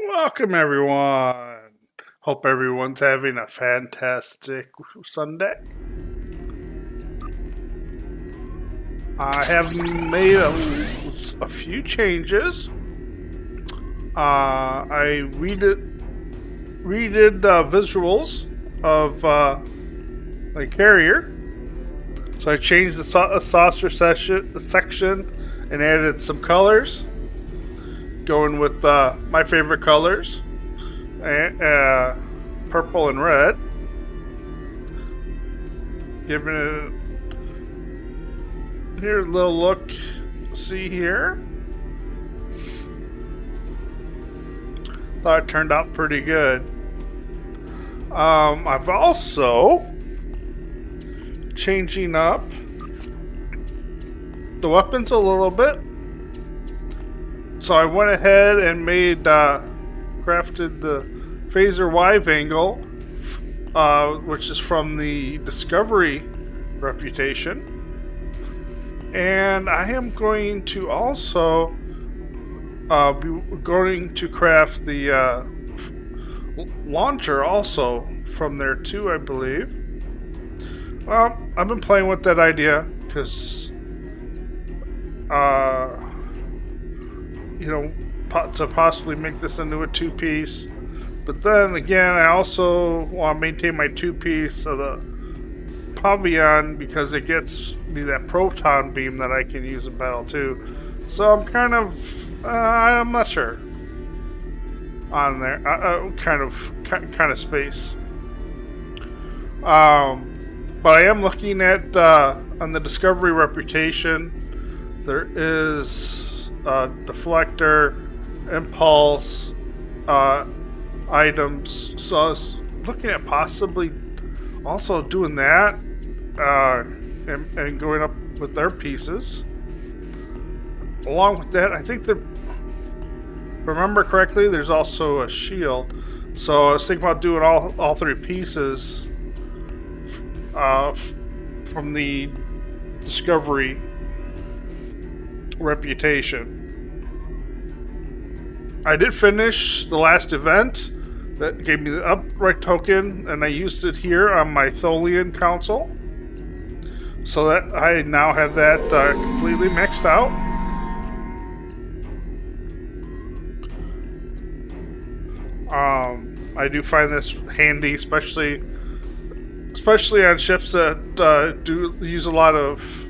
Welcome, everyone. Hope everyone's having a fantastic Sunday. I have made a few changes. I redid the visuals of my carrier. So I changed the saucer section and added some colors. Going with my favorite colors, purple and red. Giving it here a little look. See here. Thought it turned out pretty good. I've also changing up the weapons a little bit. So I went ahead and crafted the phaser wide angle, which is from the Discovery reputation. And I am going to also be going to craft the launcher also from there too, I believe. Well, I've been playing with that idea because to possibly make this into a two-piece. But then again, I also want to maintain my two-piece of the pavilion because it gets me that proton beam that I can use in battle too. So I'm kind of, I'm not sure on there, kind of space. But I am looking at on the Discovery reputation. There is Deflector, impulse items. So I was looking at possibly also doing that and going up with their pieces. Along with that, I think if I remember correctly, there's also a shield. So I was thinking about doing all three pieces from the Discovery reputation. I did finish the last event that gave me the upright token, and I used it here on my Tholian console, so that I now have that completely maxed out. I do find this handy, especially on ships that do use a lot of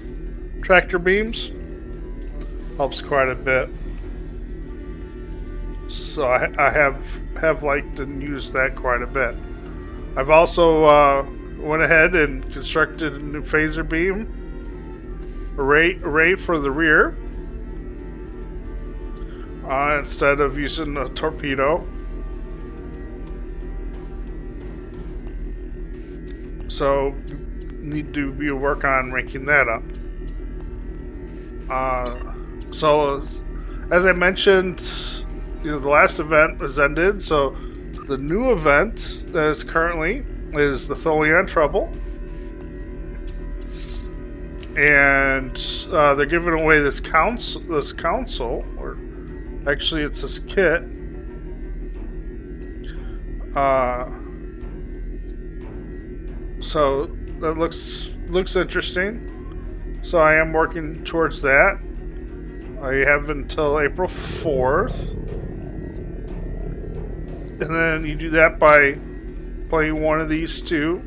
tractor beams. Helps quite a bit. So I have liked and used that quite a bit. I've also went ahead and constructed a new phaser beam array for the rear instead of using a torpedo. So need to be work on ranking that up. So as I mentioned, the last event was ended, so the new event that is currently is the Tholian Trouble. And they're giving away this console, or actually it's this kit. So that looks interesting. So I am working towards that. I have until April 4th. And then you do that by playing one of these two.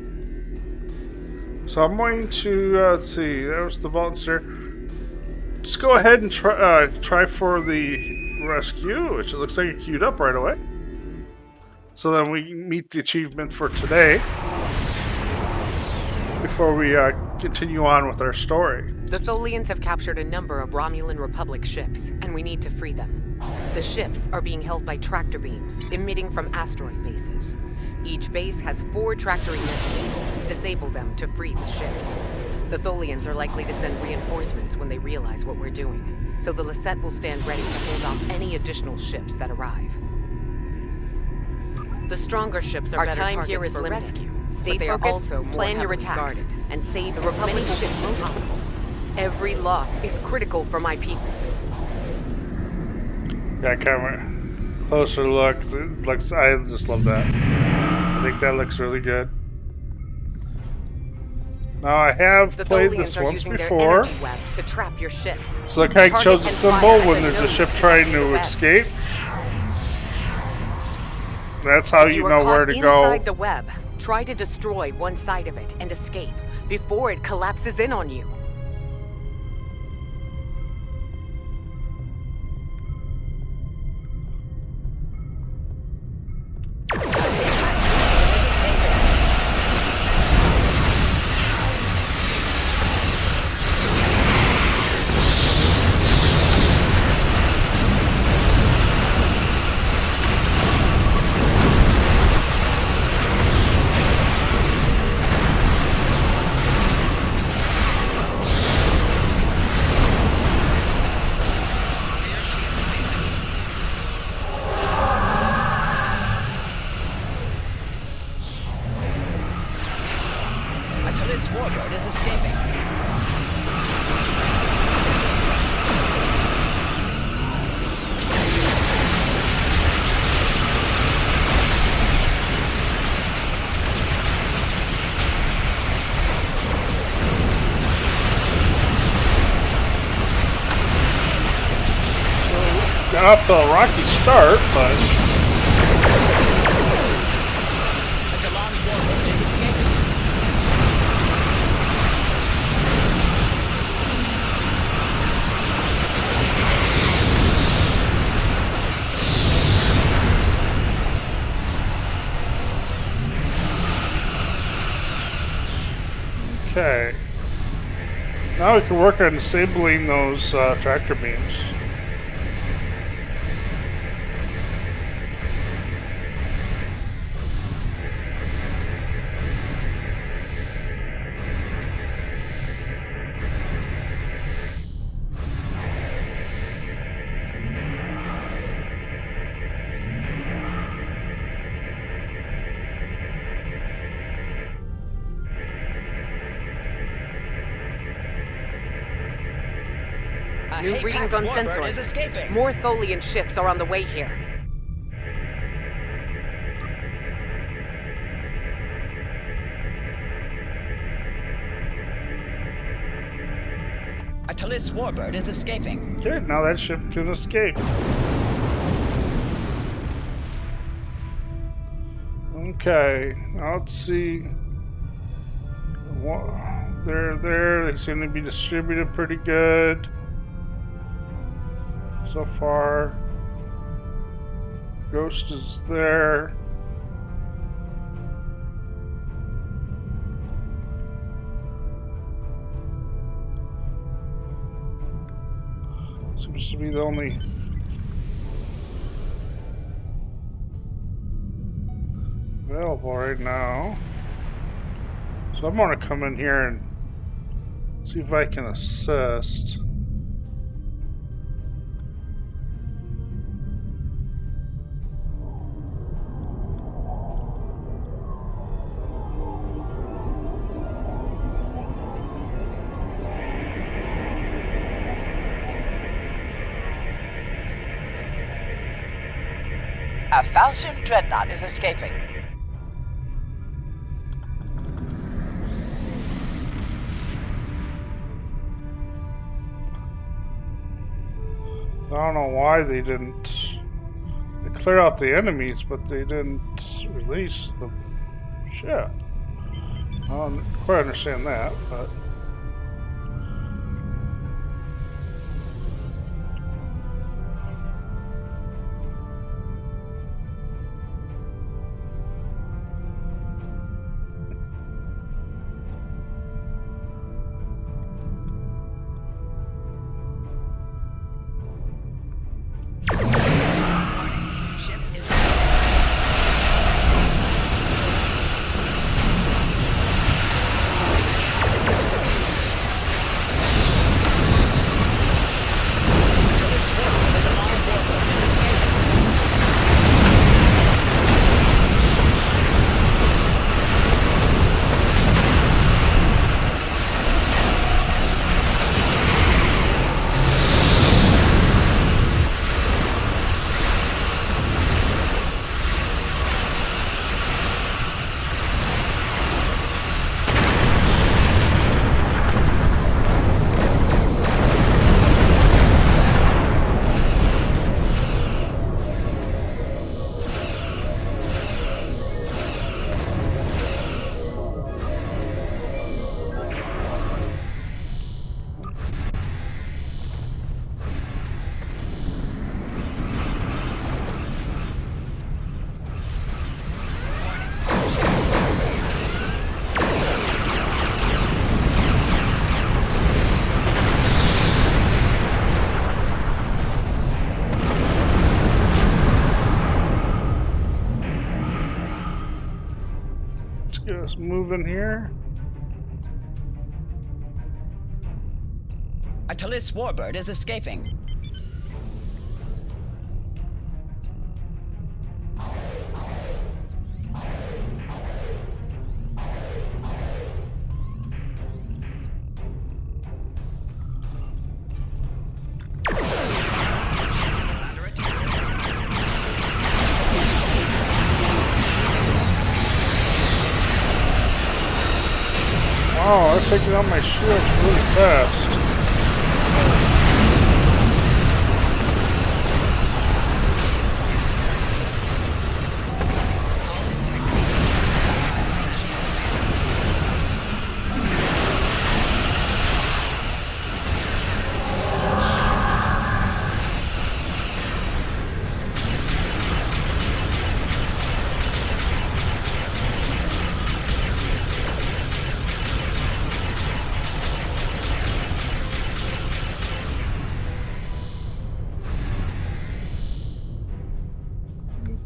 So I'm going to, let's see, there's the volunteer. Just go ahead and try for the rescue, which it looks like it queued up right away. So then we meet the achievement for today before we continue on with our story. The Tholians have captured a number of Romulan Republic ships, and we need to free them. The ships are being held by tractor beams, emitting from asteroid bases. Each base has 4 tractor emitters. Disable them to free the ships. The Tholians are likely to send reinforcements when they realize what we're doing, so the Lisette will stand ready to hold off any additional ships that arrive. The stronger ships are better targets here is for rescue. Stay focused, plan your attacks, and save as many ships as possible. Every loss is critical for my people. Yeah, kind of closer look. It looks, I just love that. I think that looks really good. Now I have The played Tholians this are once using their before. energy webs to trap your ships. So that kind of Target shows the and symbol fire when at there's a nose ship to trying connect the to webs. escape. That's how If you are know caught where to go. inside the web, try to destroy one side of it and escape before it collapses in on you. This warbird is escaping. Got off to a rocky start, but The Dranur warbird is escaping. okay. Now we can work on disabling those tractor beams. A New readings Hur'q on warbird is sensors. escaping. More Tholian ships are on the way here. A Talis warbird is escaping. Okay, now that ship can escape. Okay, now let's see. They're there. They seem to be distributed pretty good so far. Ghost is there. Seems to be the only available right now. So I'm gonna come in here and see if I can assist. A Falchion dreadnought is escaping. I don't know why they didn't. They cleared out the enemies, but they didn't release the ship. I don't quite understand that, but. let's move in here. A Talis warbird is escaping. Wow, they're taking out my shields really fast.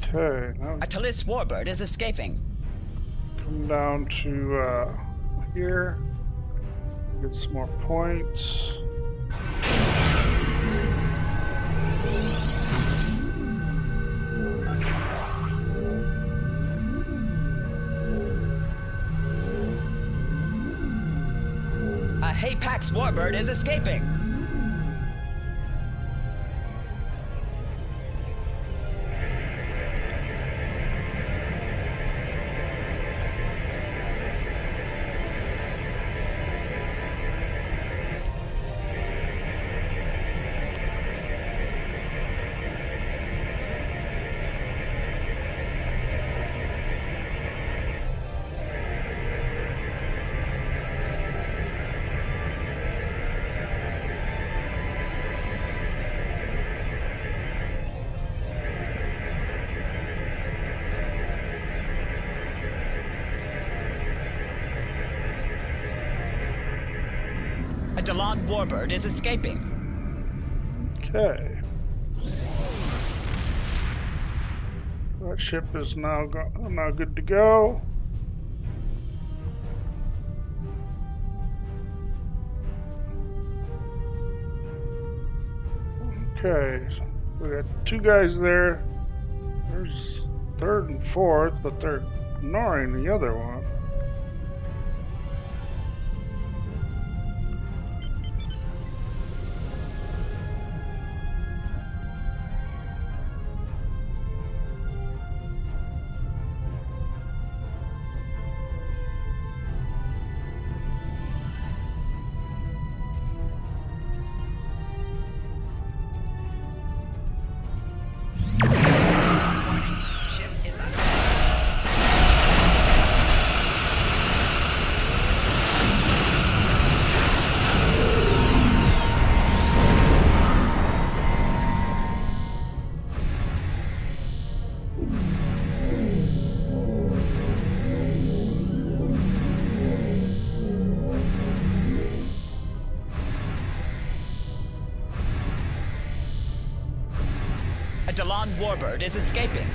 Okay, now A Talis warbird is escaping. come down to here. Get some more points. A Hapax warbird is escaping. A Dalan warbird is escaping. Okay. That ship is now good to go. Okay, we got two guys there. There's third and fourth, but they're ignoring the other one. A Dalan warbird is escaping.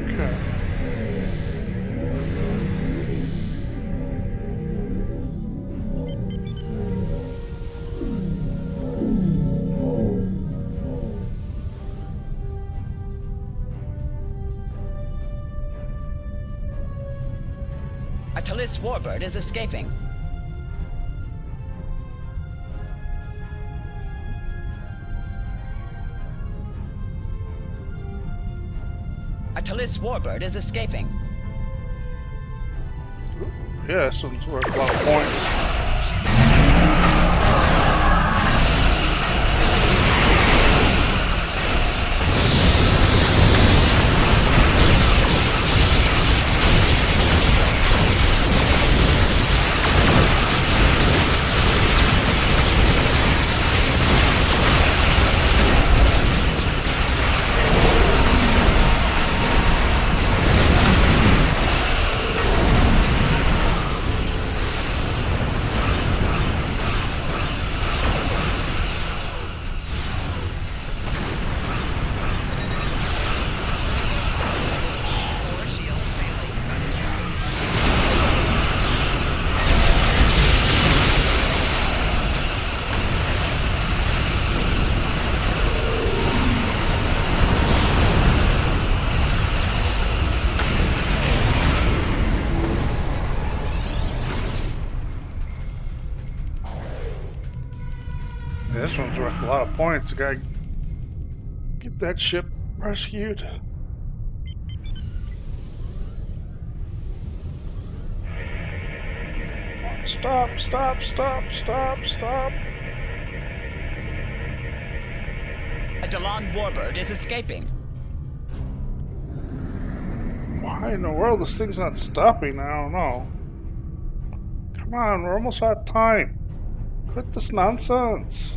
Okay. A Talis warbird is escaping. A Talis warbird is escaping. Yeah, this one's worth a lot of points. This one's worth a lot of points. I gotta get that ship rescued. Stop, stop, stop, stop, stop. A Jalan warbird is escaping. Why in the world this thing's not stopping? I don't know. Come on, we're almost out of time. Quit this nonsense.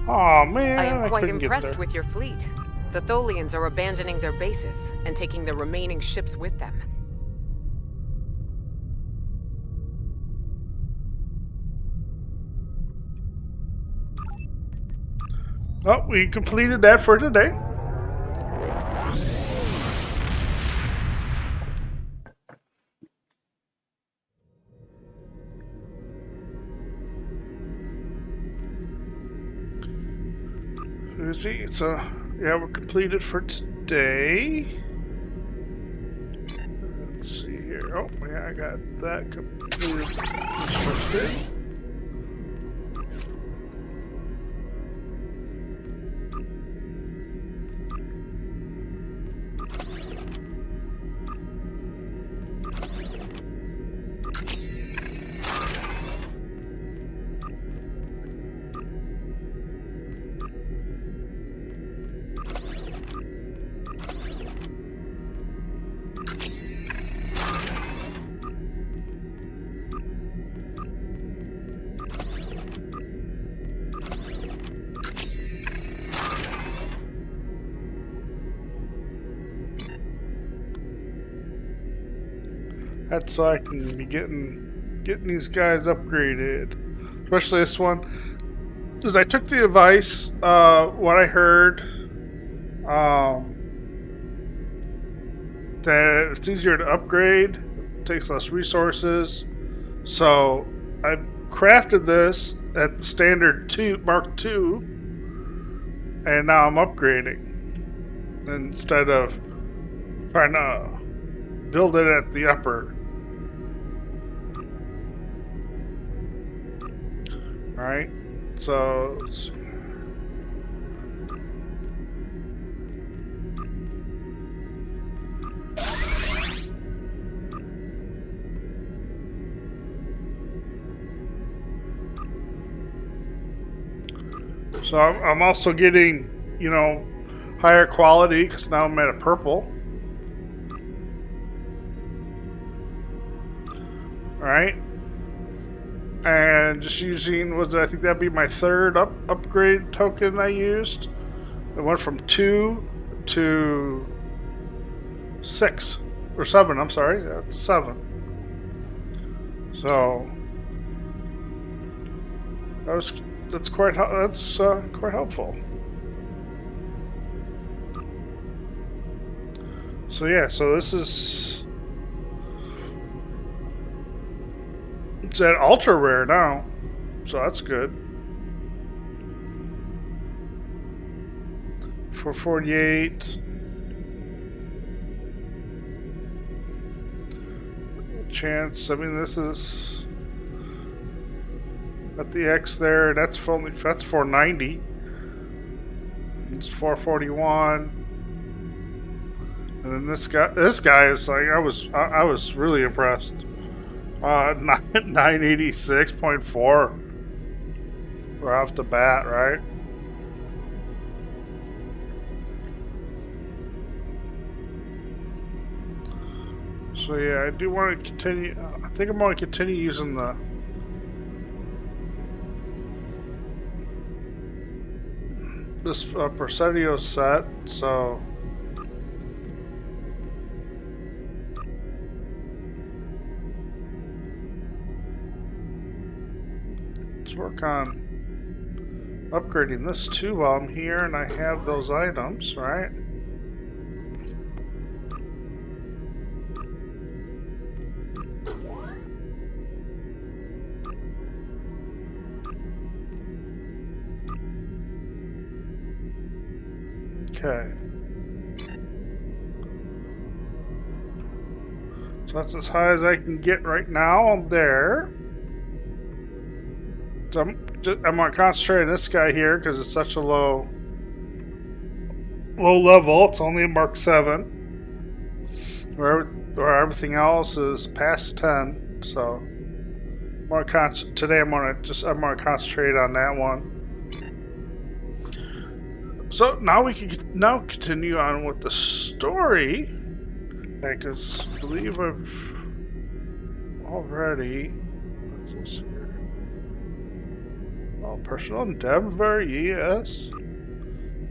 Oh man, I am quite couldn't get impressed there. with your fleet. The Tholians are abandoning their bases and taking the remaining ships with them. Oh, we completed that for today. Let's see, so yeah, we're completed for today. Let's see here. Oh, yeah, I got that completed for today. That's so I can be getting these guys upgraded. Especially this one. Because I took the advice, what I heard, that it's easier to upgrade, takes less resources. So I crafted this at the standard Mark II, and now I'm upgrading. Instead of trying to build it at the upper. Alright, so I'm also getting, you know, higher quality because now I'm at a purple. Alright. And just using, I think that'd be my third upgrade token I used. It went from 2 to 6. Or 7, I'm sorry. That's 7. So that's quite helpful. So yeah, so this is, it's at ultra rare now, so that's good. For 48. Chance, I mean, this is at the X there, that's 490. It's 441. And then this guy is like, I was really impressed. 986.4 right off the bat, right? So yeah, I do want to continue. I think I'm going to continue using this Presidio set. So let's work on upgrading this too while I'm here and I have those items, right? Okay. So that's as high as I can get right now. I'm there. So I'm going to concentrate on this guy here because it's such a low level. It's only a Mark 7. Where everything else is past 10. So today I'm going to concentrate on that one. So now we can continue on with the story. Because I believe I've already. What's this here? Oh, personal endeavor, yes.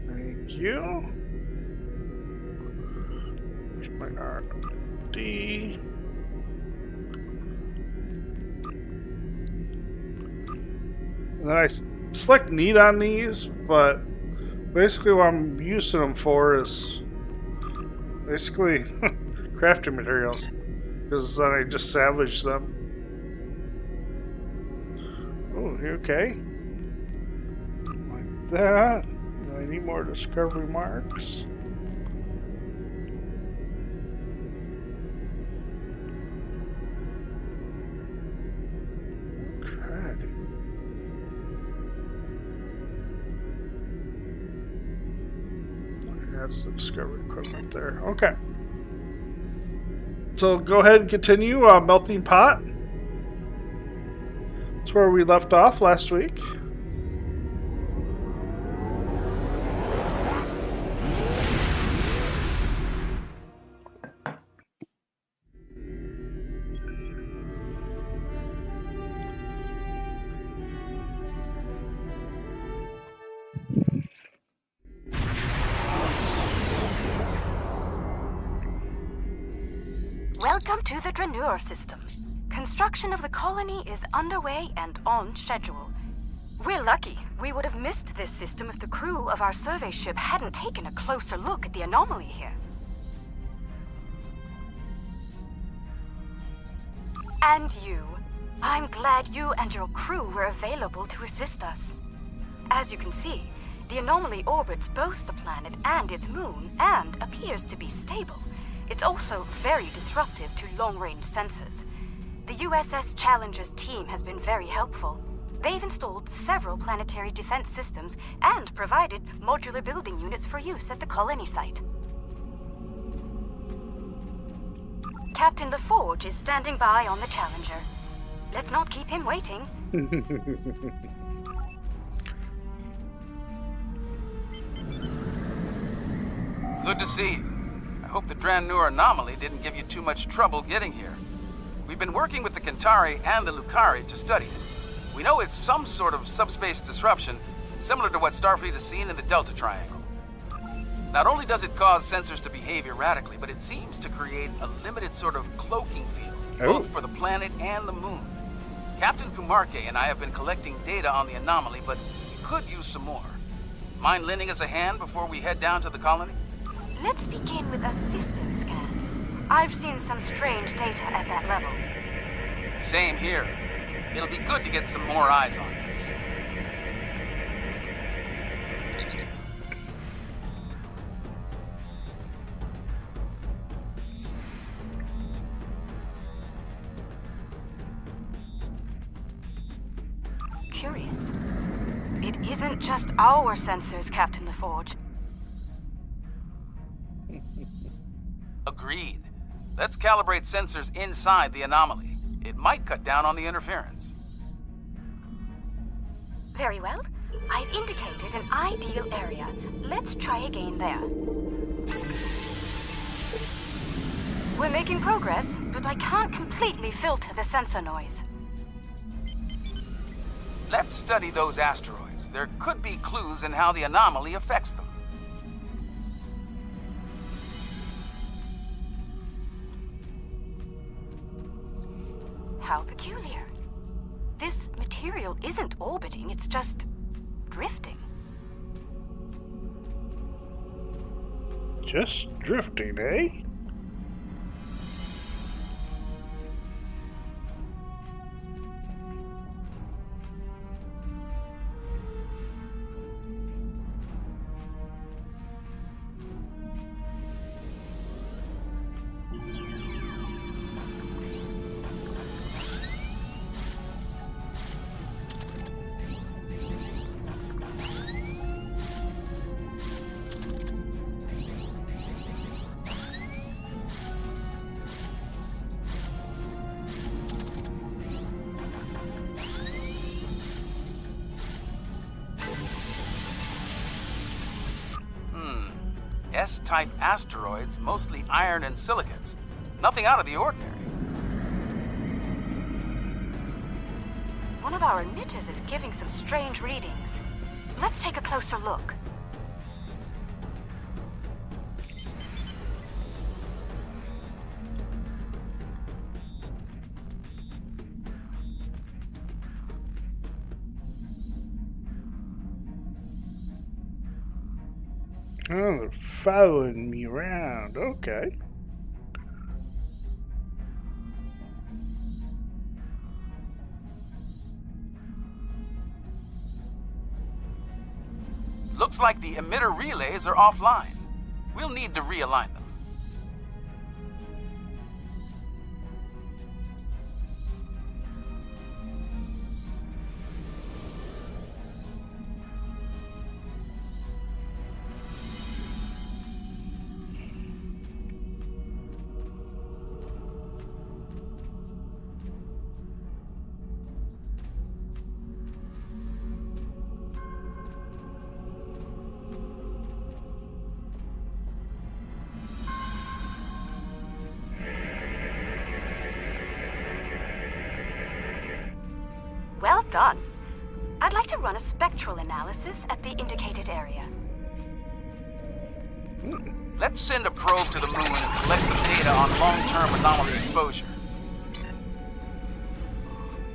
Thank you. Here's my RD. And then I select need on these, but basically what I'm using them for is basically crafting materials, because then I just salvage them. Oh, okay. Like that. I need more discovery marks. Okay. That's the discovery equipment there. Okay. So go ahead and continue. Melting pot. That's where we left off last week. Welcome to the Dranur system. Construction of the colony is underway and on schedule. We're lucky. We would have missed this system if the crew of our survey ship hadn't taken a closer look at the anomaly here. And you. I'm glad you and your crew were available to assist us. As you can see, the anomaly orbits both the planet and its moon and appears to be stable. It's also very disruptive to long-range sensors. The USS Challenger's team has been very helpful. They've installed several planetary defense systems and provided modular building units for use at the colony site. Captain LaForge is standing by on the Challenger. Let's not keep him waiting. Good to see you. I hope the Dranur anomaly didn't give you too much trouble getting here. We've been working with the Kentari and the Lucari to study it. We know it's some sort of subspace disruption, similar to what Starfleet has seen in the Delta Triangle. Not only does it cause sensors to behave erratically, but it seems to create a limited sort of cloaking field, both for the planet and the moon. Captain Kumarke and I have been collecting data on the anomaly, but we could use some more. Mind lending us a hand before we head down to the colony? Let's begin with a system scan. I've seen some strange data at that level. Same here. It'll be good to get some more eyes on this. Curious. It isn't just our sensors, Captain LaForge. Agreed. Let's calibrate sensors inside the anomaly. It might cut down on the interference. Very well. I've indicated an ideal area. Let's try again there. We're making progress, but I can't completely filter the sensor noise. Let's study those asteroids. There could be clues in how the anomaly affects them. How peculiar. This material isn't orbiting, it's just drifting. Just drifting, eh? S-type asteroids, mostly iron and silicates. Nothing out of the ordinary. One of our emitters is giving some strange readings. Let's take a closer look. Oh, they're following me around. Okay. Looks like the emitter relays are offline. We'll need to realign them. Well done. I'd like to run a spectral analysis at the indicated area. Let's send a probe to the moon and collect some data on long-term anomaly exposure.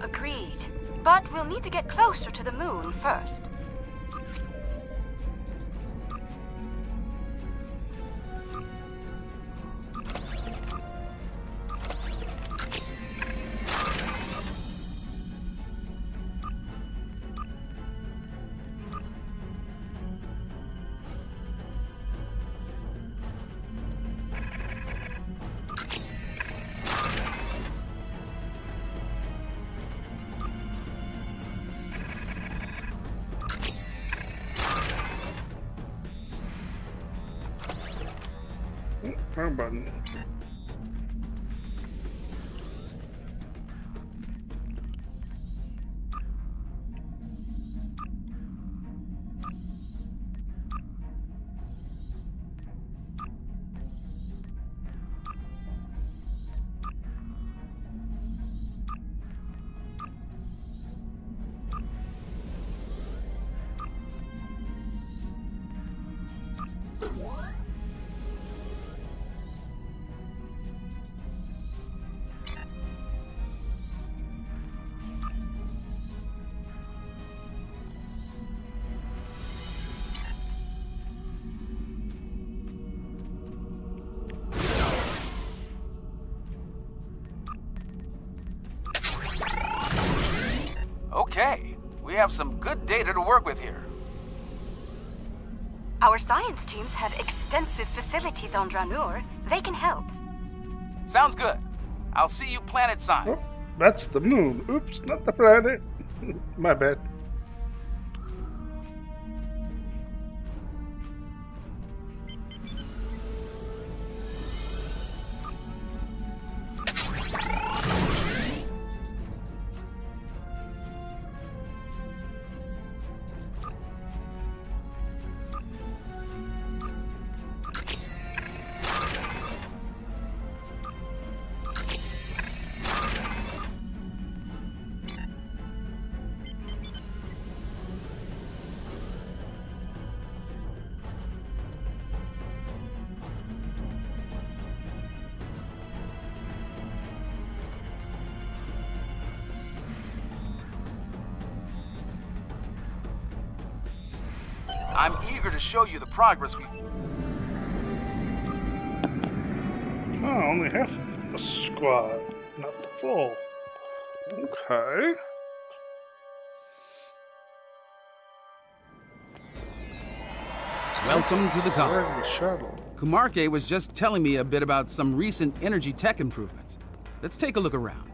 Agreed. But we'll need to get closer to the moon first. Wrong button. Okay, we have some good data to work with here. Our science teams have extensive facilities on Dranur. They can help. Sounds good. I'll see you planet side. Oh, that's the moon. Oops, not the planet. My bad. I'm eager to show you the progress we've... Oh, only half the squad, not the full. Okay. Welcome to the Where's colony. the shuttle? Kumarke was just telling me a bit about some recent energy tech improvements. Let's take a look around.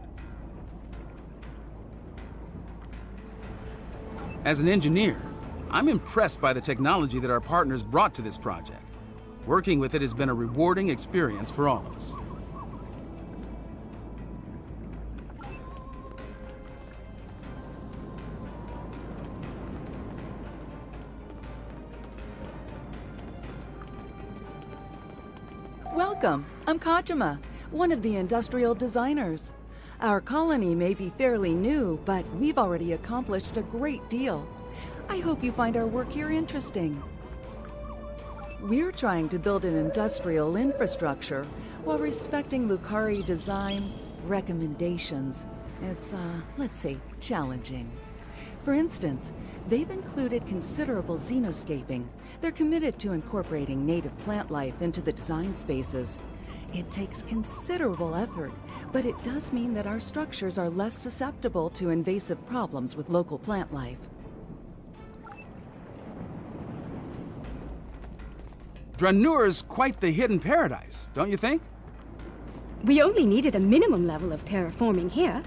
As an engineer, I'm impressed by the technology that our partners brought to this project. Working with it has been a rewarding experience for all of us. Welcome. I'm Kachima, one of the industrial designers. Our colony may be fairly new, but we've already accomplished a great deal. I hope you find our work here interesting. We're trying to build an industrial infrastructure while respecting Lucari design recommendations. It's, let's say, challenging. For instance, they've included considerable xenoscaping. They're committed to incorporating native plant life into the design spaces. It takes considerable effort, but it does mean that our structures are less susceptible to invasive problems with local plant life. Dranur's quite the hidden paradise, don't you think? We only needed a minimum level of terraforming here.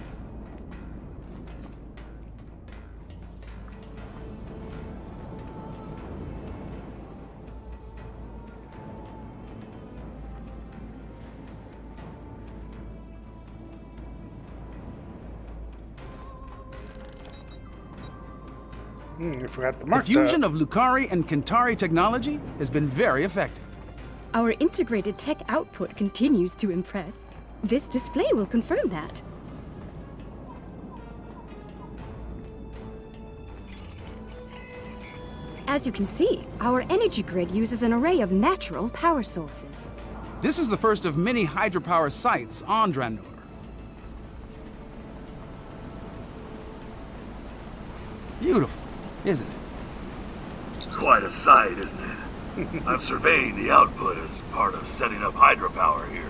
I forgot to The mark fusion that. of Lucari and Kentari technology has been very effective. Our integrated tech output continues to impress. This display will confirm that. As you can see, our energy grid uses an array of natural power sources. This is the first of many hydropower sites on Dranur. Beautiful, isn't it? It's quite a sight, isn't it? I'm surveying the output as part of setting up hydropower here.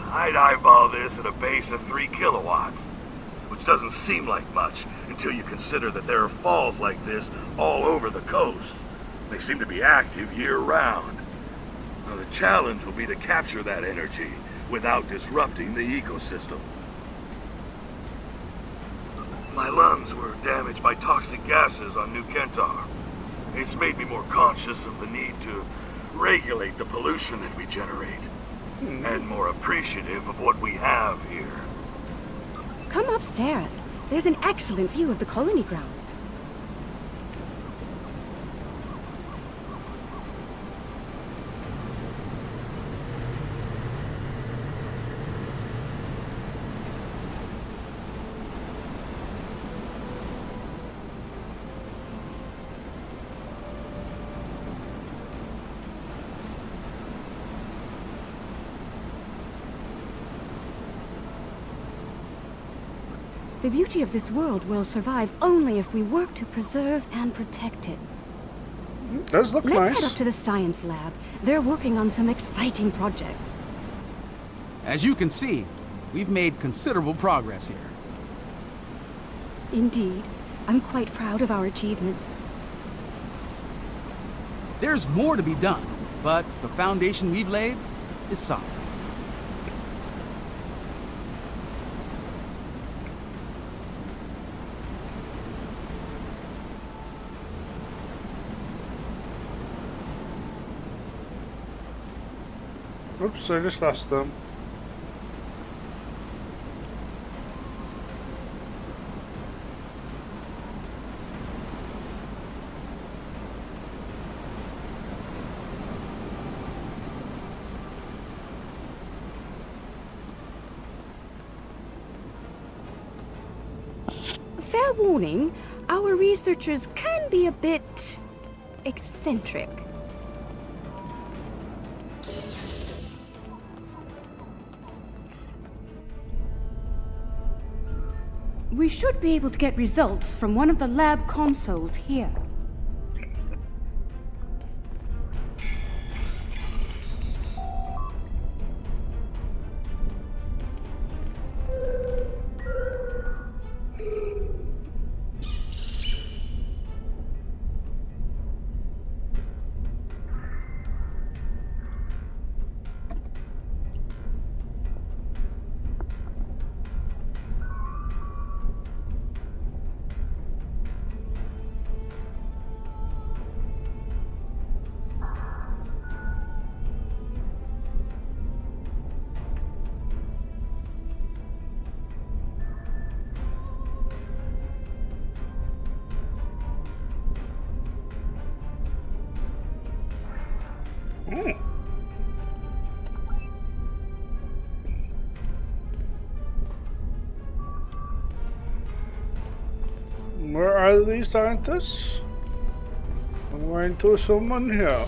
I'd eyeball this at a base of 3 kilowatts, which doesn't seem like much until you consider that there are falls like this all over the coast. They seem to be active year-round. Now, the challenge will be to capture that energy without disrupting the ecosystem. My lungs were damaged by toxic gases on New Kentar. It's made me more conscious of the need to regulate the pollution that we generate, and more appreciative of what we have here. Come upstairs. There's an excellent view of the colony grounds. The beauty of this world will survive only if we work to preserve and protect it. Does look Let's nice. head up to the science lab. They're working on some exciting projects. As you can see, we've made considerable progress here. Indeed. I'm quite proud of our achievements. There's more to be done, but the foundation we've laid is solid. Oops, I just lost them. Fair warning, our researchers can be a bit eccentric. We should be able to get results from one of the lab consoles here. Where are these scientists? I'm going to someone here.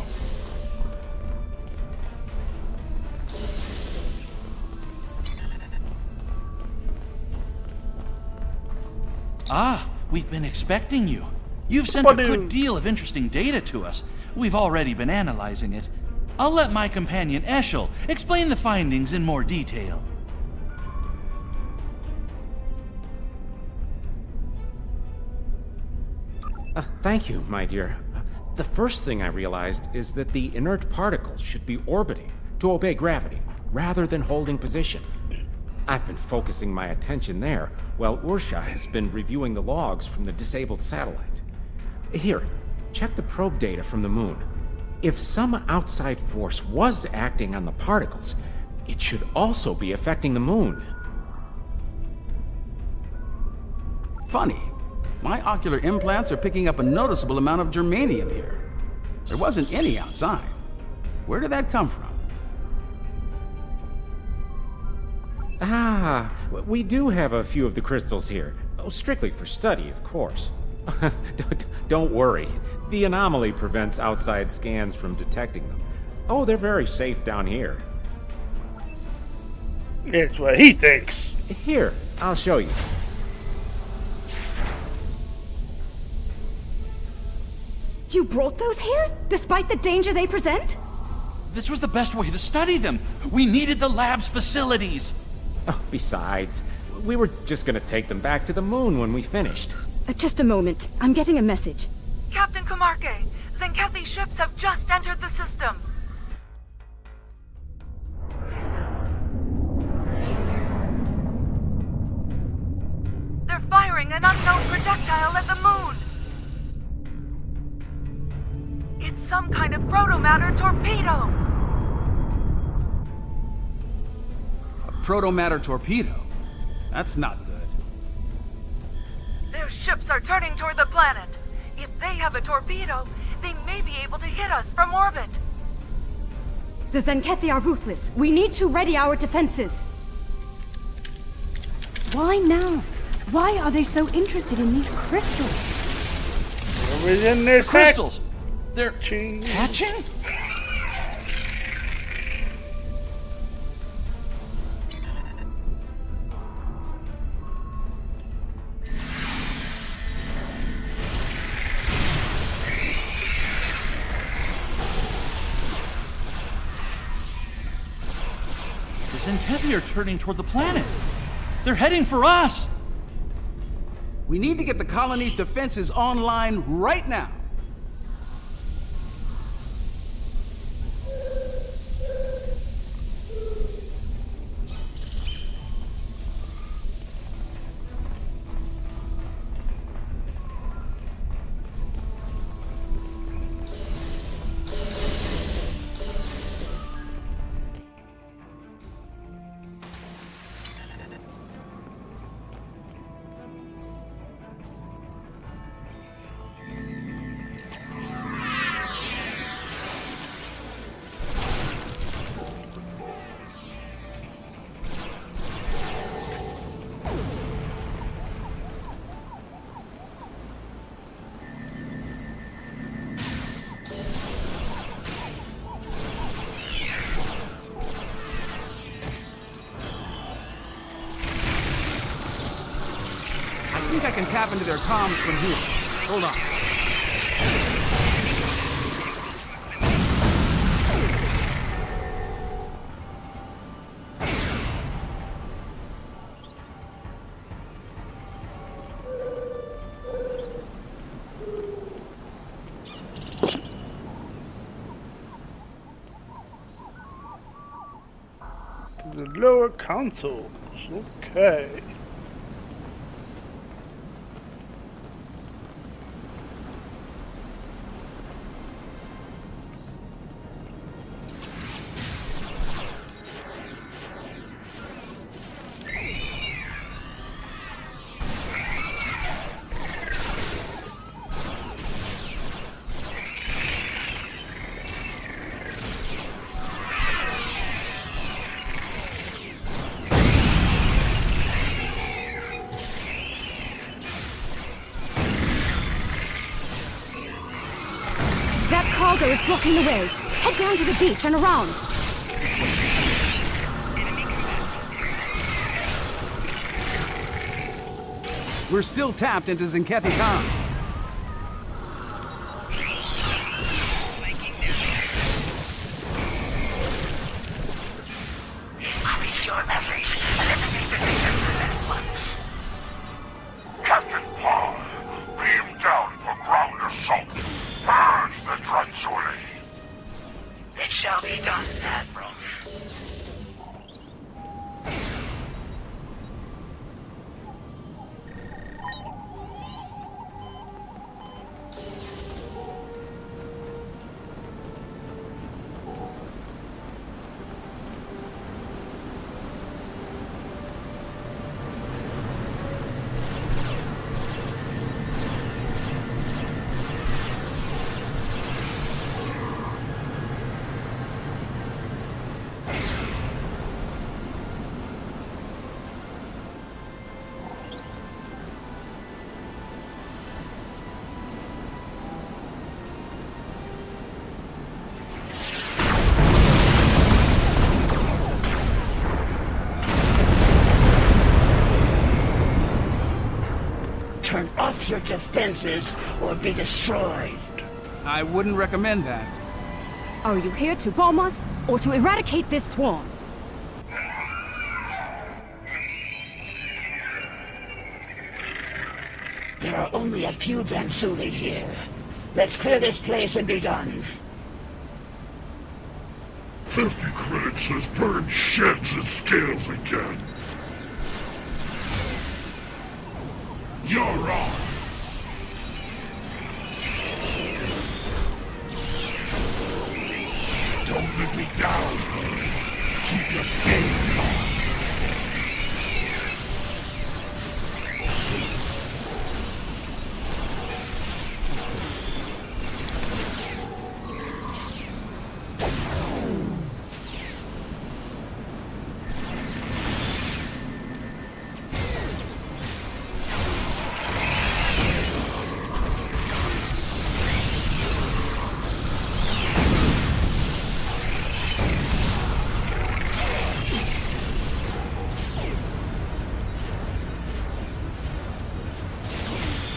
Ah, we've been expecting you. You've sent a good deal of interesting data to us. We've already been analyzing it. I'll let my companion Eshel explain the findings in more detail. Thank you, my dear. The first thing I realized is that the inert particles should be orbiting to obey gravity, rather than holding position. I've been focusing my attention there, while Ursha has been reviewing the logs from the disabled satellite. Here, check the probe data from the moon. If some outside force was acting on the particles, it should also be affecting the moon. Funny. My ocular implants are picking up a noticeable amount of germanium here. There wasn't any outside. Where did that come from? Ah, we do have a few of the crystals here. Oh, strictly for study, of course. Don't worry. The anomaly prevents outside scans from detecting them. Oh, they're very safe down here. That's what he thinks. Here, I'll show you. You brought those here, despite the danger they present? This was the best way to study them. We needed the lab's facilities. Oh, besides, we were just gonna take them back to the moon when we finished. Just a moment. I'm getting a message. Captain Kamarke, Zenkethi's ships have just entered the system. They're firing an unknown projectile at the moon. It's some kind of protomatter torpedo. A protomatter torpedo? That's not good. Their ships are turning toward the planet. If they have a torpedo, they may be able to hit us from orbit. The Zenkethi are ruthless. We need to ready our defenses. Why now? Why are they so interested in these crystals? Within this Crystals! They're hatching. hatching? The Zenkethi are turning toward the planet. They're heading for us. We need to get the colony's defenses online right now. I think I can tap into their comms from here. Hold on. To the lower consoles. Okay. is blocking the way. Head down to the beach and around. We're still tapped into Zenkethi comms. Increase your efforts. Eliminate the defenses at once. Captain Paul, beam down for ground assault. Purge the Dranur. It shall be done, Admiral. Turn off your defenses or be destroyed. I wouldn't recommend that. Are you here to bomb us or to eradicate this swarm? There are only a few Dransuli here. Let's clear this place and be done. 50 credits has burned sheds and scales again. You're on. Don't let me down. Keep your scales on.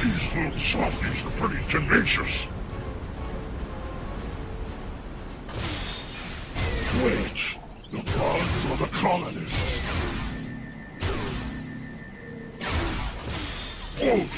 These little softies are pretty tenacious. Which? The gods or the colonists? Oh,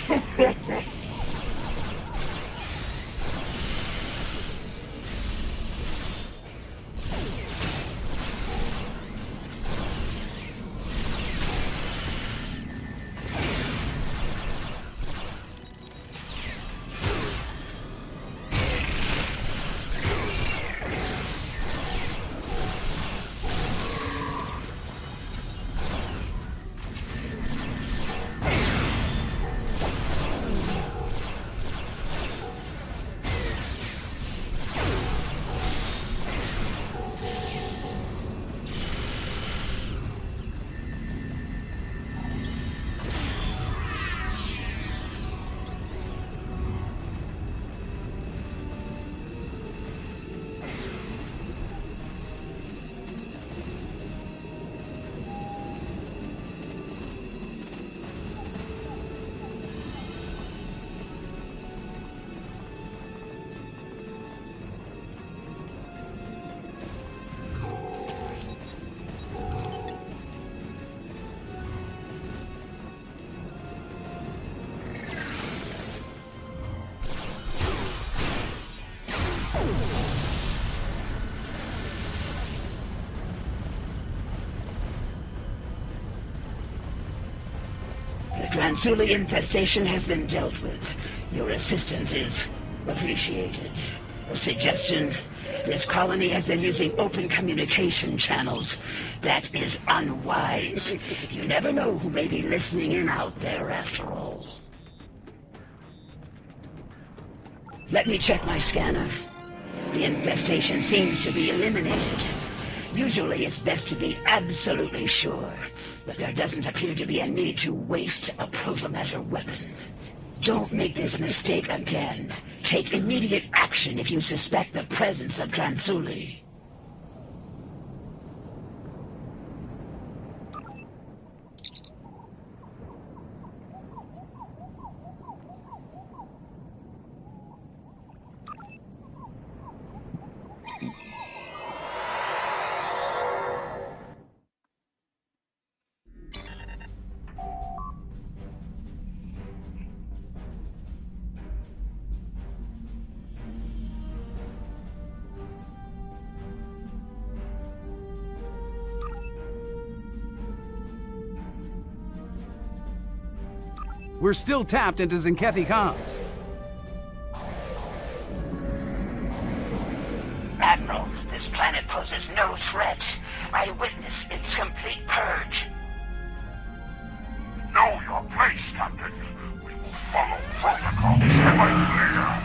The Dransuli infestation has been dealt with. Your assistance is appreciated. A suggestion? This colony has been using open communication channels. That is unwise. You never know who may be listening in out there after all. Let me check my scanner. The infestation seems to be eliminated. Usually it's best to be absolutely sure, but there doesn't appear to be a need to waste a protomatter weapon. Don't make this mistake again. Take immediate action if you suspect the presence of Dransuli. We're still tapped into Zenkethi comms. Admiral, this planet poses no threat. I witness its complete purge. Know your place, Captain. We will follow protocol. Leader.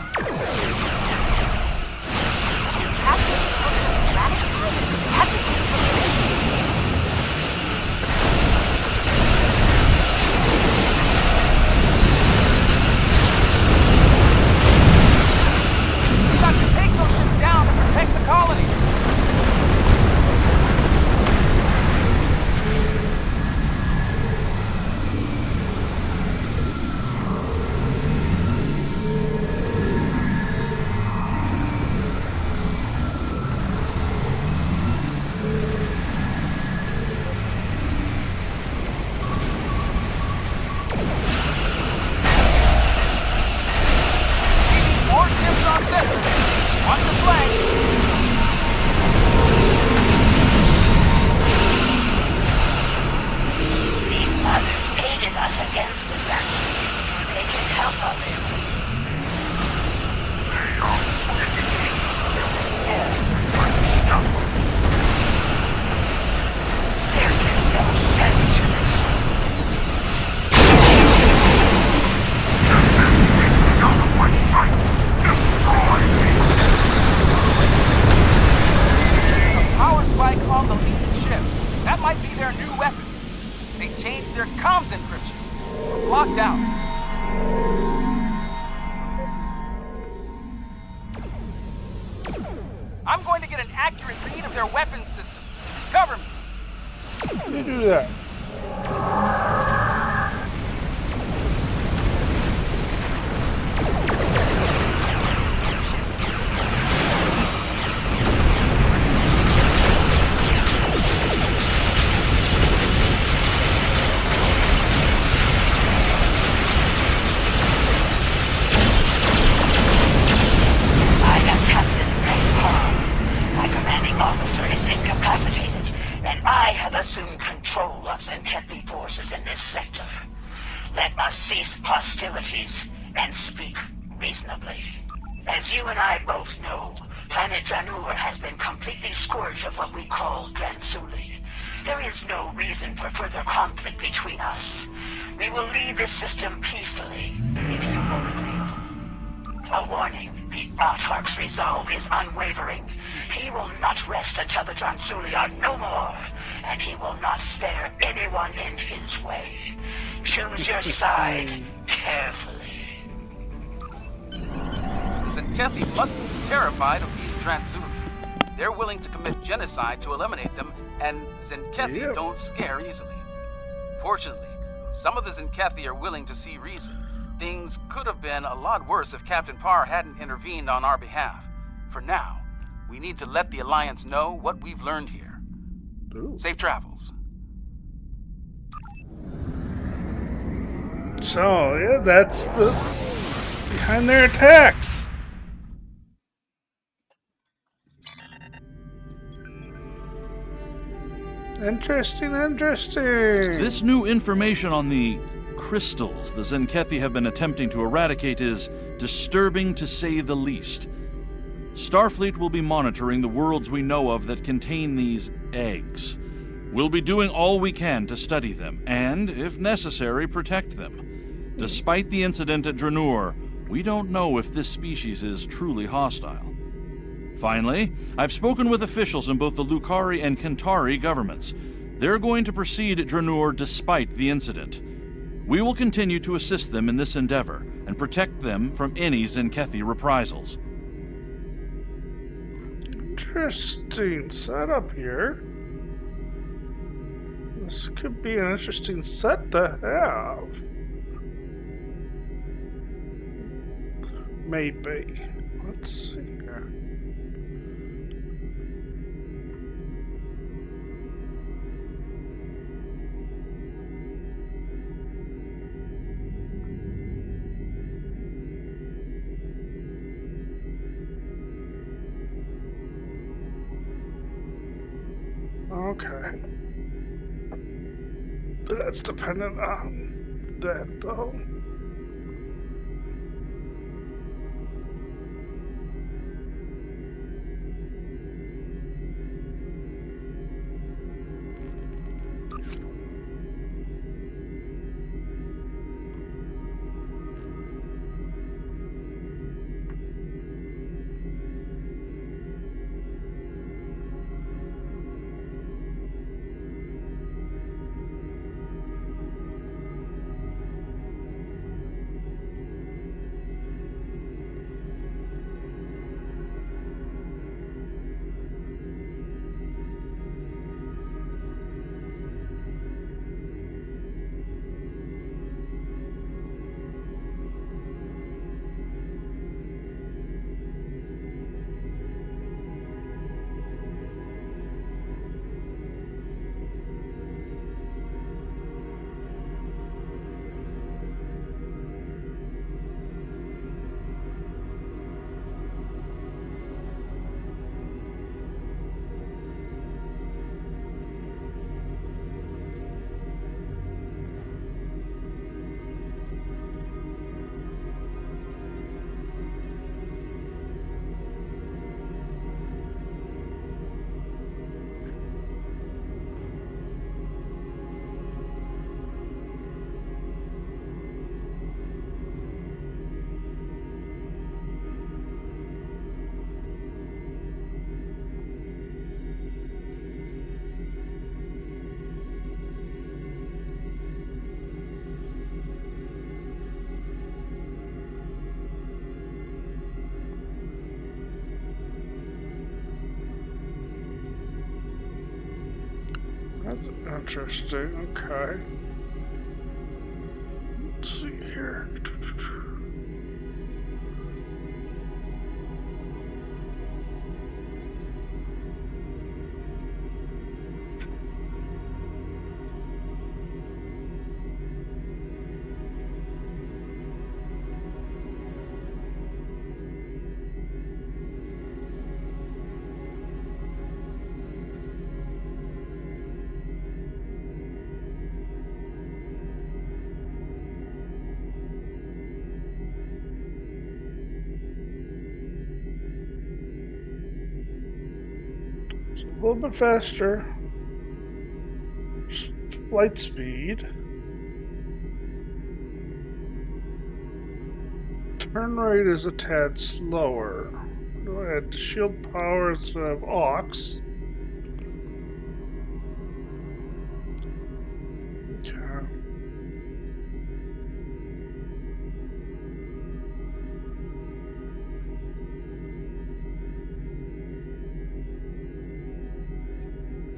We've got to take those ships down to protect the colony. More ships on sensor. Watch the flank. These mothers aided us against the Dransuli. They can help us. There is no sense to this. Out of my sight! Destroy me! There's a power spike on the leading ship. That might be their new weapon. They changed their comms encryption. We're blocked out. I'm going to get an accurate read of their weapons systems. Cover me. Let me do that. I am Captain Beor. My commanding officer is incapacitated, and I have assumed control of Zenkethi forces in this sector. Let us cease hostilities and speak reasonably. As you and I both know, planet Dranur has been completely scourged of what we call Dransuli. There is no reason for further conflict between us. We will leave this system peacefully, if you will agree. A warning, the Autarch's resolve is unwavering. He will not rest until the Dransuli are no more, and he will not spare anyone in his way. Choose your side carefully. The Zenkethi must be terrified of these Dransuli. They're willing to commit genocide to eliminate them, and Zenkethi don't scare easily. Fortunately, some of the Zenkethi are willing to see reason. Things could have been a lot worse if Captain Parr hadn't intervened on our behalf. For now, we need to let the Alliance know what we've learned here. Ooh. Safe travels. So, yeah, that's the behind their attacks. Interesting. This new information on the crystals the Zenkethi have been attempting to eradicate is disturbing to say the least. Starfleet will be monitoring the worlds we know of that contain these eggs. We'll be doing all we can to study them, and, if necessary, protect them. Despite the incident at Dranur, we don't know if this species is truly hostile. Finally, I've spoken with officials in both the Lukari and Kentari governments. They're going to proceed at Dranur despite the incident. We will continue to assist them in this endeavor and protect them from any Zenkethi reprisals. Interesting setup here. This could be an interesting set to have. Maybe. Let's see here. Okay. That's dependent on that, though. That's interesting. Okay. Let's see here. A little bit faster. Flight speed. Turn rate is a tad slower. Do I add shield power instead of aux? Okay.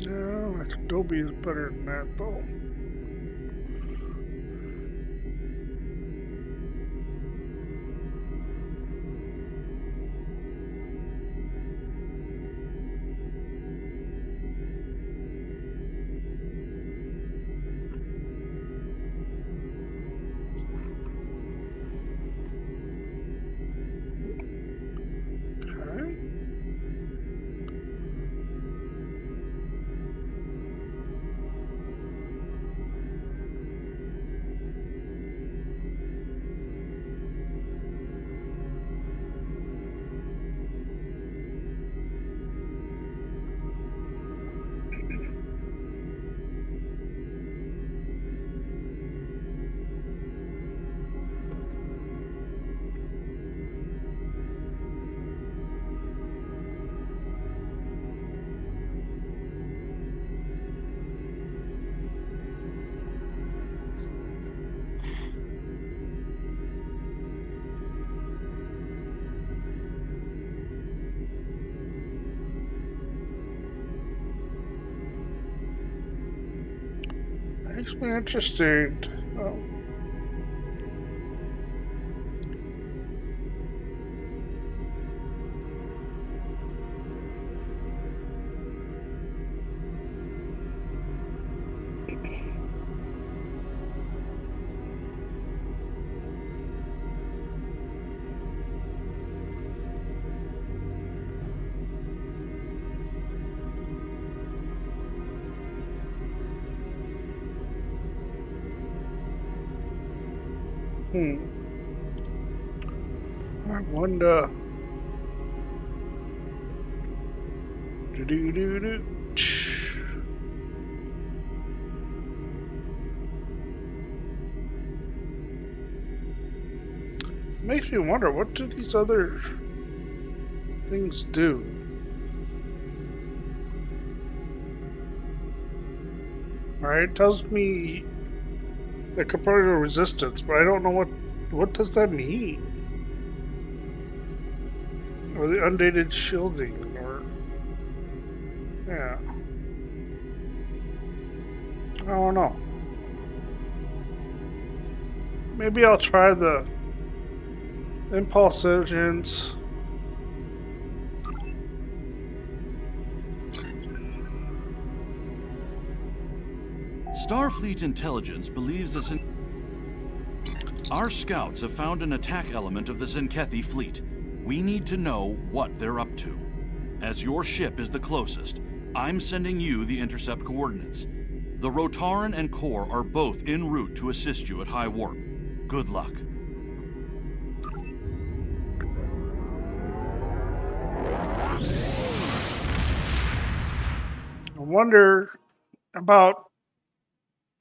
No, like Adobe is better than that though. Makes me interesting. I wonder. Makes me wonder, what do these other things do? Alright, it tells me the component of resistance, but I don't know what does that mean? Or the undated shielding, or yeah. I don't know. Maybe I'll try the impulse engines. Starfleet intelligence believes our scouts have found an attack element of the Zenkethi fleet. We need to know what they're up to. As your ship is the closest, I'm sending you the intercept coordinates. The Rotaran and Core are both en route to assist you at high warp. Good luck. I wonder about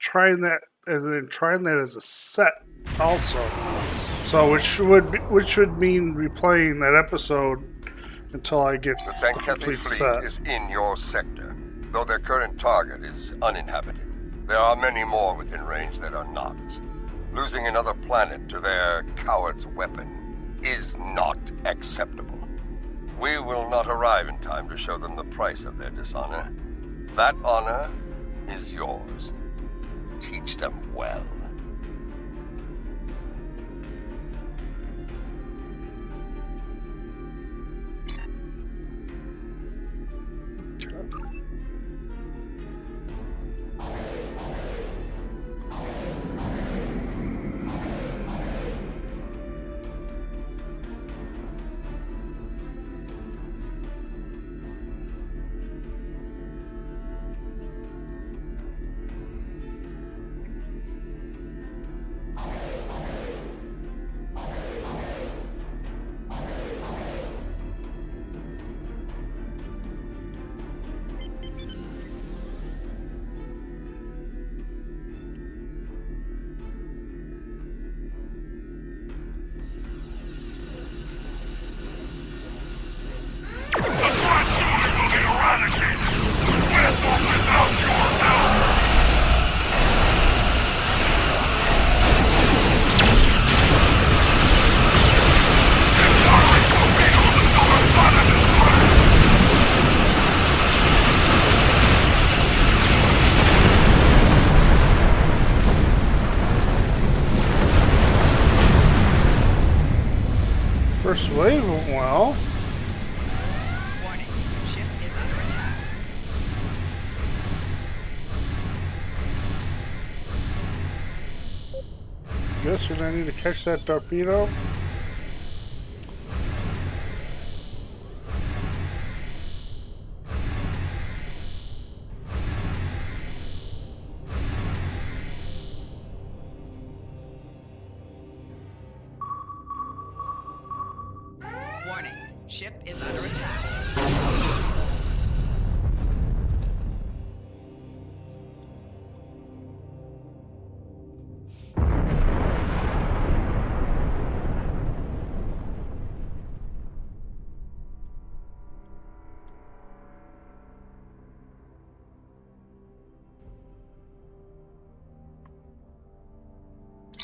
trying that, and then trying that as a set also. So which would mean replaying that episode until I get the the Zenkethi complete fleet set. is in your sector, though their current target is uninhabited. There are many more within range that are not. Losing another planet to their coward's weapon is not acceptable. We will not arrive in time to show them the price of their dishonor. That honor is yours. Teach them well. First wave went well. Warning, ship is under attack. Guess that I need to catch that torpedo. Warning, ship is under attack.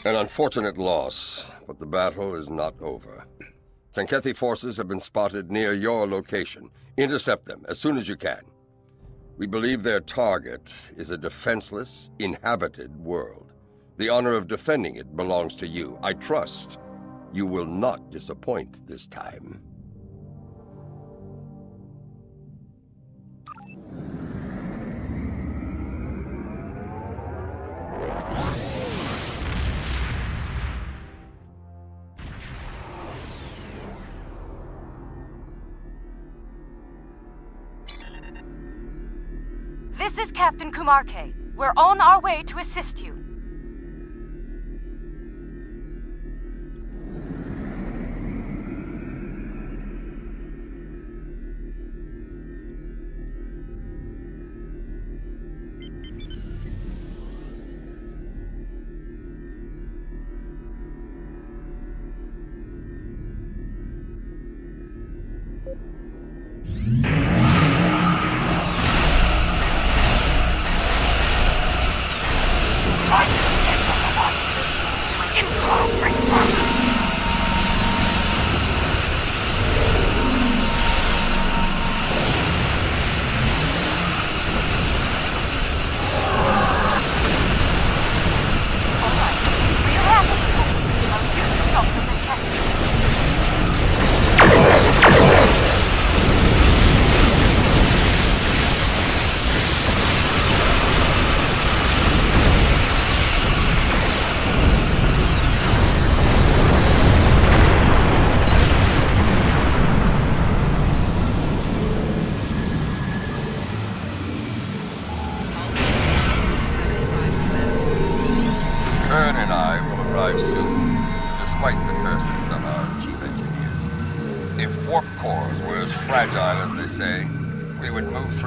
An unfortunate loss, but the battle is not over. Zenkethi forces have been spotted near your location. Intercept them as soon as you can. We believe their target is a defenseless, inhabited world. The honor of defending it belongs to you. I trust you will not disappoint this time. This is Captain Kumarke. We're on our way to assist you.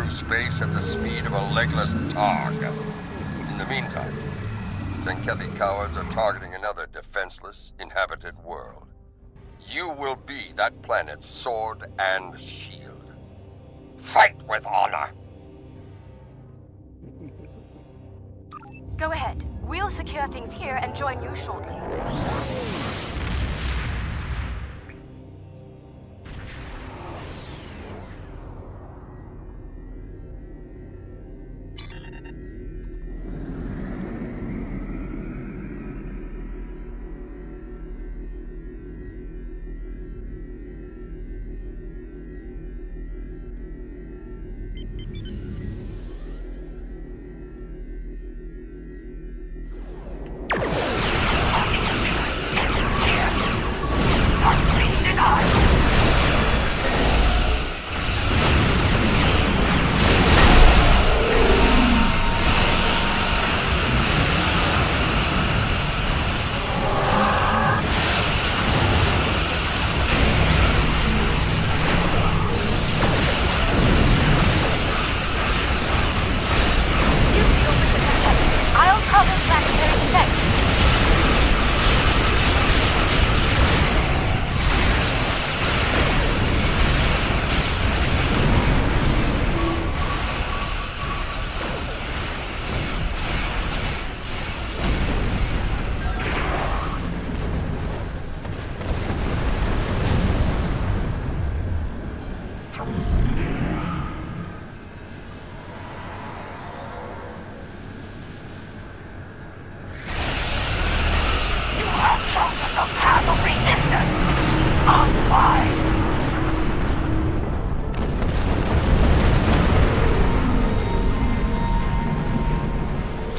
Space at the speed of a legless targ. In the meantime, Zenkethi cowards are targeting another defenseless, inhabited world. You will be that planet's sword and shield. Fight with honor! Go ahead. We'll secure things here and join you shortly.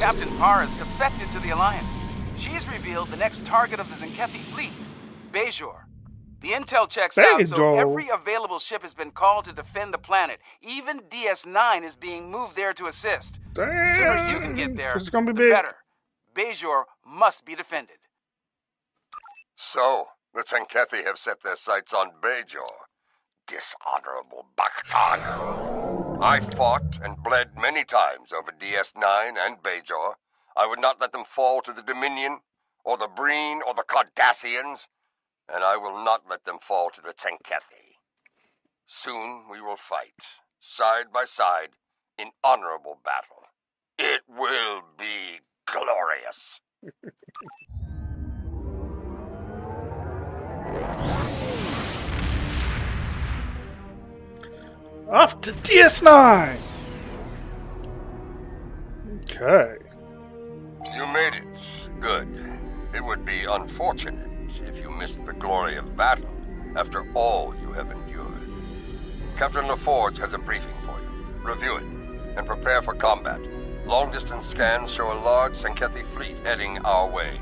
Captain Parr has defected to the Alliance. She's revealed the next target of the Zenkethi fleet, Beor. The intel checks out, so every available ship has been called to defend the planet. Even DS9 is being moved there to assist. The sooner you can get there, the better. Beor must be defended. So, the Zenkethi have set their sights on Beor. Dishonorable Baktag. I fought and bled many times over DS9 and Beor. I would not let them fall to the Dominion, or the Breen, or the Cardassians, and I will not let them fall to the Zenkethi. Soon we will fight, side by side, in honorable battle. It will be glorious. Off to DS9! Okay. You made it. Good. It would be unfortunate if you missed the glory of battle after all you have endured. Captain LaForge has a briefing for you. Review it and prepare for combat. Long-distance scans show a large Senkethi fleet heading our way.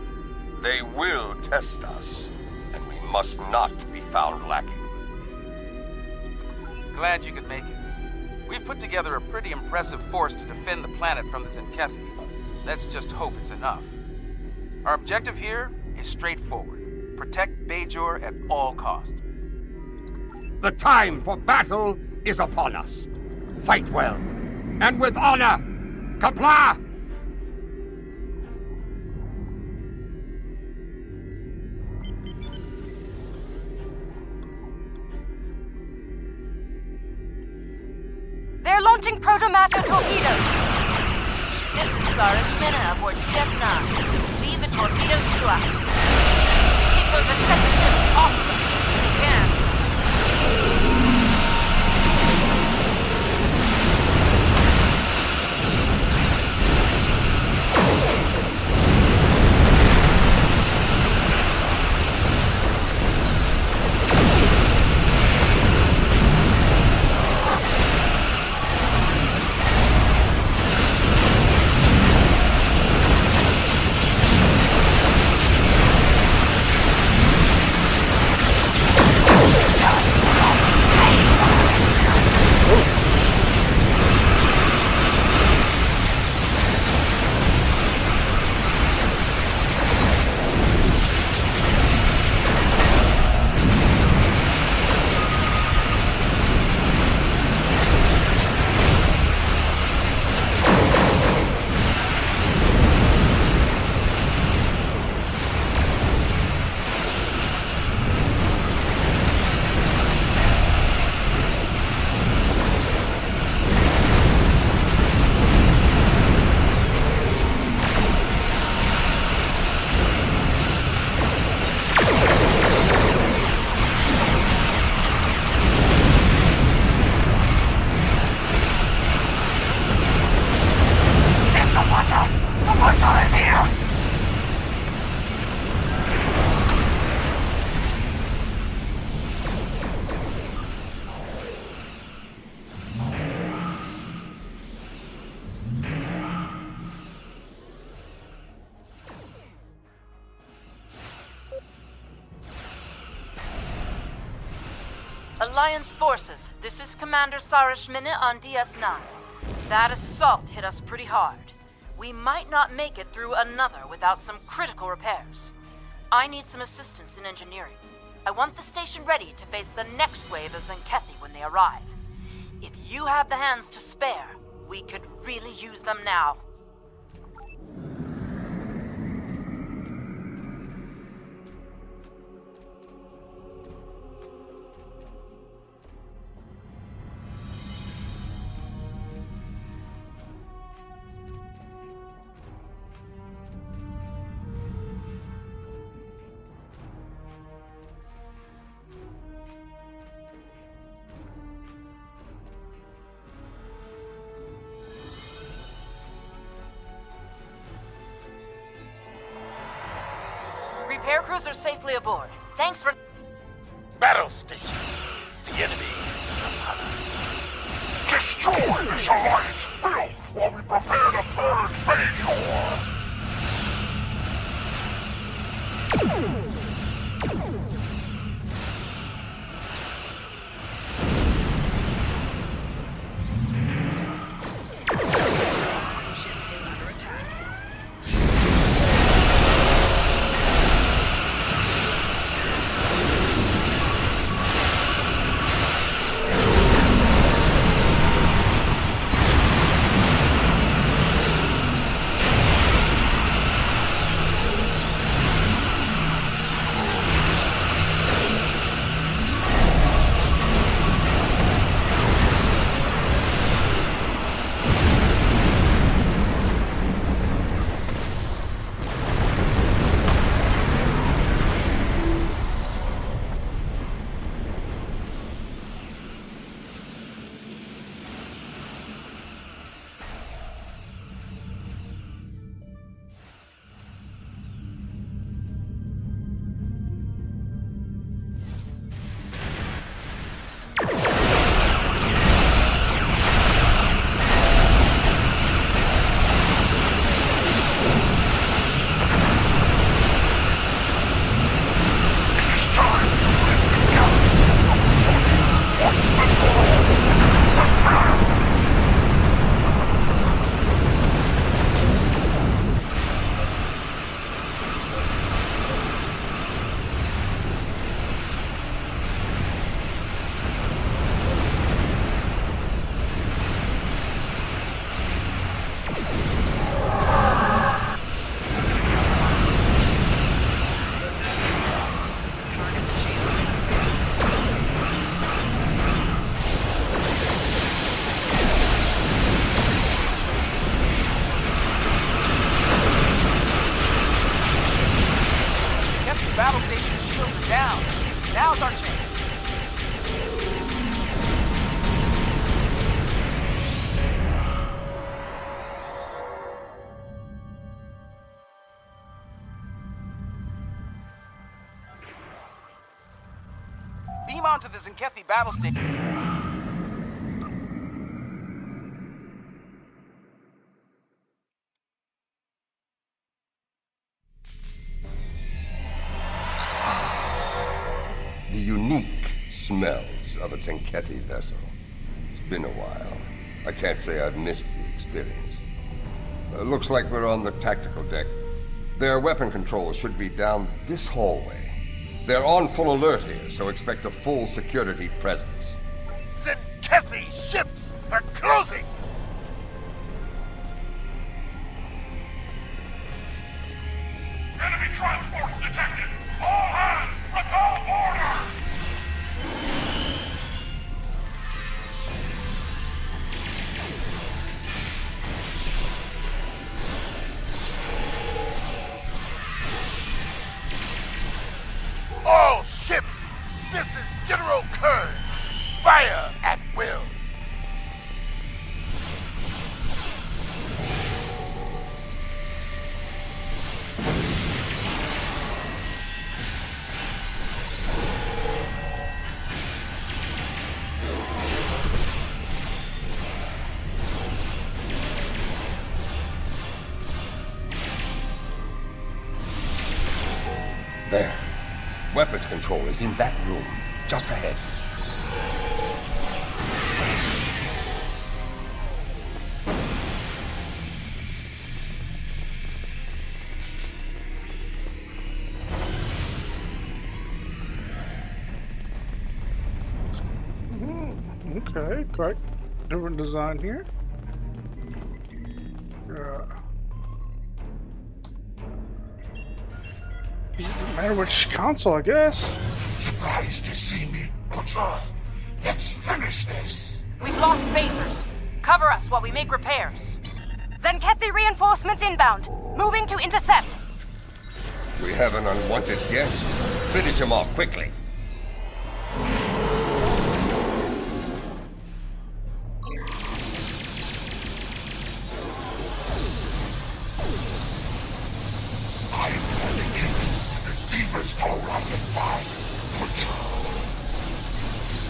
They will test us, and we must not be found lacking. Glad you could make it. We've put together a pretty impressive force to defend the planet from the Senkethi. Let's just hope it's enough. Our objective here is straightforward. Protect Beor at all costs. The time for battle is upon us. Fight well, and with honor. Comply! They're launching protomatter torpedoes. This is Cerish Mina aboard DS9. Lead the torpedoes to us. Keep those infected ships off of us if you can. Alliance forces, this is Commander Cerish Mina on DS9. That assault hit us pretty hard. We might not make it through another without some critical repairs. I need some assistance in engineering. I want the station ready to face the next wave of Senkethi when they arrive. If you have the hands to spare, we could really use them now. Repair crews are safely aboard. Thanks for... Battle station. The enemy is upon us. Destroy this alliance field while we prepare to purge Beor. onto the Zenkethi battle station. The unique smells of a Zenkethi vessel. It's been a while. I can't say I've missed the experience. Looks like we're on the tactical deck. Their weapon controls should be down this hallway. They're on full alert here, so expect a full security presence. Zenkethi ships are closing! Enemy transports detected! All hands, recall order! All ships, this is General Kern. Fire at will. There. Weapons control is in that room, just ahead. Okay, quite different design here. Doesn't matter which console, I guess. Surprised to see me, Butcher. Let's finish this. We've lost phasers. Cover us while we make repairs. Zenkethi reinforcements inbound. Moving to intercept. We have an unwanted guest. Finish him off quickly.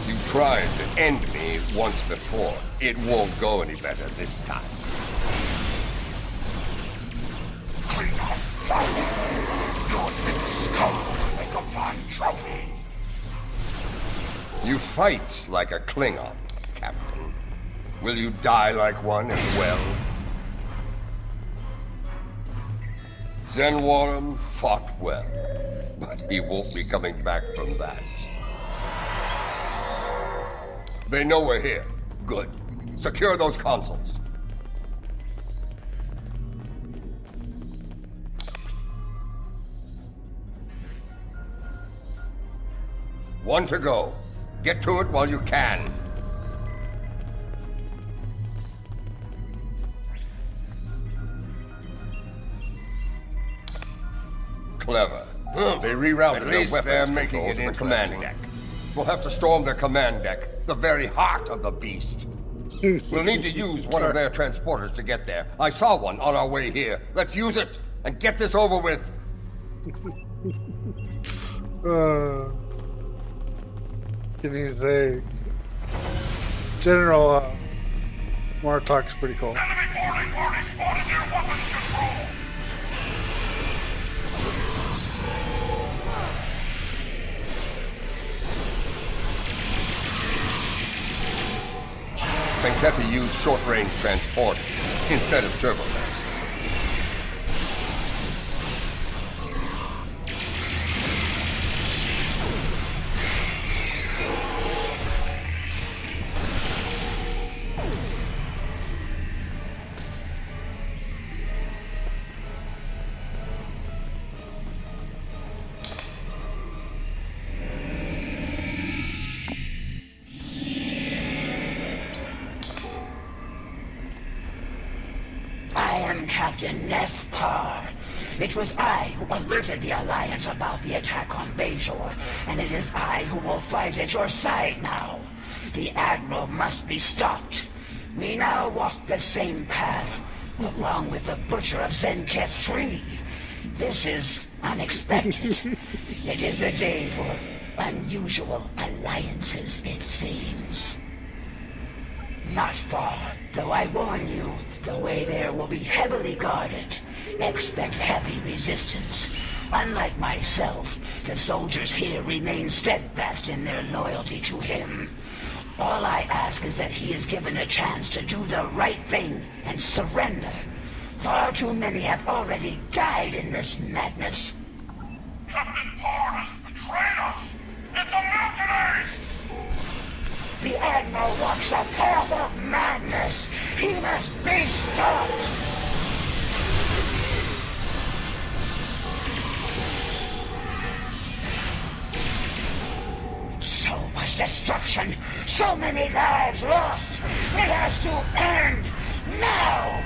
You tried to end me once before. It won't go any better this time. Clean up fire. Your big skull will make a fine trophy. You fight like a Klingon, Captain. Will you die like one as well? Zenwarum fought well, but he won't be coming back from that. They know we're here. Good. Secure those consoles. One to go. Get to it while you can. Clever. They rerouted their weapons. They're making it in the command deck. We'll have to storm their command deck, the very heart of the beast. We'll need to use one of their transporters to get there. I saw one on our way here. Let's use it and get this over with. Getting a General Martok's pretty cool. Enemy boarding spotted near weapons control. Zenkethi used short-range transporters instead of turbojets. Captain Nefpar. It was I who alerted the Alliance about the attack on Beor, and it is I who will fight at your side now. The Admiral must be stopped. We now walk the same path, along with the Butcher of Zenketh 3. This is unexpected. It is a day for Unusual alliances, it seems. Not far, though I warn you, the way there will be heavily guarded. Expect heavy resistance. Unlike myself, the soldiers here remain steadfast in their loyalty to him. All I ask is that he is given a chance to do the right thing and surrender. Far too many have already died in this madness. Captain Beor has betrayed us! It's a mutiny! The Admiral walks the path of madness! He must be stopped! So much destruction! So many lives lost! It has to end! Now!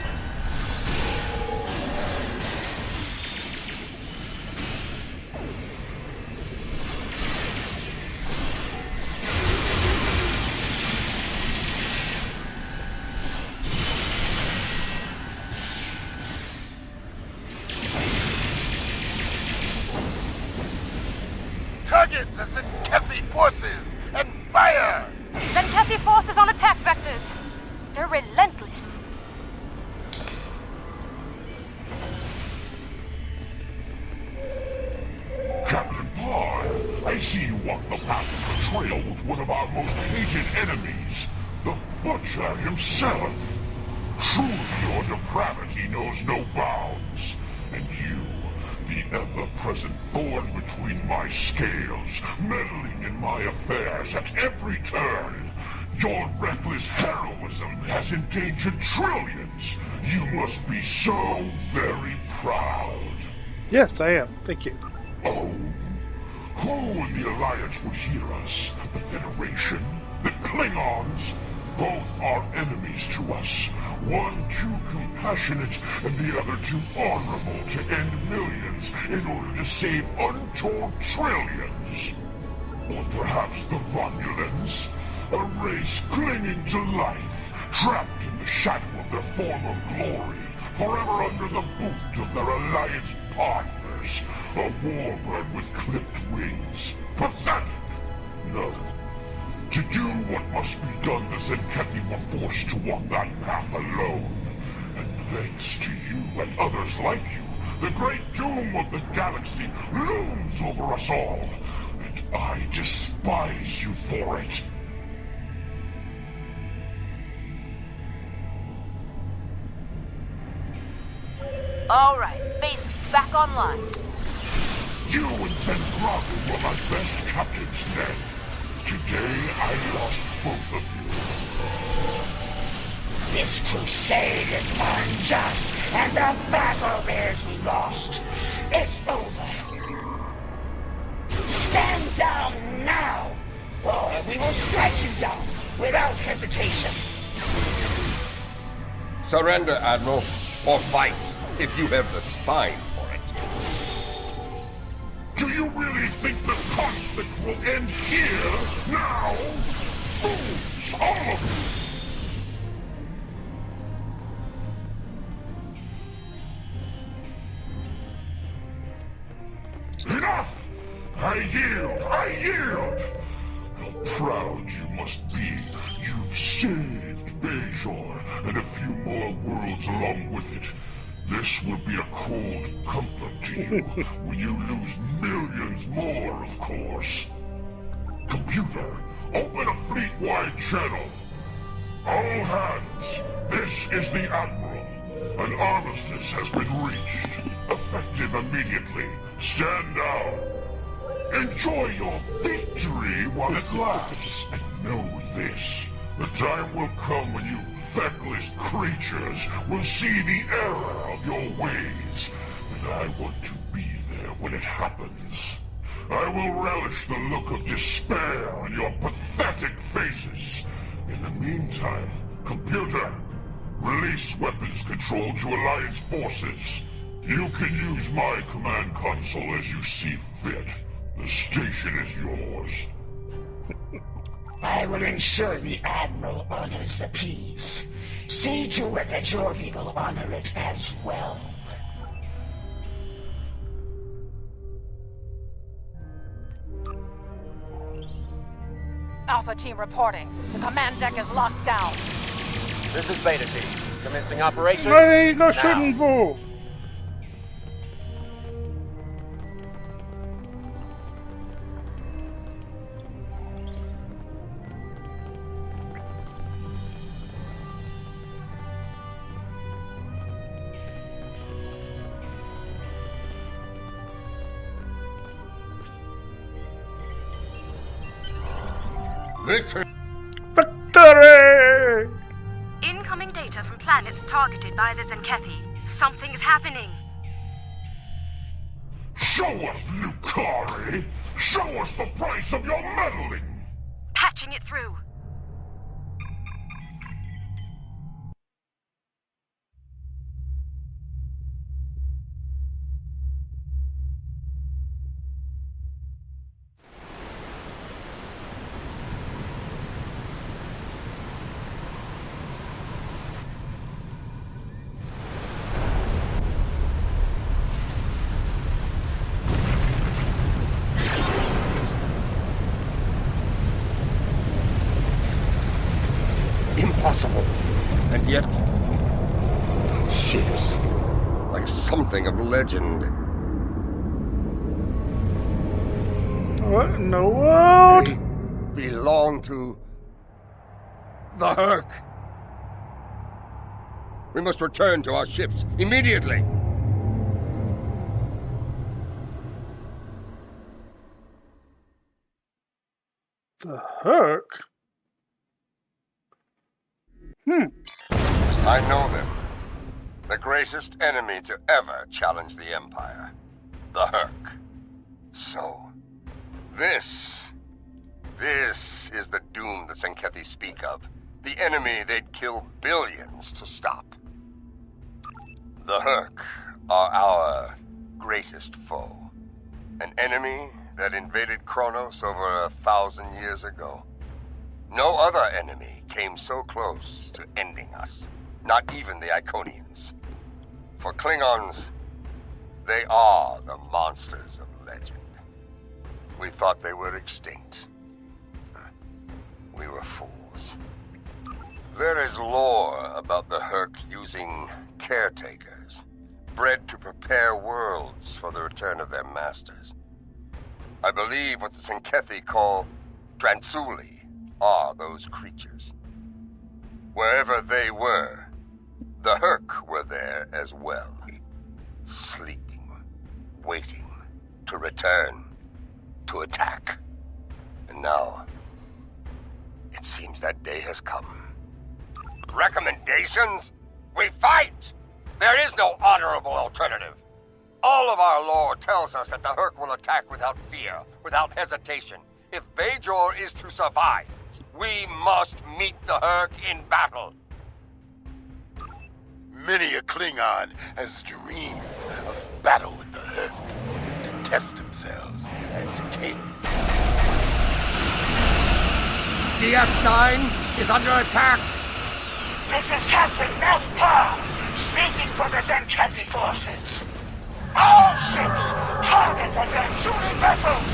Target the Zenkethi forces and fire! Zenkethi forces on attack vectors. They're relentless. Captain Beor, I see you walk the path of betrayal with one of our most hated enemies, the Butcher himself. Truly, your depravity knows no bounds, and you, the ever-present thorn between my scales, meddling in my affairs at every turn. Your reckless heroism has endangered trillions. You must be so very proud. Yes, I am. Thank you. Oh, who in the Alliance would hear us? The Federation? The Klingons? Both are enemies to us. One too compassionate and the other too honorable to end millions in order to save untold trillions. Or perhaps the Romulans? A race clinging to life, trapped in the shadow of their former glory, forever under the boot of their Alliance partners. A warbird with clipped wings. Pathetic! No. To do what must be done, the Zenkethi were forced to walk that path alone. And thanks to you and others like you, the great doom of the galaxy looms over us all. And I despise you for it. All right, base is back online. You and Zentraku were my best captains then. Today I lost both of you. This crusade is unjust, and the battle is lost. It's over. Stand down now, or we will strike you down without hesitation. Surrender, Admiral, or fight, if you have the spine for it. Do you really think the conflict will end here, now? Fools, all of you! Enough! I yield! How proud you must be. You've saved Beor and a few more worlds along with it. This will be a cold comfort to you when you lose millions more, of course. Computer, open a fleet-wide channel. All hands, this is the Admiral. An armistice has been reached. Effective immediately. Stand down. Enjoy your victory while it lasts. And know this. The time will come when you feckless creatures will see the error of your ways. And I want to be there when it happens. I will relish the look of despair on your pathetic faces. In the meantime, computer, release weapons control to Alliance forces. You can use my command console as you see fit. The station is yours. I will ensure the Admiral honors the peace. See to it that your people honor it as well. Alpha Team reporting. The command deck is locked down. This is Beta Team. Commencing operation. Ready, go shooting for. Victory! Victory! Incoming data from planets targeted by the Zenkethi. Something's happening. Show us, Lucari! Show us the price of your meddling! Patching it through. Impossible. And yet, those ships, like something of legend. What in the world? They belong to the Hur'q. We must return to our ships immediately. The Hur'q? I know them. The greatest enemy to ever challenge the Empire. The Hur'q. So, this is the doom the Zenkethi speak of. The enemy they'd kill billions to stop. The Hur'q are our greatest foe. An enemy that invaded Kronos over 1,000 years ago. No other enemy came so close to ending us. Not even the Iconians. For Klingons, they are the monsters of legend. We thought they were extinct. We were fools. There is lore about the Hur'q using caretakers, bred to prepare worlds for the return of their masters. I believe what the Zenkethi call Dransuli are those creatures. Wherever they were, the Hur'q were there as well. Sleeping, waiting to return, to attack. And now, it seems that day has come. Recommendations? We fight! There is no honorable alternative. All of our lore tells us that the Hur'q will attack without fear, without hesitation. If Beor is to survive, we must meet the Hur'q in battle. Many a Klingon has dreamed of battle with the Hur'q to test themselves as kings. DS9 is under attack! This is Captain Nethpa, speaking for the Zenkethi forces. All ships, target the Dransuli vessels!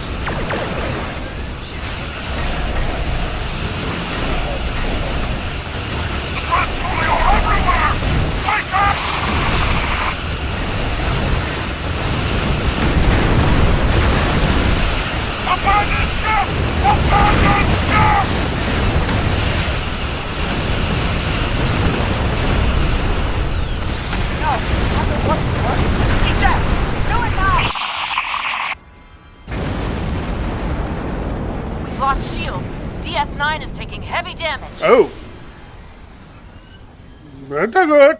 Dransuli are everywhere! Wake up! Abandon ship! Abandon ship! No! What? Eject! Do it now! We've lost shields. DS9 is taking heavy damage. Oh. That's good.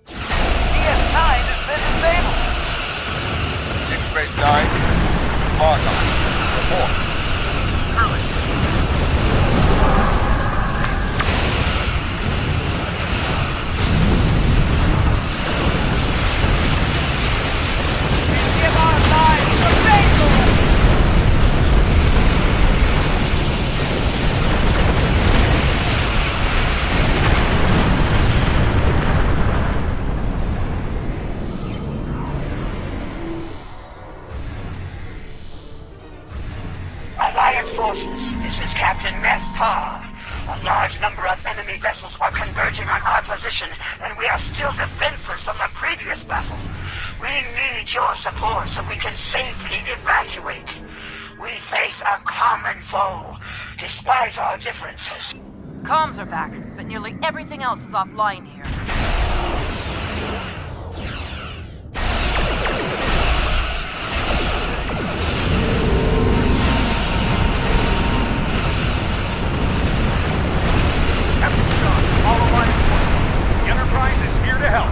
DS9 has been disabled. Deep Space Nine, this is Markov. Report. Give our lives to Beor! This is Captain Meth Pa. A large number of enemy vessels are converging on our position, and we are still defenseless from the previous battle. We need your support so we can safely evacuate. We face a common foe, despite our differences. Comms are back, but nearly everything else is offline here. All Alliance forces. The Enterprise is here to help.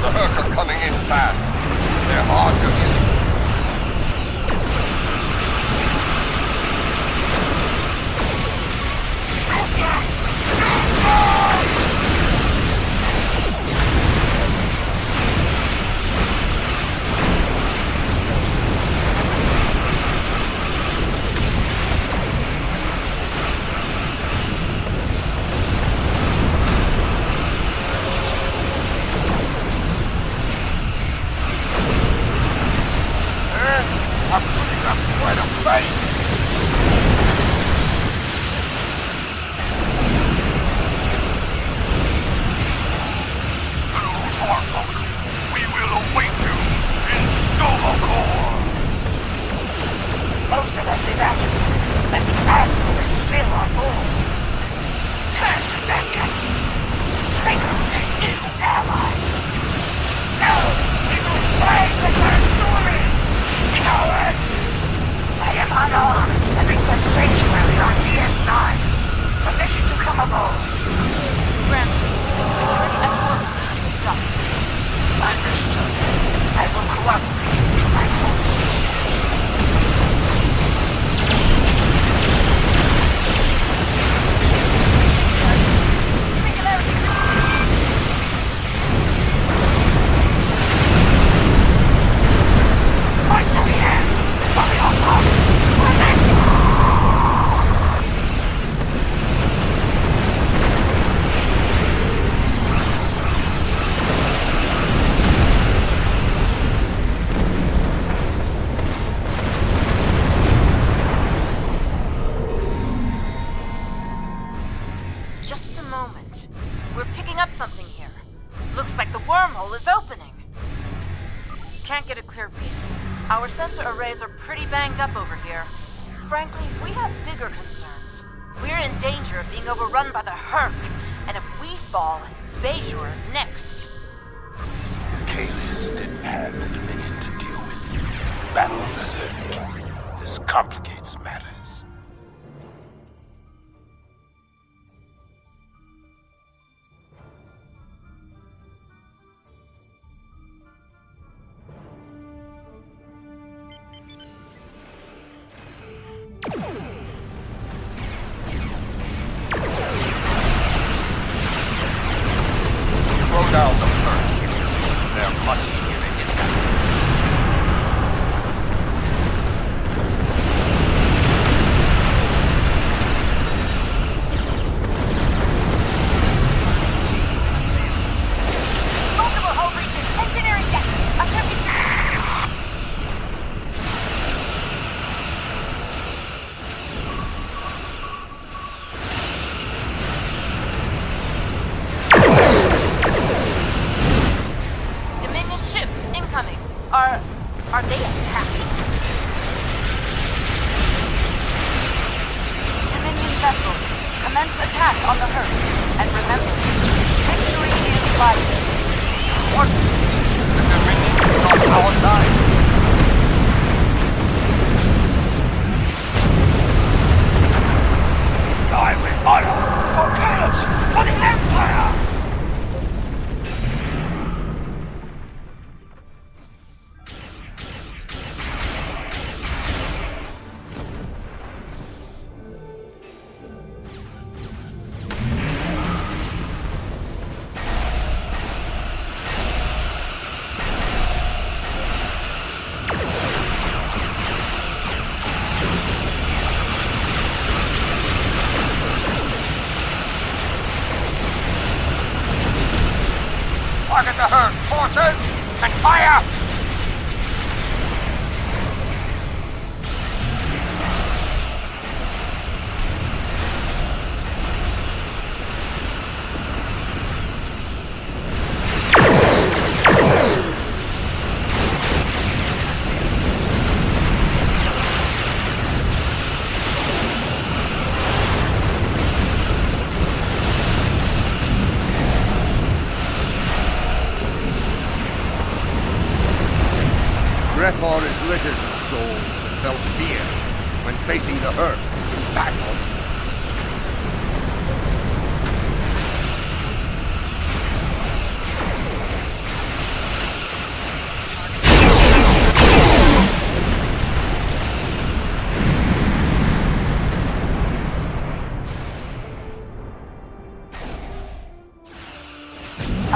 The Hur'q are coming in fast. They're hard to hit. I'm putting up quite a fight! We will await you in Stovall. Most of us evacuated, but the Admiral is still on board. Curse the Defector! Trigger a new ally! No! We will fight the Dranur! Coward! I am unarmed and reach the sanctuary on DS9. Permission to come aboard. Understood. I will cooperate to my full Our sensor arrays are pretty banged up over here. Frankly, we have bigger concerns. We're in danger of being overrun by the Hur'q, and if we fall, Beor is next. Kalis didn't have the Dominion to deal with. Battle the Hur'q. This complicates matters. Slow down those Hur'q ships. They're much easier to hit down. Multiple hull breaches. Engineering deck. Attempting to... Are they attacking? Dominion vessels, commence attack on the Hur'q. And remember, victory is life. What? The Dominion is on our side. Die with honor for chaos, for the Empire! Fire! Grethor is littered with souls that felt fear when facing the Hur'q in battle.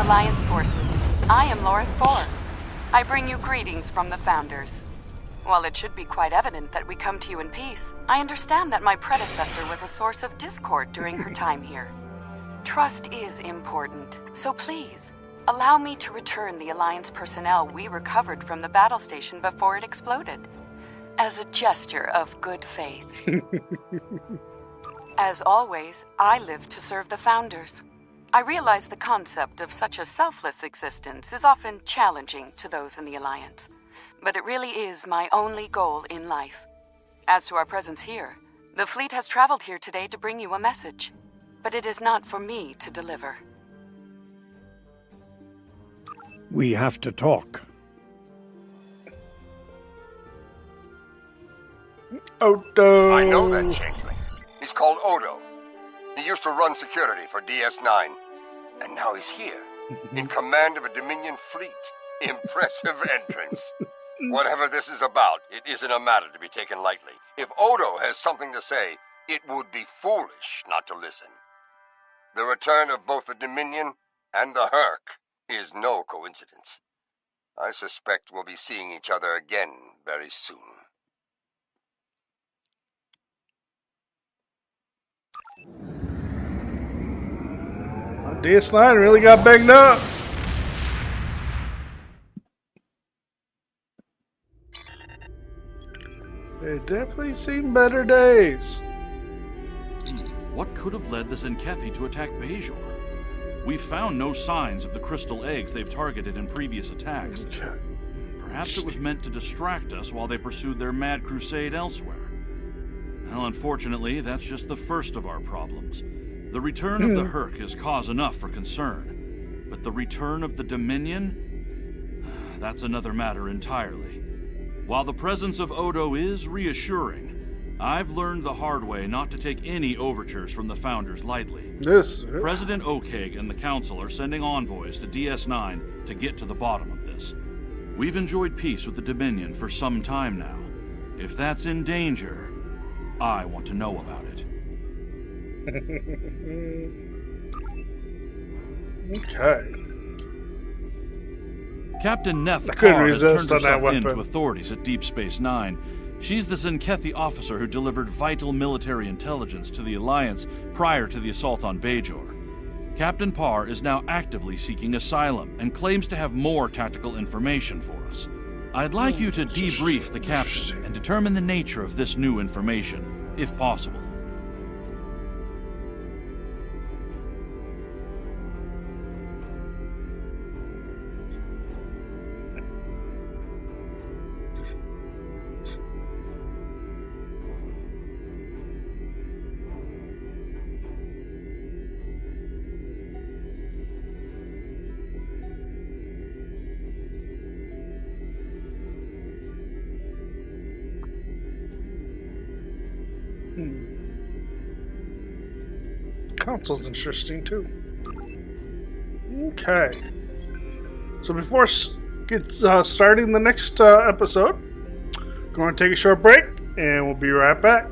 Alliance forces, I am Loris 4. I bring you greetings from the Founders. While it should be quite evident that we come to you in peace, I understand that my predecessor was a source of discord during her time here. Trust is important, so please, allow me to return the Alliance personnel we recovered from the battle station before it exploded, as a gesture of good faith. As always, I live to serve the Founders. I realize the concept of such a selfless existence is often challenging to those in the Alliance, but it really is my only goal in life. As to our presence here, the fleet has traveled here today to bring you a message, but it is not for me to deliver. We have to talk. Odo! I know that changeling. He's called Odo. He used to run security for DS9. And now he's here, in command of a Dominion fleet. Impressive entrance. Whatever this is about, it isn't a matter to be taken lightly. If Odo has something to say, it would be foolish not to listen. The return of both the Dominion and the Hur'q is no coincidence. I suspect we'll be seeing each other again very soon. DS9 really got banged up. It definitely seen better days. What could have led the Zenkethi to attack Beor? We've found no signs of the crystal eggs they've targeted in previous attacks. Okay. Perhaps it was meant to distract us while they pursued their mad crusade elsewhere. Well, unfortunately, that's just the first of our problems. The return of the Hur'q is cause enough for concern. But the return of the Dominion? That's another matter entirely. While the presence of Odo is reassuring, I've learned the hard way not to take any overtures from the Founders lightly. President Hur'q and the Council are sending envoys to DS9 to get to the bottom of this. We've enjoyed peace with the Dominion for some time now. If that's in danger, I want to know about it. Okay. Captain Neth I couldn't Parr has resist turned on that herself in weapon. to authorities at Deep Space Nine. She's the Zenkethi officer who delivered vital military intelligence to the Alliance prior to the assault on Beor. Captain Parr is now actively seeking asylum and claims to have more tactical information for us. I'd like you to debrief the captain and determine the nature of this new information, if possible. Council's interesting too. Okay. So before starting the next episode, going to take a short break, and we'll be right back.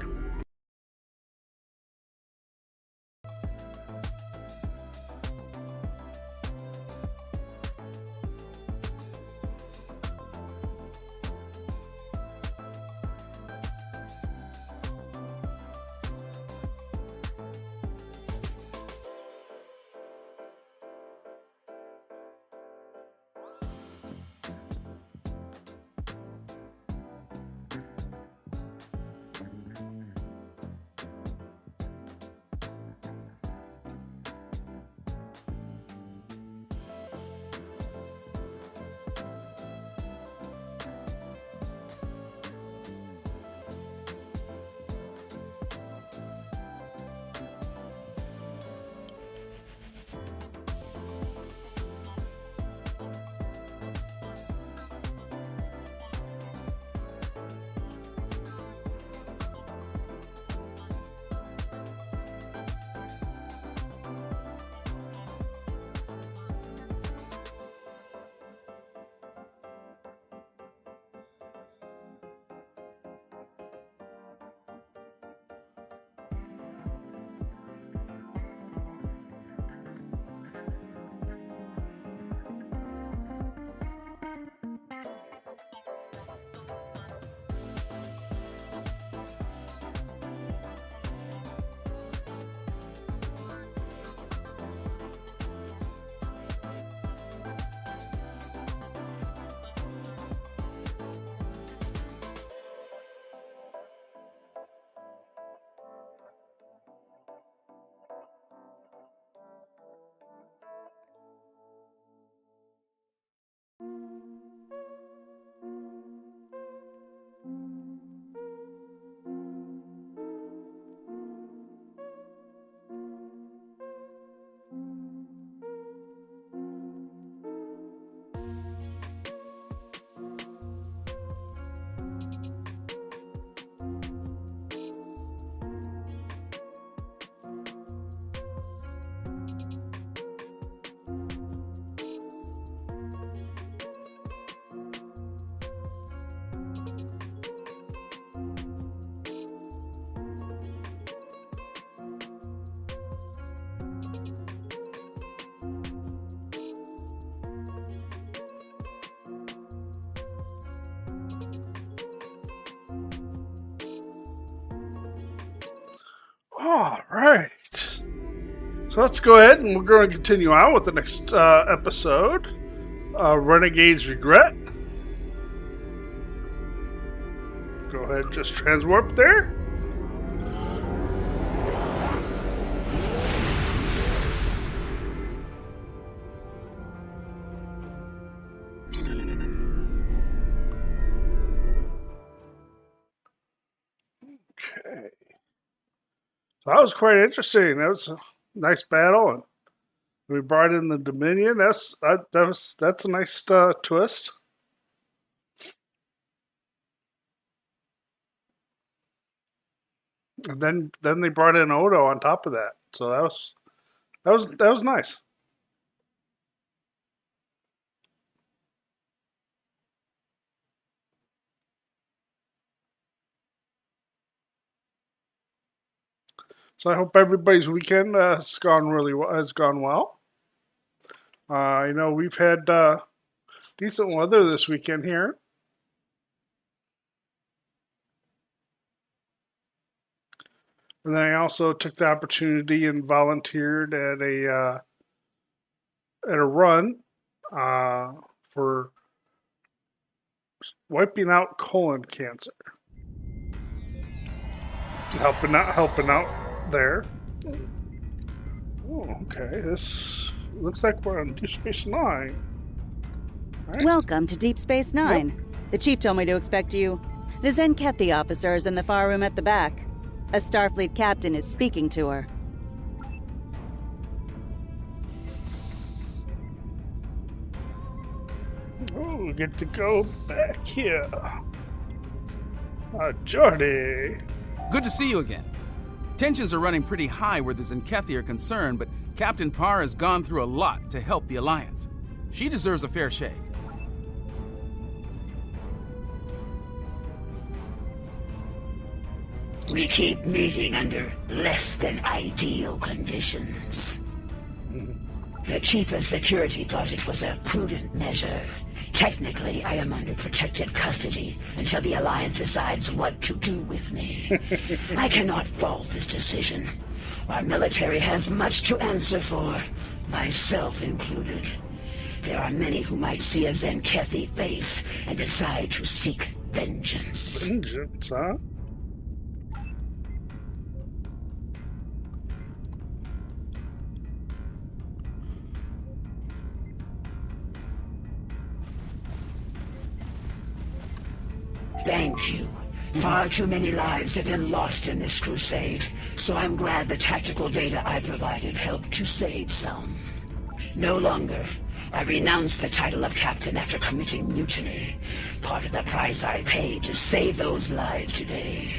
Alright. So let's go ahead and we're going to continue on with the next episode. Renegade's Regret. Go ahead and just transwarp there. Okay. So that was quite interesting. That was a nice battle, and we brought in the Dominion. That's a nice twist. And then they brought in Odo on top of that. So that was nice. So I hope everybody's weekend has gone well. I know we've had decent weather this weekend here. And then I also took the opportunity and volunteered at a run for wiping out colon cancer. Helping out there. Oh, okay. This looks like we're on Deep Space Nine. Right. Welcome to Deep Space Nine. Yep. The chief told me to expect you. The Zenkethi officer is in the far room at the back. A Starfleet captain is speaking to her. Oh, we get to go back here. Jordy. Good to see you again. Tensions are running pretty high where the Zenkethi are concerned, but Captain Parr has gone through a lot to help the Alliance. She deserves a fair shake. We keep meeting under less than ideal conditions. The Chief of Security thought it was a prudent measure. Technically, I am under protected custody until the Alliance decides what to do with me. I cannot fault this decision. Our military has much to answer for, myself included. There are many who might see a Zenkethi face and decide to seek vengeance. Vengeance, huh? Thank you. Far too many lives have been lost in this crusade, so I'm glad the tactical data I provided helped to save some. No longer. I renounce the title of captain after committing mutiny. Part of the price I paid to save those lives today.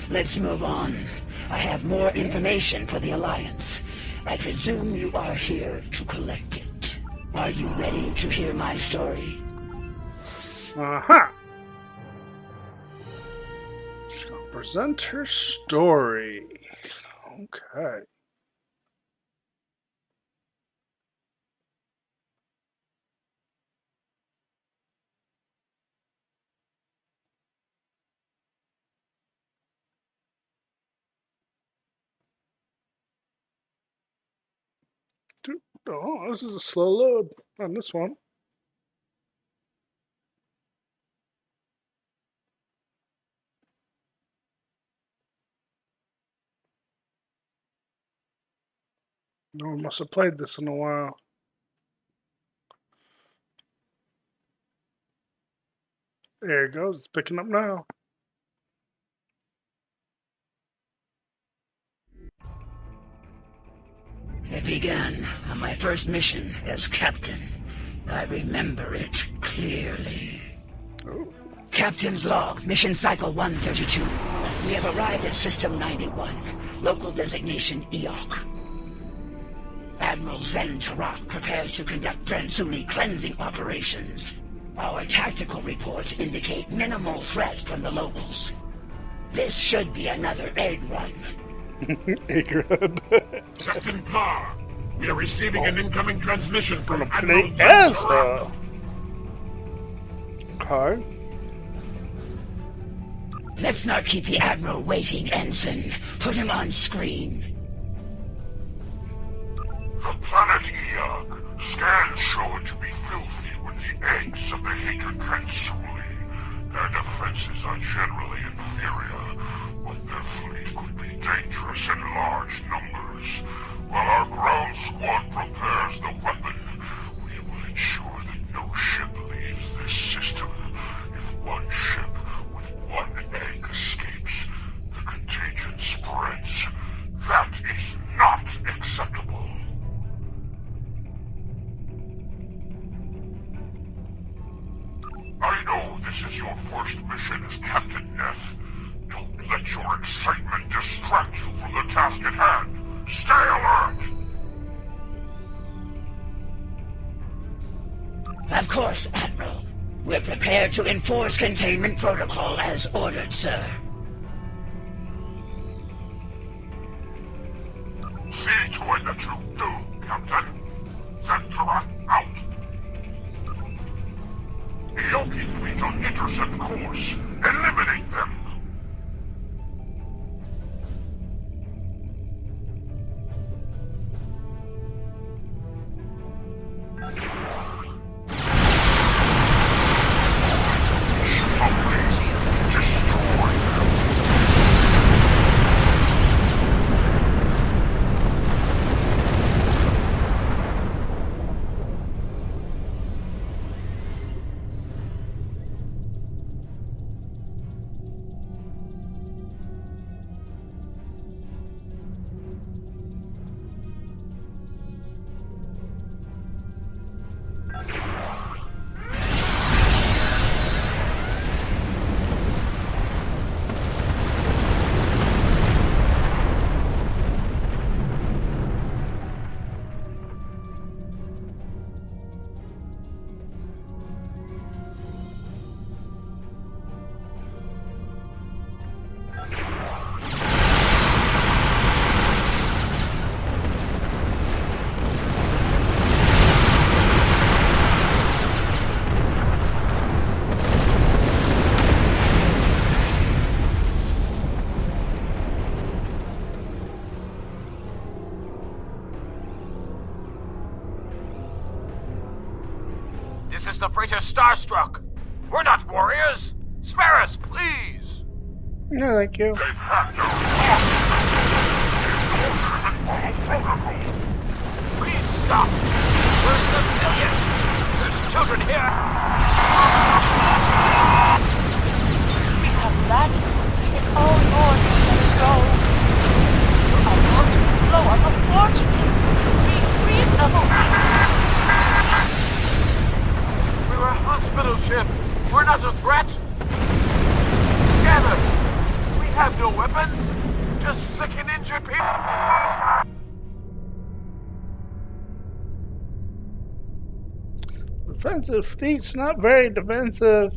Let's move on. I have more information for the Alliance. I presume you are here to collect it. Are you ready to hear my story? Uh-huh. She's gonna present her story. Okay. Oh, this is a slow load on this one. No one must have played this in a while. There it goes. It's picking up now. It began on my first mission as captain. I remember it clearly. Oh. Captain's log, mission cycle 132. We have arrived at System 91, local designation Hur'q. Admiral Zen Tarak prepares to conduct Dransuli cleansing operations. Our tactical reports indicate minimal threat from the locals. This should be another egg run. Egg run. Captain Parr, we are receiving an incoming transmission from Admiral Zen Tarak. Okay. Let's not keep the Admiral waiting, Ensign. Put him on screen. The planet Hur'q. Scans show it to be filthy with the eggs of the hatred Dransuli. Their defenses are generally inferior, but their fleet could be dangerous in large numbers. While our ground squad prepares the weapon, we will ensure that no ship leaves this system. If one ship with one egg escapes, the contagion spreads. That is not acceptable. I know this is your first mission as Captain Neth. Don't let your excitement distract you from the task at hand. Stay alert! Of course, Admiral. We're prepared to enforce containment protocol as ordered, sir. See to it that you do, Captain. Zentra out. Ioki fleet on intercept course. Eliminate them. This is the freighter Starstruck. We're not warriors. Spare us, please. No, thank you. They've hacked our protocol. Please stop. We're civilians. There's children here. We have Radical. It's all yours if you let us go. You're about to blow up a fortune. Be reasonable. We're a hospital ship. We're not a threat. Scanners. We have no weapons. Just sick and injured people. Defensive fleet's not very defensive.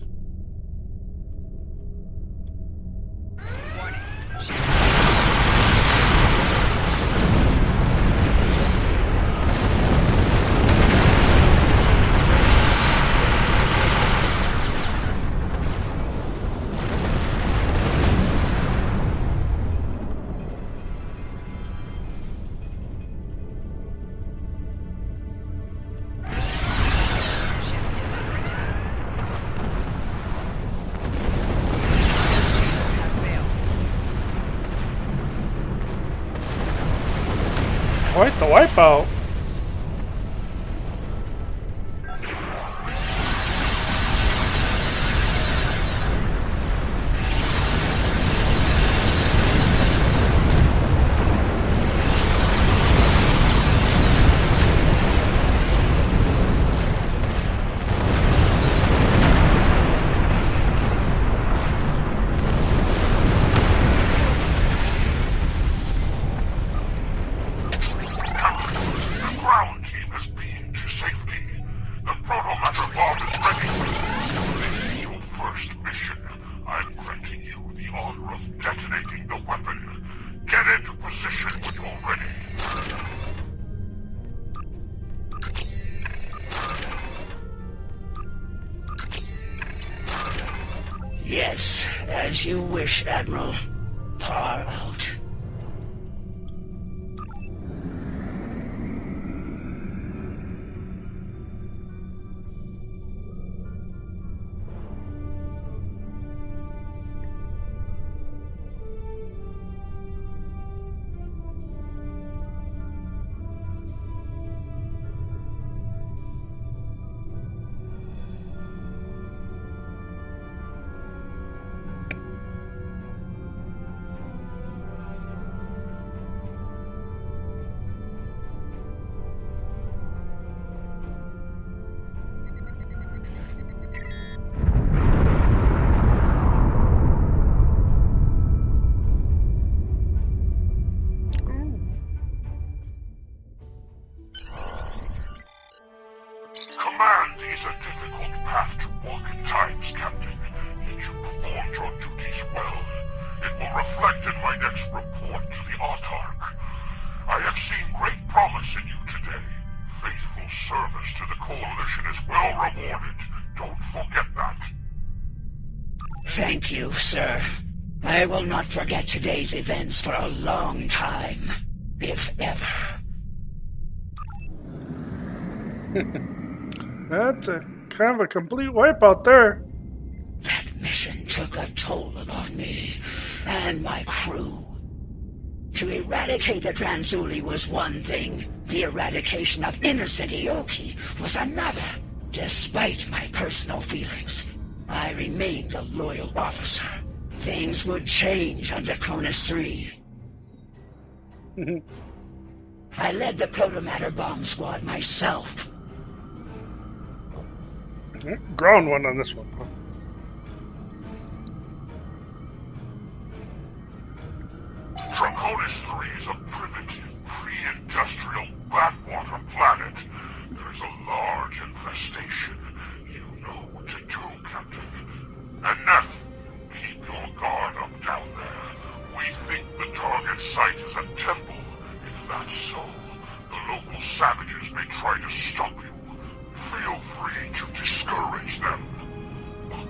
Quite the wipeout. Yes, As you wish, Admiral. Far out. Command is a difficult path to walk at times, Captain, yet you performed your duties well. It will reflect in my next report to the Autarch. I have seen great promise in you today. Faithful service to the Coalition is well rewarded. Don't forget that. Thank you, sir. I will not forget today's events for a long time, if ever. That's a kind of a complete wipeout there. That mission took a toll upon me and my crew. To eradicate the Dranzuli was one thing. The eradication of innocent Hur'q was another. Despite my personal feelings, I remained a loyal officer. Things would change under Cronus 3. I led the Protomatter bomb squad myself. Ground one on this one, huh? Draconis 3 is a primitive, pre-industrial backwater planet. There is a large infestation. You know what to do, Captain. And Neff, keep your guard up down there. We think the target site is a temple. If that's so, the local savages may try to stop you. Feel free to discourage them.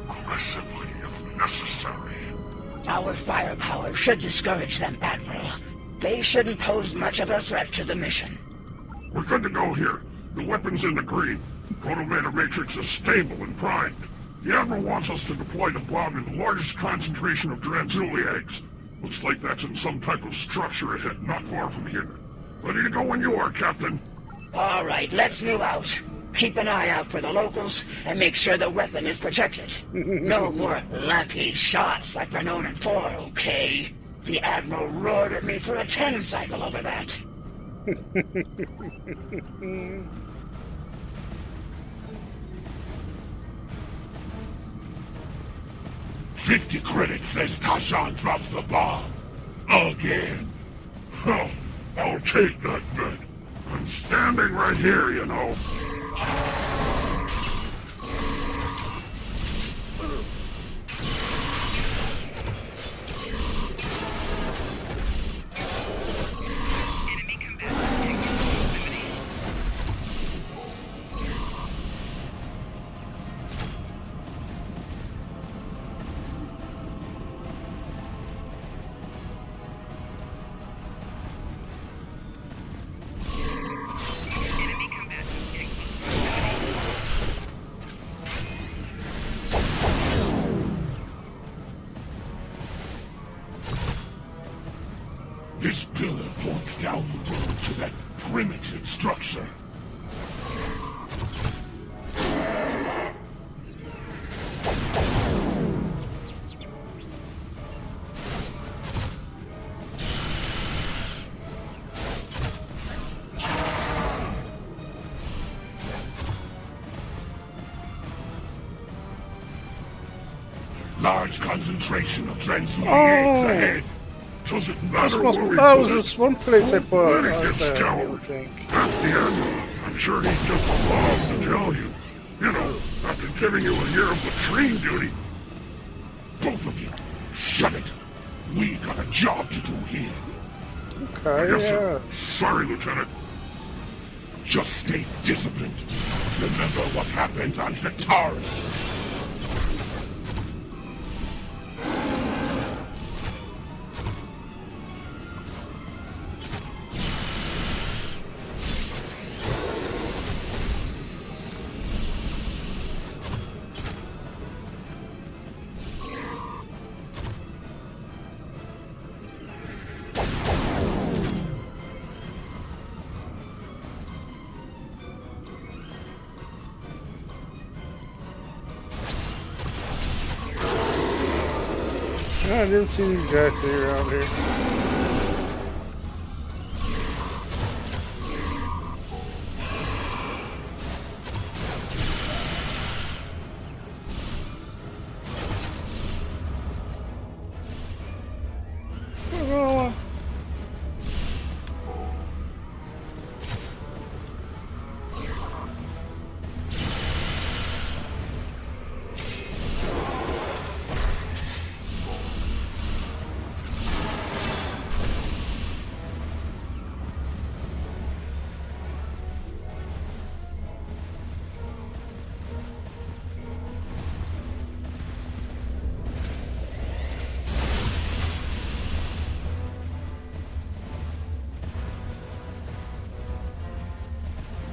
Aggressively if necessary. Our firepower should discourage them, Admiral. They shouldn't pose much of a threat to the mission. We're good to go here. The weapon's in the green. Protomatter Matrix is stable and primed. The Admiral wants us to deploy the bomb in the largest concentration of Dranzuli eggs. Looks like that's in some type of structure ahead, not far from here. Ready to go when you are, Captain. All right, let's move out. Keep an eye out for the locals and make sure the weapon is protected. No more lucky shots like we're known for, okay? The Admiral roared at me for a 10 cycle over that. 50 credits says Tashan drops the bomb. Again. Oh, I'll take that bet. I'm standing right here, you know. This pillar points down the road to that primitive structure. Large concentration of Dranzuli eggs ahead. Doesn't matter where we that was put this one place I put Let it get there, I scoured. think. Ask the Admiral. I'm sure he'd just love to tell you. You know, after giving you a year of latrine duty. Both of you, shut it. We got a job to do here. Okay, Yes, yeah. sir. Sorry, Lieutenant. Just stay disciplined. Remember what happened on Hatari. I didn't see these guys around here.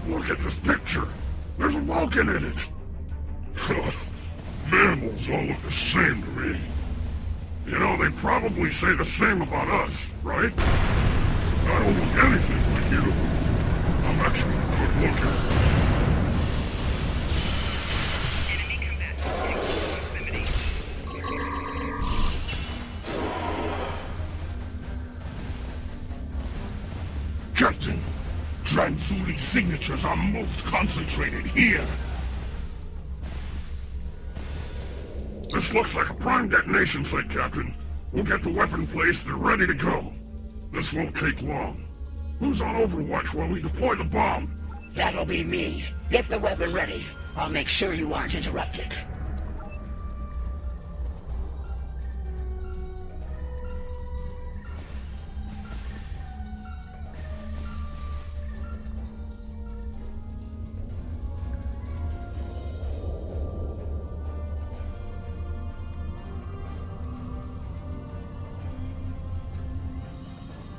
Look at this picture. There's a Vulcan in it. Mammals all look the same to me. You know, they probably say the same about us, right? I don't look anything like you. I'm actually a good looker. Captain, Dranur signatures are most concentrated here. This looks like a prime detonation site, Captain. We'll get the weapon placed and ready to go. This won't take long. Who's on Overwatch while we deploy the bomb? That'll be me. Get the weapon ready. I'll make sure you aren't interrupted.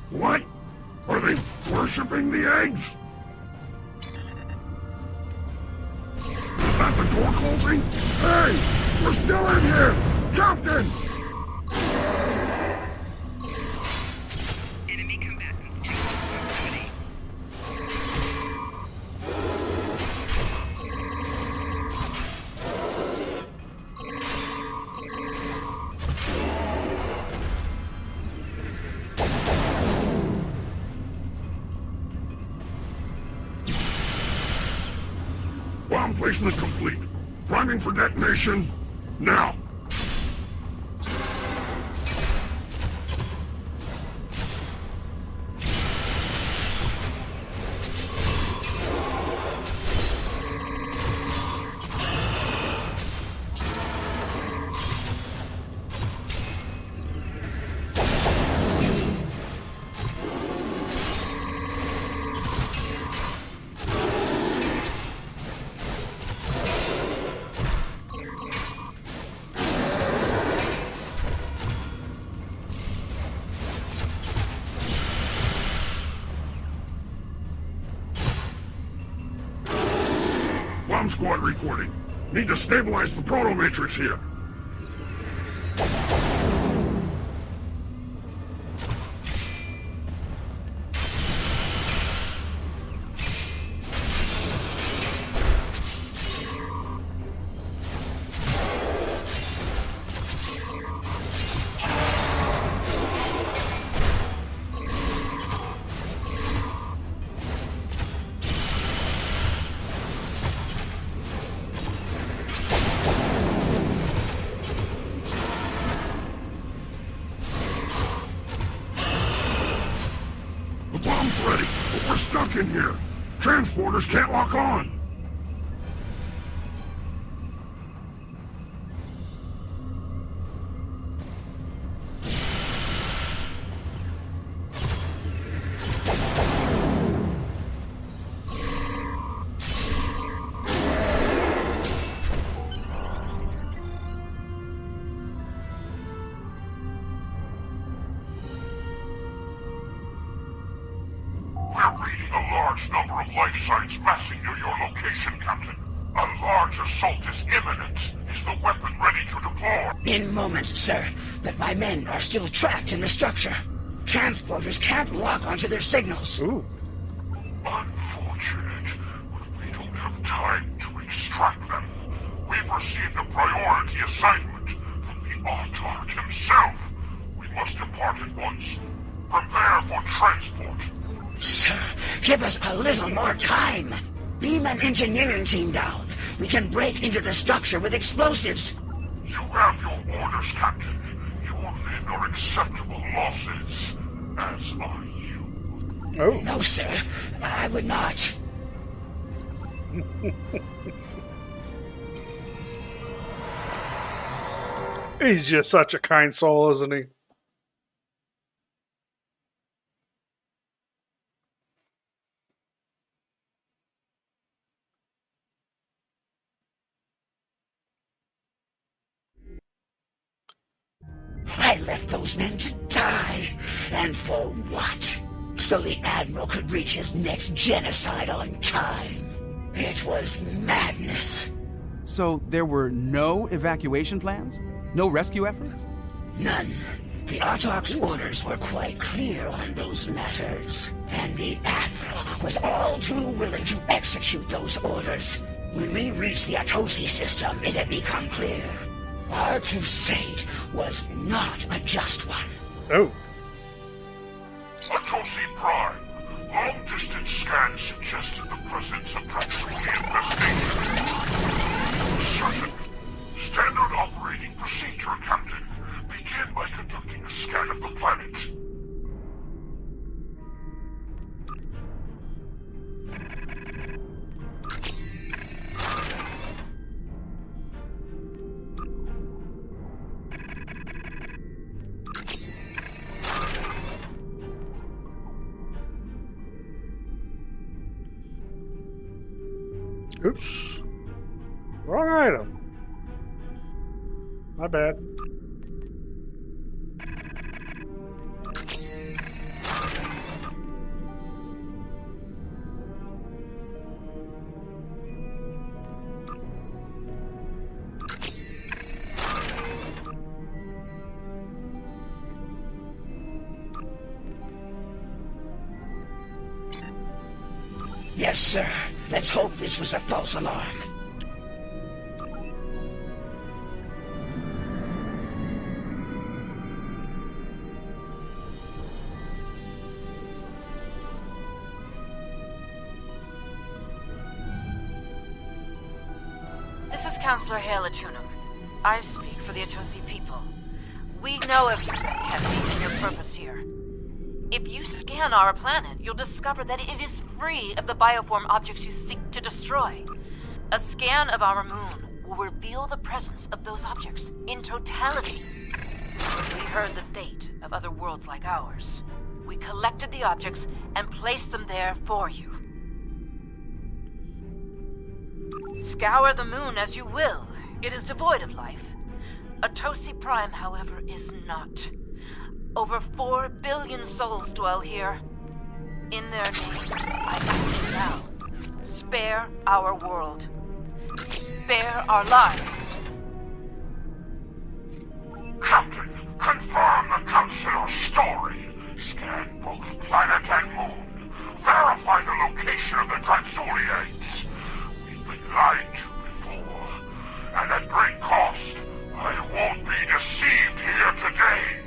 What? Are they worshipping the eggs? Is that the door closing? Hey! We're still in here! Captain! Enemy combatant. Bomb placement complete. Priming for detonation, now. Bomb squad reporting. Need to stabilize the proto-matrix here. The bomb's ready, but we're stuck in here. Transporters can't lock on. We're reading a large number of life signs massing near your location, Captain. A large assault is imminent. Is the weapon ready to deploy? In moments, sir. But my men are still trapped in the structure. Transporters can't lock onto their signals. Ooh. Unfortunate, but we don't have time to extract them. We've received a priority assignment from the Autarch himself. must depart at once. Prepare for transport. Sir, give us a little more time. Beam an engineering team down. We can break into the structure with explosives. You have your orders, Captain. Your men are acceptable losses, as are you. Oh. No, sir. I would not. He's just such a kind soul, isn't he? I left those men to die. And for what? So the Admiral could reach his next genocide on time. It was madness. So there were no evacuation plans? No rescue efforts? None. The Autarch's orders were quite clear on those matters. And the Admiral was all too willing to execute those orders. When we reached the Atosi system, it had become clear. Our crusade was not a just one. Oh. Atosi Prime. Long-distance scans suggested the presence of Dranur infestation. Certain. Standard operating procedure, Captain. Begin by conducting a scan of the planet. Oops. Wrong item. My bad. Yes, sir. Let's hope this was a false alarm. This is Counselor Hale Atunum. I speak for the Atosi people. We know of you, Zenkefti, and your purpose here. If you scan our planet, you'll discover that it is free of the bioform objects you seek to destroy. A scan of our moon will reveal the presence of those objects in totality. We heard the fate of other worlds like ours. We collected the objects and placed them there for you. Scour the moon as you will. It is devoid of life. Atosi Prime, however, is not. Over 4 billion souls dwell here. In their name, I ask you now, spare our world. Spare our lives. Captain, confirm the Counselor's story. Scan both planet and moon. Verify the location of the Transuliates. We've been lied to before. And at great cost. I won't be deceived here today.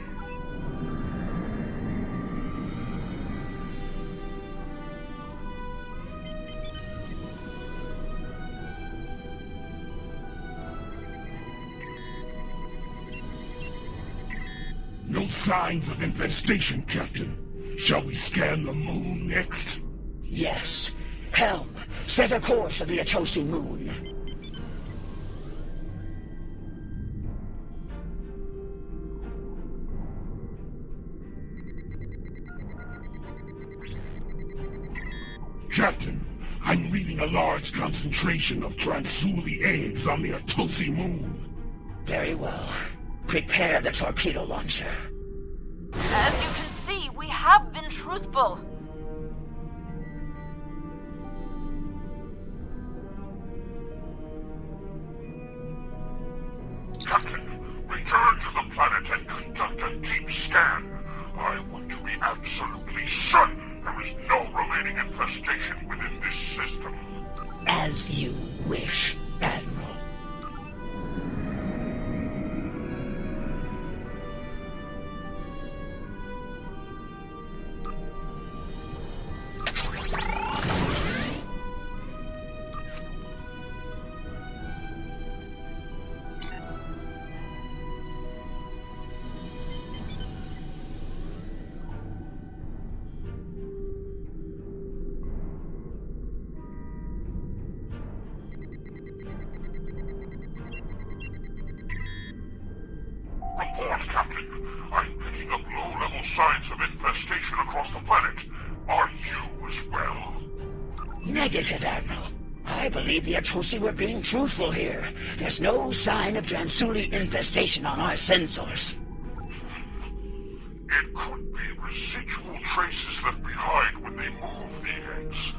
No signs of infestation, Captain. Shall we scan the moon next? Yes. Helm, set a course for the Atosi moon. Captain, I'm reading a large concentration of Transuli eggs on the Atosi moon. Very well. Prepare the torpedo launcher. As you can see, we have been truthful. Captain, return to the planet and conduct a deep scan. I want to be absolutely certain there is no remaining infestation within this system. As you wish, Admiral. signs of infestation across the planet. Are you as well? Negative, Admiral. I believe the Atosi were being truthful here. There's no sign of Dransuli infestation on our sensors. It could be residual traces left behind when they move the eggs.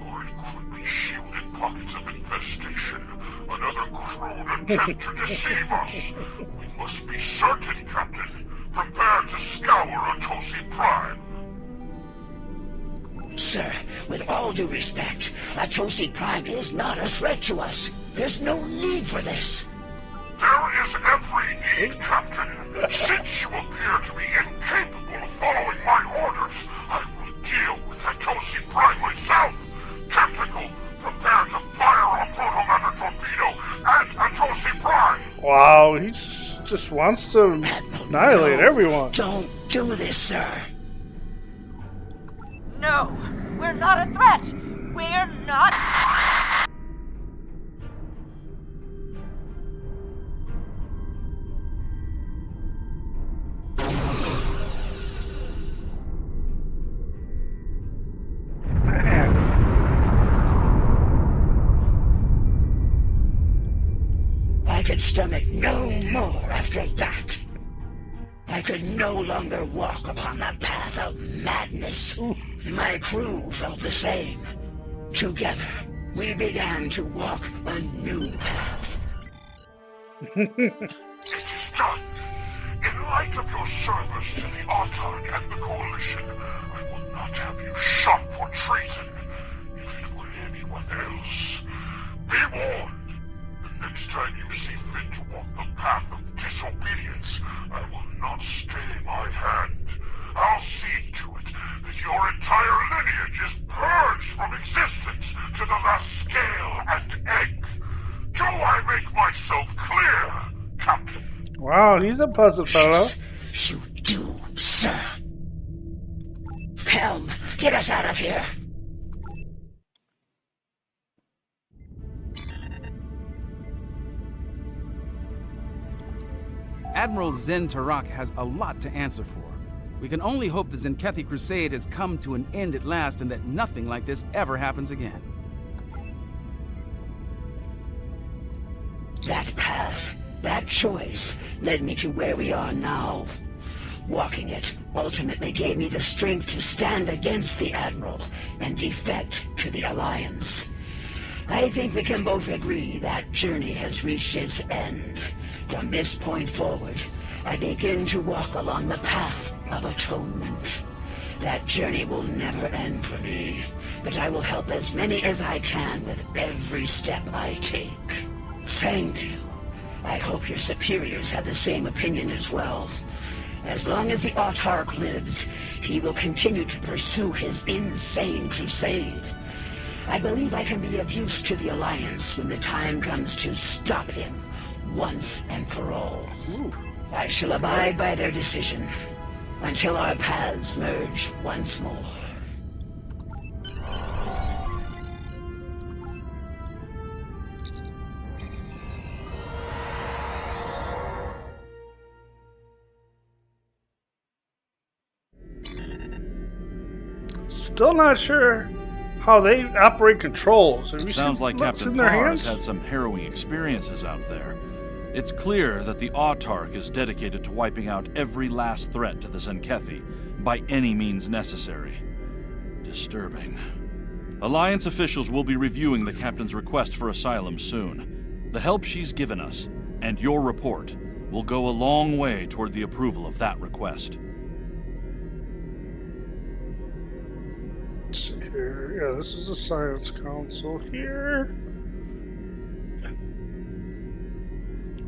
Or it could be shielded pockets of infestation. Another crude attempt to deceive us. We must be certain, Captain. Prepare to scour Atosi Prime. Sir, with all due respect, Atosi Prime is not a threat to us. There's no need for this. There is every need, Captain. Since you appear to be incapable of following my orders, I will deal with Atosi Prime myself. Tactical, prepare to fire a protomatter torpedo at Atosi Prime. Wow, he just wants to annihilate everyone. Don't do this, sir. No, we're not a threat. We're not. I could stomach no more after that. I could no longer walk upon the path of madness. My crew felt the same. Together, we began to walk a new path. It is done. In light of your service to the Autarch and the Coalition, I will not have you shot for treason. If it were anyone else, be warned. The next time you see fit to walk the path of disobedience, I will not stay my hand. I'll see to it that your entire lineage is purged from existence to the last scale and egg. Do I make myself clear, Captain? Wow, he's a pleasant fellow. You do, sir. Helm, get us out of here. Admiral Zen Tarak has a lot to answer for. We can only hope the Zenkethi Crusade has come to an end at last and that nothing like this ever happens again. That path, that choice, led me to where we are now. Walking it ultimately gave me the strength to stand against the Admiral and defect to the Alliance. I think we can both agree that journey has reached its end. From this point forward, I begin to walk along the path of atonement. That journey will never end for me, but I will help as many as I can with every step I take. Thank you. I hope your superiors have the same opinion as well. As long as the Autarch lives, he will continue to pursue his insane crusade. I believe I can be of use to the Alliance when the time comes to stop him, once and for all. I shall abide by their decision, until our paths merge once more. Still not sure how they operate controls. Have you Sounds seen like what's Captain in their Parr has hands? had some harrowing experiences out there. It's clear that the Autarch is dedicated to wiping out every last threat to the Zenkethi by any means necessary. Disturbing. Alliance officials will be reviewing the Captain's request for asylum soon. The help she's given us, and your report, will go a long way toward the approval of that request. Let's see here. Yeah, this is a science council here.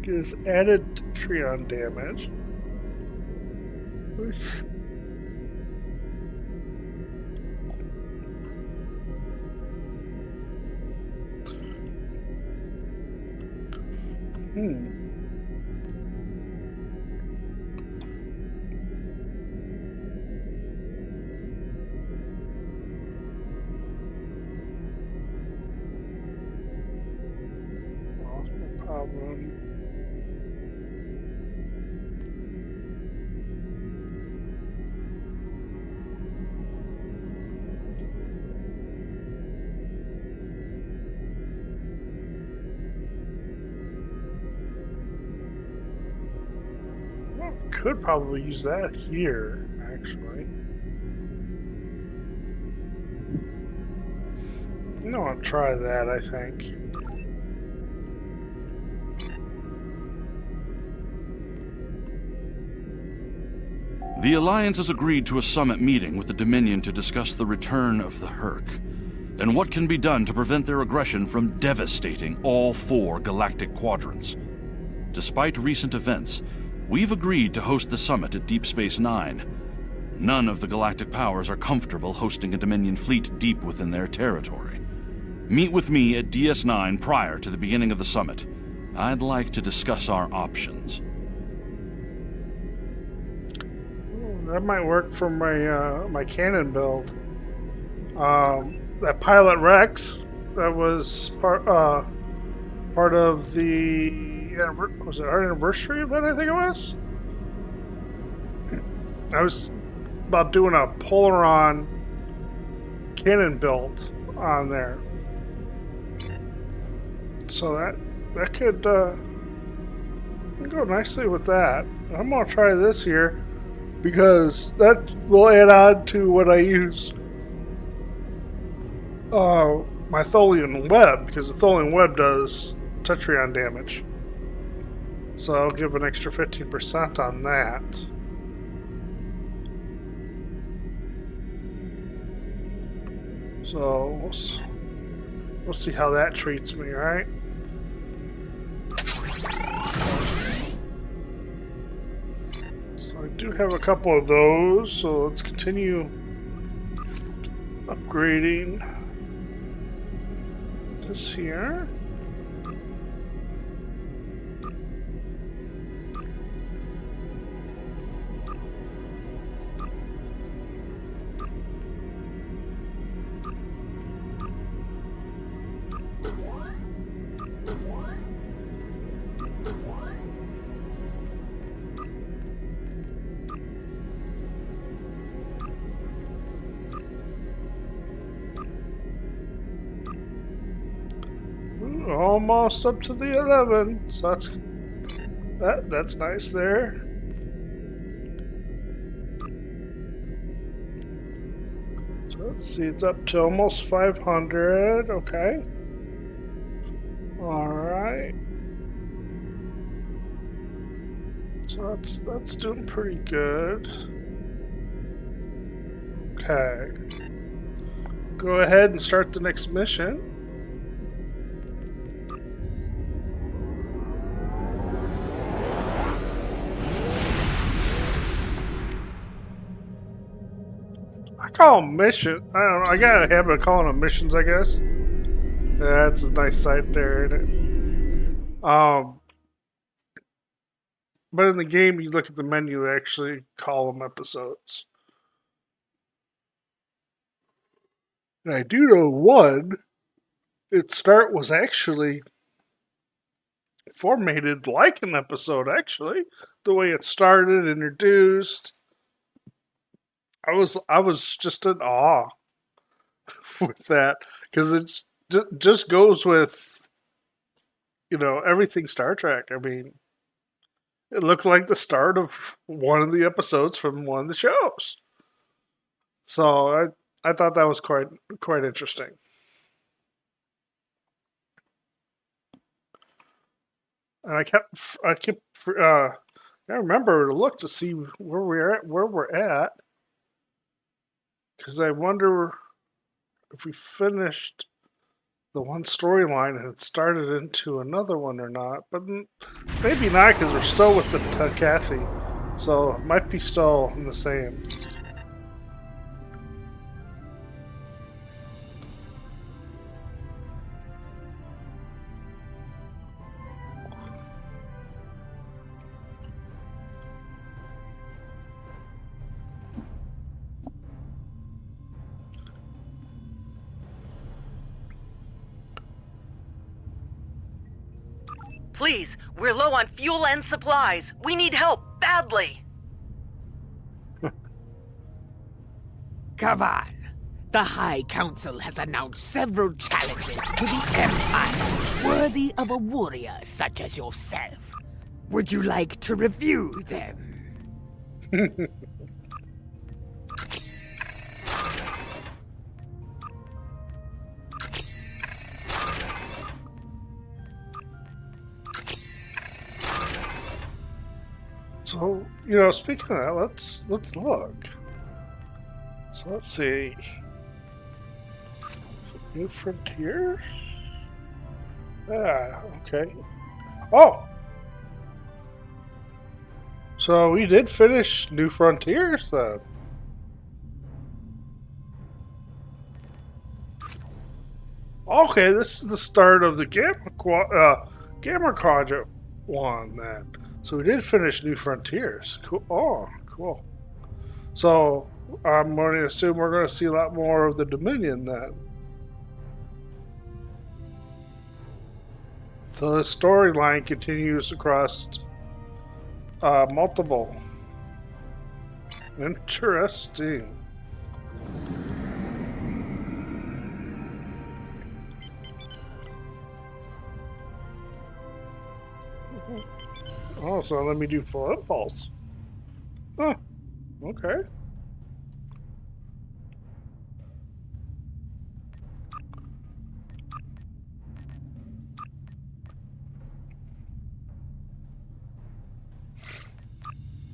Gives added Trion damage. Problem. could probably use that here, actually. No, I'll try that, I think. The Alliance has agreed to a summit meeting with the Dominion to discuss the return of the Hur'q, and what can be done to prevent their aggression from devastating all 4 galactic quadrants. Despite recent events, we've agreed to host the summit at Deep Space Nine. None of the galactic powers are comfortable hosting a Dominion fleet deep within their territory. Meet with me at DS9 prior to the beginning of the summit. I'd like to discuss our options. That might work for my my cannon build. That pilot Rex, that was part of the was it our anniversary event? I think it was. I was about doing a Polaron cannon build on there, so that could go nicely with that. I'm gonna try this here, because that will add on to what I use my Tholian web, because the Tholian web does Tetrion damage. So I'll give an extra 15% on that. So we'll see how that treats me, right? I do have a couple of those, so let's continue upgrading this here. Almost up to the 11, so that's nice there. So let's see, it's up to almost 500. Okay. All right. So that's doing pretty good. Okay. Go ahead and start the next mission. I call them missions. I don't know. I got a habit of calling them missions, I guess. Yeah, that's a nice sight there, isn't it? But in the game, you look at the menu, they actually call them episodes. And I do know one, its start was actually formatted like an episode, actually. The way it started, introduced. I was just in awe with that, because it just goes with, everything Star Trek. I mean, it looked like the start of one of the episodes from one of the shows. So I thought that was quite interesting. And I remember to look to see where we're at. Because I wonder if we finished the one storyline and it started into another one or not. But maybe not, because we're still with the Kathy. So it might be still in the same. Please, we're low on fuel and supplies. We need help badly. Come on. The High Council has announced several challenges to the Empire, worthy of a warrior such as yourself. Would you like to review them? So, speaking of that, let's look. So let's see. New Frontiers? Ah, okay. Oh! So we did finish New Frontiers then. Okay, this is the start of the Gamma Quadrant one then. So we did finish New Frontiers. Cool. Oh, cool. So I'm going to assume we're going to see a lot more of the Dominion then. So the storyline continues across multiple. Interesting. Oh, so let me do full impulse. Huh. Okay.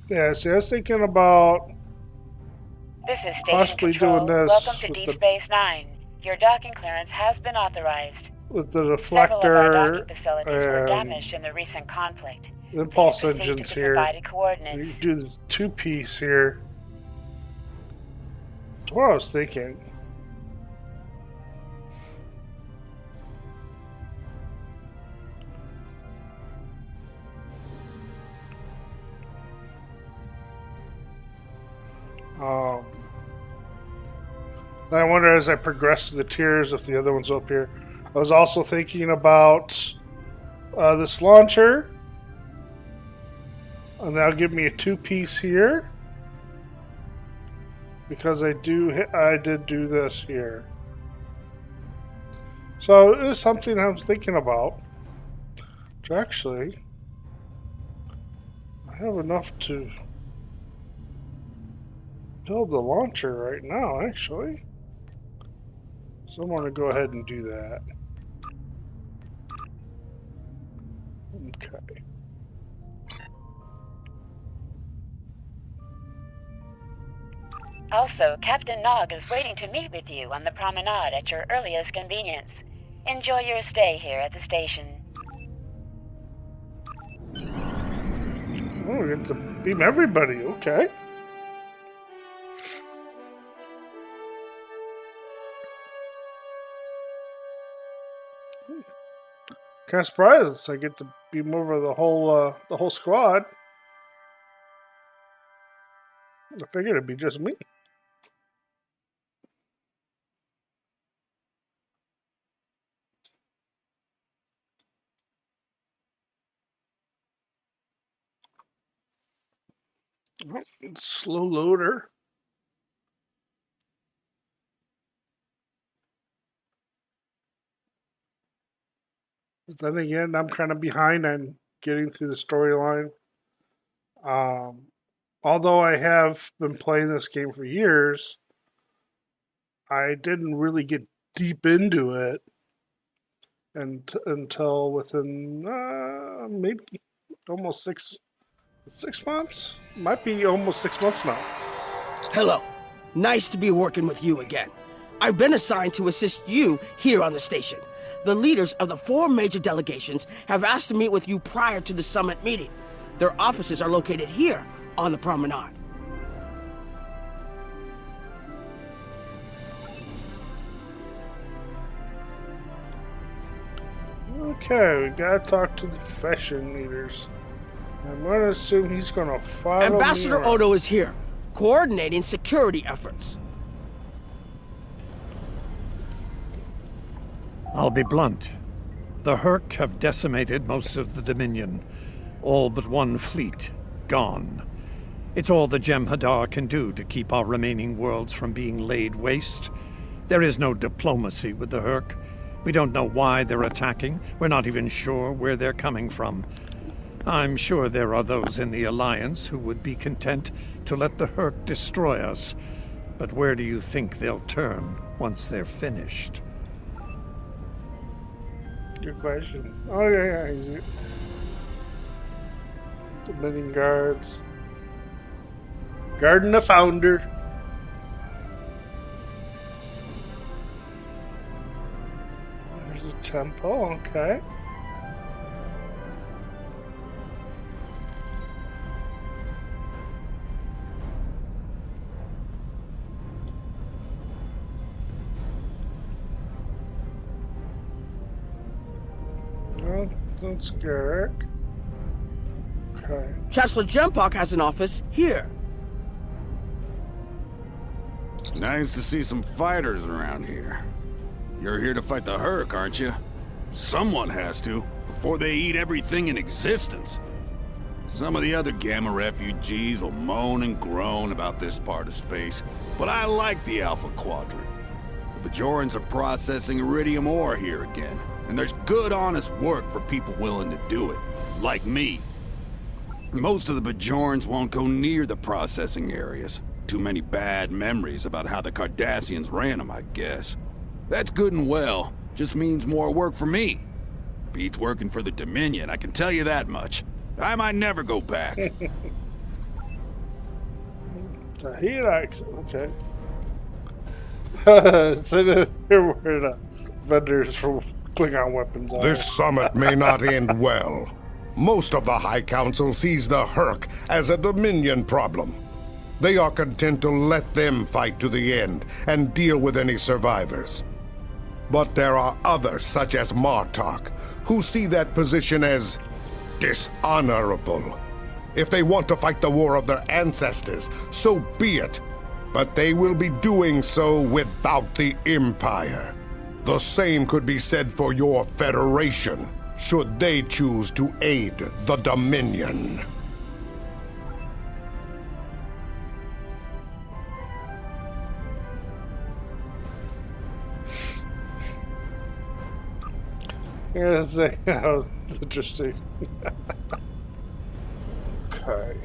Yeah, see, I was thinking about this is Station possibly Control. doing this. Welcome to Deep Space Nine. Your docking clearance has been authorized. With the deflector Several of our docking facilities were damaged in the recent conflict. Impulse Please proceed engines to the here. provided coordinates. You do the two-piece here. That's what I was thinking. I wonder as I progress to the tiers if the other one's up here. I was also thinking about this launcher. And that'll give me a two-piece here. Because I did do this here. So it is something I'm thinking about. Which actually, I have enough to build the launcher right now, actually. So I'm going to go ahead and do that. Okay. Also, Captain Nog is waiting to meet with you on the promenade at your earliest convenience. Enjoy your stay here at the station. Oh, we get to beam everybody, okay. Kind of surprised I get to beam over the whole squad. I figured it'd be just me. Slow loader. But then again, I'm kind of behind on getting through the storyline. Although I have been playing this game for years, I didn't really get deep into it until within maybe almost 6 months? Might be almost 6 months now. Hello. Nice to be working with you again. I've been assigned to assist you here on the station. The leaders of the 4 major delegations have asked to meet with you prior to the summit meeting. Their offices are located here on the promenade. Okay, we gotta talk to the fashion leaders. I'm gonna assume he's gonna follow Ambassador me Odo is here, coordinating security efforts. I'll be blunt. The Hur'q have decimated most of the Dominion. All but one fleet, gone. It's all the Jem'Hadar can do to keep our remaining worlds from being laid waste. There is no diplomacy with the Hur'q. We don't know why they're attacking. We're not even sure where they're coming from. I'm sure there are those in the Alliance who would be content to let the Hur'q destroy us. But where do you think they'll turn once they're finished? Good question. Oh, yeah, easy. Dominion guards. Guarding the Founder. There's a temple, okay. Well, that's Hur'q. Okay. Chancellor Jempok has an office here. Nice to see some fighters around here. You're here to fight the Hur'q, aren't you? Someone has to, before they eat everything in existence. Some of the other Gamma refugees will moan and groan about this part of space, but I like the Alpha Quadrant. The Bajorans are processing iridium ore here again, and there's good, honest work for people willing to do it, like me. Most of the Bajorans won't go near the processing areas. Too many bad memories about how the Cardassians ran them, I guess. That's good and well, just means more work for me. Beats working for the Dominion, I can tell you that much. I might never go back. He likes it, okay. It's in here where the vendors for Klingon weapons are. This summit may not end well. Most of the High Council sees the Hur'q as a Dominion problem. They are content to let them fight to the end and deal with any survivors. But there are others, such as Martok, who see that position as dishonorable. If they want to fight the war of their ancestors, so be it. But they will be doing so without the Empire. The same could be said for your Federation, should they choose to aid the Dominion. Yeah, that was interesting. Okay.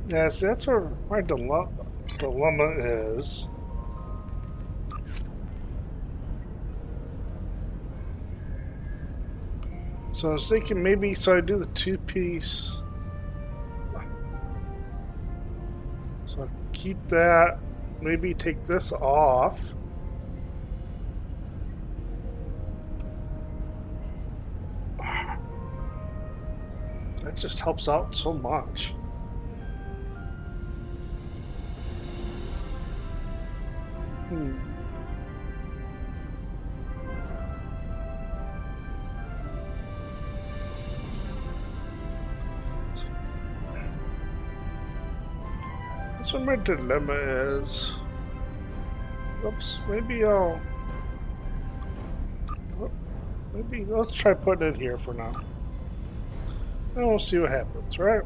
Yeah, see, that's where my dilemma is. So I was thinking maybe, so I do the two-piece. So I keep that, maybe take this off. That just helps out so much. That's what my dilemma is. Oops, maybe I'll... Maybe, let's try putting it here for now. And we'll see what happens, right?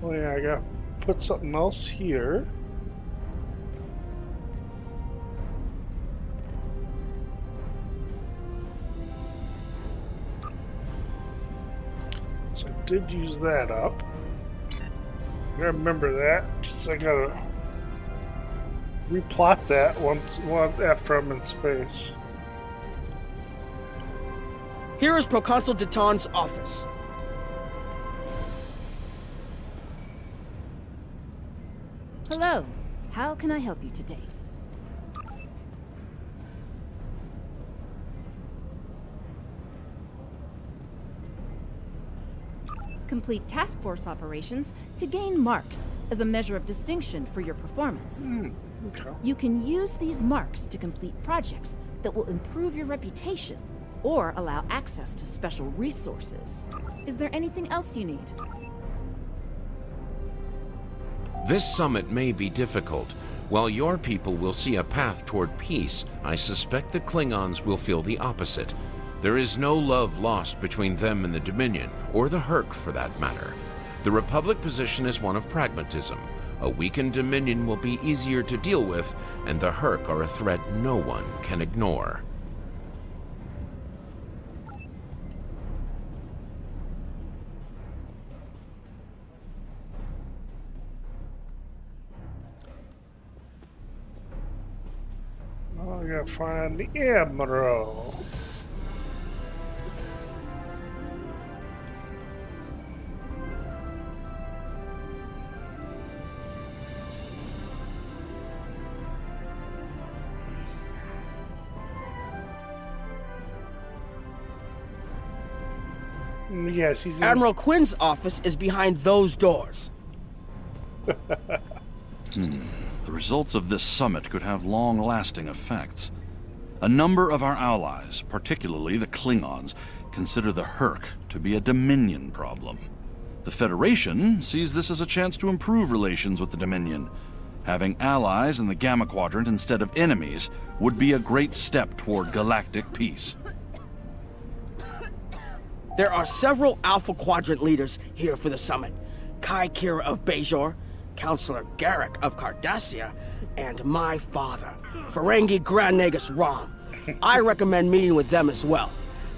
Well, yeah, I gotta put something else here. So I did use that up. I gotta remember that, because I gotta replot that once after I'm in space. Here is Proconsul Deton's office. Hello. How can I help you today? Complete task force operations to gain marks as a measure of distinction for your performance. Okay. You can use these marks to complete projects that will improve your reputation or allow access to special resources. Is there anything else you need? This summit may be difficult. While your people will see a path toward peace, I suspect the Klingons will feel the opposite. There is no love lost between them and the Dominion, or the Hur'q for that matter. The Republic position is one of pragmatism. A weakened Dominion will be easier to deal with, and the Hur'q are a threat no one can ignore. I gotta find the Admiral. Yes, he's Admiral Quinn's office is behind those doors. The results of this summit could have long-lasting effects. A number of our allies, particularly the Klingons, consider the Hur'q to be a Dominion problem. The Federation sees this as a chance to improve relations with the Dominion. Having allies in the Gamma Quadrant instead of enemies would be a great step toward galactic peace. There are several Alpha Quadrant leaders here for the summit. Kai Kira of Beor, Counselor Garrick of Cardassia, and my father, Ferengi Grand Nagus Rom. I recommend meeting with them as well.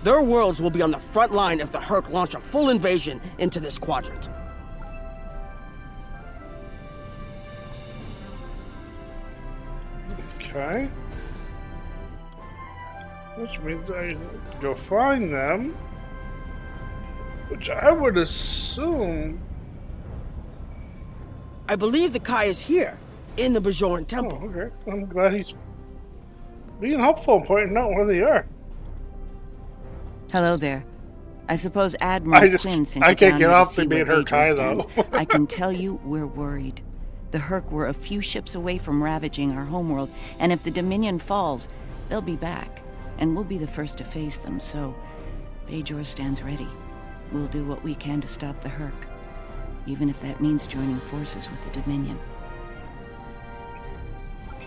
Their worlds will be on the front line if the Hur'q launch a full invasion into this quadrant. Okay. Which means I go find them. Which I would assume... I believe the Kai is here, in the Bajoran Temple. Oh, okay. I'm glad he's being helpful and pointing out where they are. Hello there. I suppose Admiral Quinn sent you down here to see where Bajor stands. I can tell you we're worried. The Hur'q were a few ships away from ravaging our homeworld, and if the Dominion falls, they'll be back, and we'll be the first to face them, so Bajor stands ready. We'll do what we can to stop the Hur'q, even if that means joining forces with the Dominion.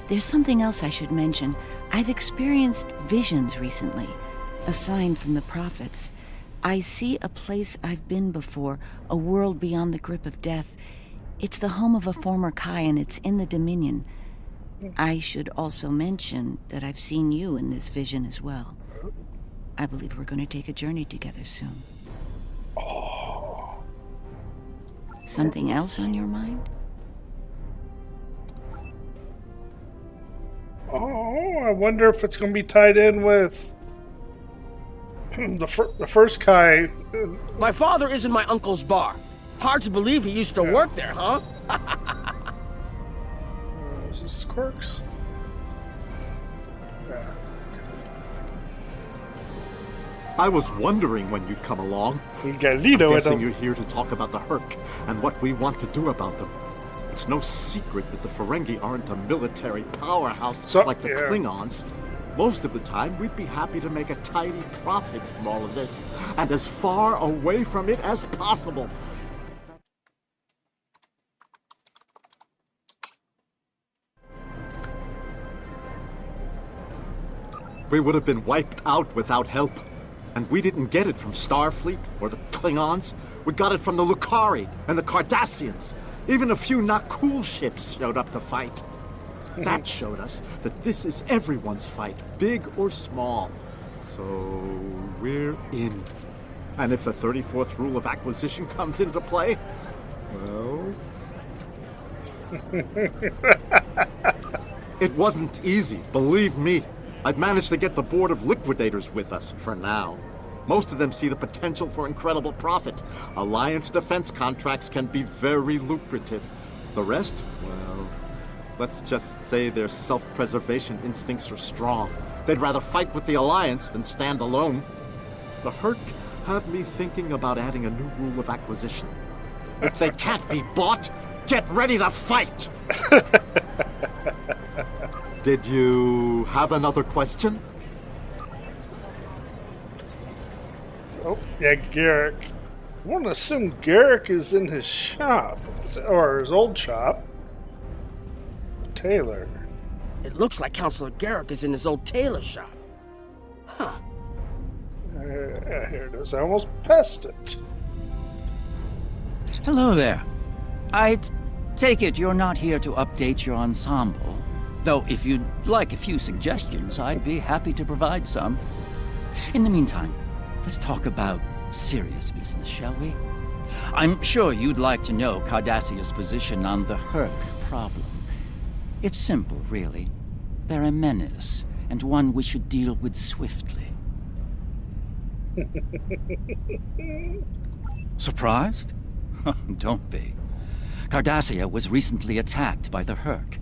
There's something else I should mention. I've experienced visions recently, a sign from the prophets. I see a place I've been before, a world beyond the grip of death. It's the home of a former Kai, and it's in the Dominion. I should also mention that I've seen you in this vision as well. I believe we're going to take a journey together soon. Something else on your mind? Oh, I wonder if it's going to be tied in with the first Kai. My father is in my uncle's bar. Hard to believe he used to work there, huh? Is this Quirks? Yeah. I was wondering when you'd come along. We got Lido I'm with guessing them. you're here to talk about the Hur'q and what we want to do about them. It's no secret that the Ferengi aren't a military powerhouse like the Klingons. Most of the time, we'd be happy to make a tidy profit from all of this, and as far away from it as possible. We would have been wiped out without help. And we didn't get it from Starfleet or the Klingons. We got it from the Lucarii and the Cardassians. Even a few not cool ships showed up to fight. That showed us that this is everyone's fight, big or small. So we're in. And if the 34th rule of acquisition comes into play, well... It wasn't easy, believe me. I've managed to get the Board of Liquidators with us, for now. Most of them see the potential for incredible profit. Alliance defense contracts can be very lucrative. The rest, well, let's just say their self-preservation instincts are strong. They'd rather fight with the Alliance than stand alone. The Hur'q have me thinking about adding a new rule of acquisition. If they can't be bought, get ready to fight! Did you have another question? Oh, yeah, Garrick. I want to assume Garrick is in his shop, or his old shop. Taylor. It looks like Counselor Garrick is in his old tailor shop. Huh. Here it is. I almost passed it. Hello there. I'd Take it you're not here to update your ensemble. Though if you'd like a few suggestions, I'd be happy to provide some. In the meantime, let's talk about serious business, shall we? I'm sure you'd like to know Cardassia's position on the Hur'q problem. It's simple, really. They're a menace, and one we should deal with swiftly. Surprised? Don't be. Cardassia was recently attacked by the Hur'q.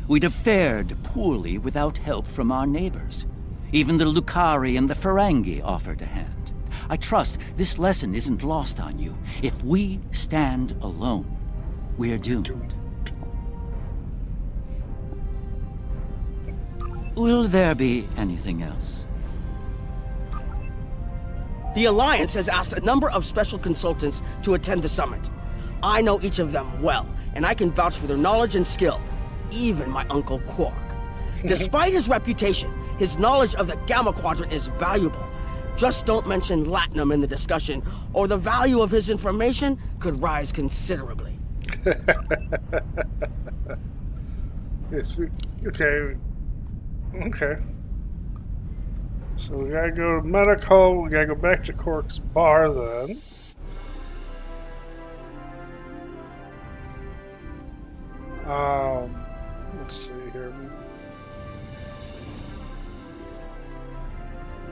We'd have fared poorly without help from our neighbors. Even the Lucari and the Ferengi offered a hand. I trust this lesson isn't lost on you. If we stand alone, we're doomed. Will there be anything else? The Alliance has asked a number of special consultants to attend the summit. I know each of them well, and I can vouch for their knowledge and skill. Even my Uncle Quark. Despite his reputation, his knowledge of the Gamma Quadrant is valuable. Just don't mention Latinum in the discussion, or the value of his information could rise considerably. Yes, okay. Okay. So we gotta go to medical, we gotta go back to Quark's bar then. Let's see here.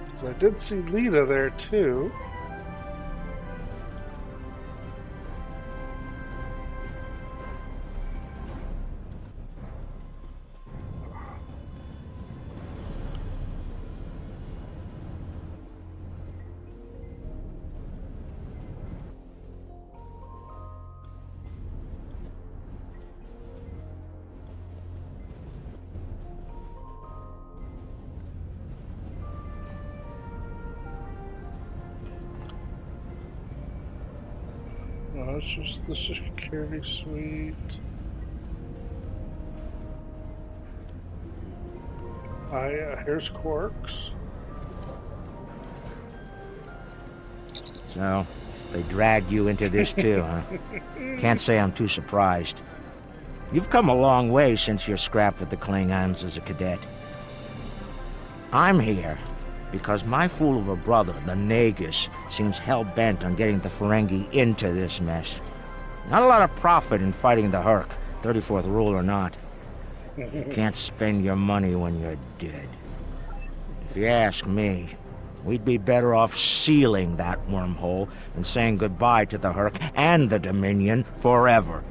Because I did see Lita there too. No, it's just the security suite. Here's Quark's. So, they dragged you into this too, huh? Can't say I'm too surprised. You've come a long way since your scrap with the Klingons as a cadet. I'm here because my fool of a brother, the Nagus, seems hell-bent on getting the Ferengi into this mess. Not a lot of profit in fighting the Hur'q, 34th rule or not. You can't spend your money when you're dead. If you ask me, we'd be better off sealing that wormhole and saying goodbye to the Hur'q and the Dominion forever.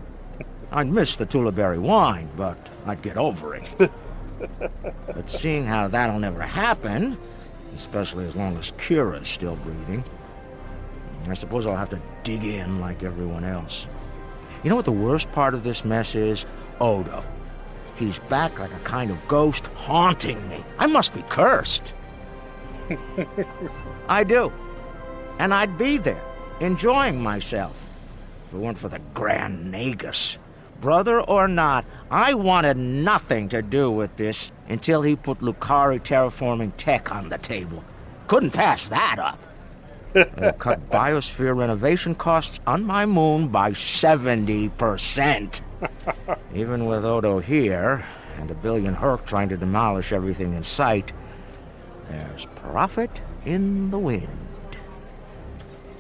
I'd miss the Tullaberry wine, but I'd get over it. But seeing how that'll never happen, especially as long as Kira's still breathing, I suppose I'll have to dig in like everyone else. You know what the worst part of this mess is? Odo. He's back like a kind of ghost haunting me. I must be cursed. I do. And I'd be there, enjoying myself, if it weren't for the Grand Nagus. Brother or not, I wanted nothing to do with this until he put Lucari terraforming tech on the table. Couldn't pass that up. It'll cut biosphere renovation costs on my moon by 70%. Even with Odo here, and a billion Hur'q trying to demolish everything in sight, there's profit in the wind.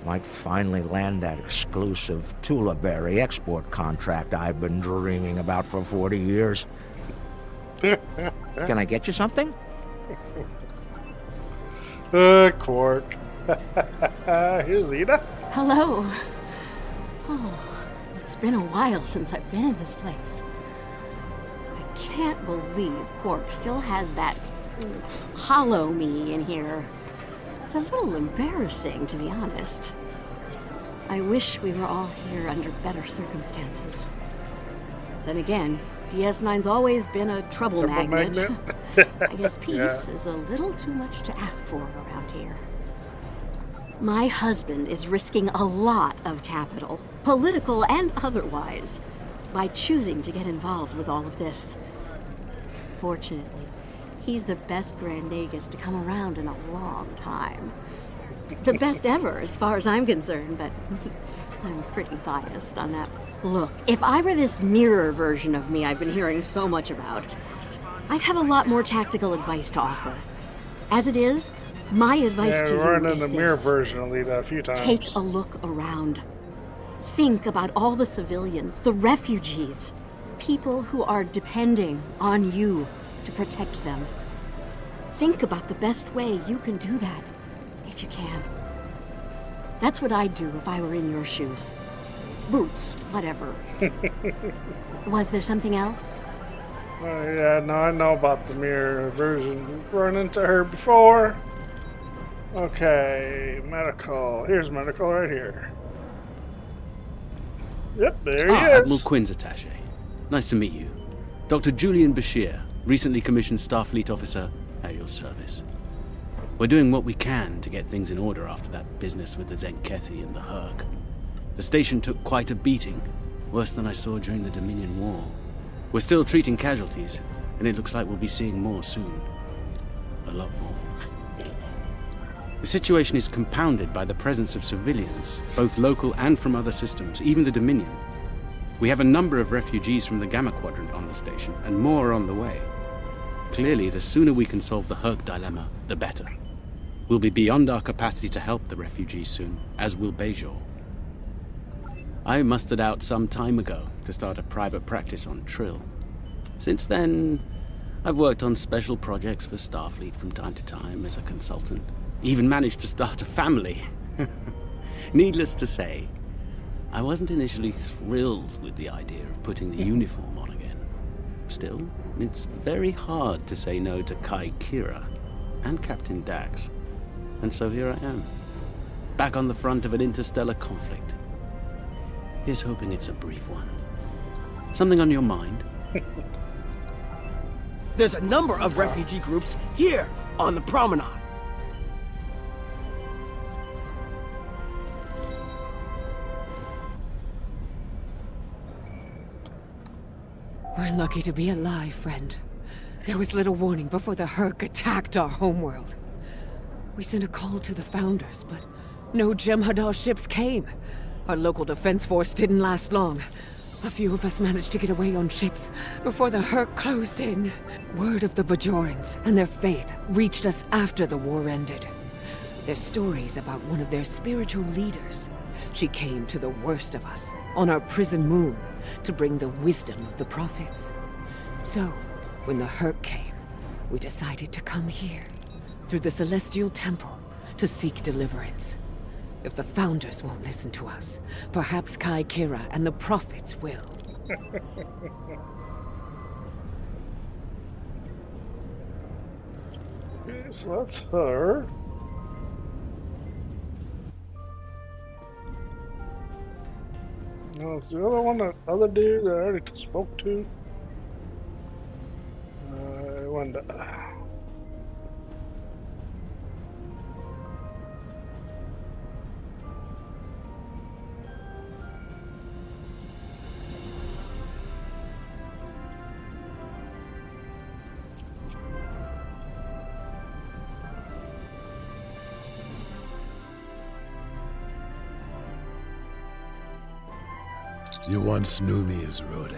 Might finally land that exclusive Tullaberry export contract I've been dreaming about for 40 years. Can I get you something? Quark. Here's Lita. Hello. Oh, it's been a while since I've been in this place. I can't believe Quark still has that hollow me in here. It's a little embarrassing, to be honest. I wish we were all here under better circumstances. Then again, DS9's always been a trouble magnet. I guess peace is a little too much to ask for around here. My husband is risking a lot of capital, political and otherwise, by choosing to get involved with all of this. Fortunately, he's the best Grand Nagus to come around in a long time. The best ever, as far as I'm concerned, but I'm pretty biased on that. Look, if I were this mirror version of me I've been hearing so much about, I'd have a lot more tactical advice to offer. As it is, my advice to you run in is the this. mirror version of Lita a few times. Take a look around. Think about all the civilians, the refugees, people who are depending on you to protect them. Think about the best way you can do that, if you can. That's what I'd do if I were in your shoes. Boots, whatever. Was there something else? Yeah, no, I know about the mirror version. Run into her before. Okay, medical. Here's medical right here. Yep, there he is. Admiral Quinn's attaché. Nice to meet you. Dr. Julian Bashir, recently commissioned Starfleet officer at your service. We're doing what we can to get things in order after that business with the Zenkethi and the Hur'q. The station took quite a beating, worse than I saw during the Dominion War. We're still treating casualties, and it looks like we'll be seeing more soon. A lot more. The situation is compounded by the presence of civilians, both local and from other systems, even the Dominion. We have a number of refugees from the Gamma Quadrant on the station, and more are on the way. Clearly, the sooner we can solve the Hur'q dilemma, the better. We'll be beyond our capacity to help the refugees soon, as will Beor. I mustered out some time ago to start a private practice on Trill. Since then, I've worked on special projects for Starfleet from time to time as a consultant. Even managed to start a family. Needless to say, I wasn't initially thrilled with the idea of putting the uniform on again. Still, it's very hard to say no to Kai Kira and Captain Dax. And so here I am, back on the front of an interstellar conflict. Here's hoping it's a brief one. Something on your mind? There's a number of refugee groups here on the promenade. We're lucky to be alive, friend. There was little warning before the Hur'q attacked our homeworld. We sent a call to the Founders, but no Jem'Hadar ships came. Our local defense force didn't last long. A few of us managed to get away on ships before the Hur'q closed in. Word of the Bajorans and their faith reached us after the war ended. Their stories about one of their spiritual leaders. She came to the worst of us, on our prison moon, to bring the wisdom of the prophets. So, when the Hur'q came, we decided to come here, through the Celestial Temple, to seek deliverance. If the Founders won't listen to us, perhaps Kai Kira and the prophets will. Okay, so that's her. No, it's the other one, the other dude that I already spoke to. Wanda. You once knew me as Hur'q,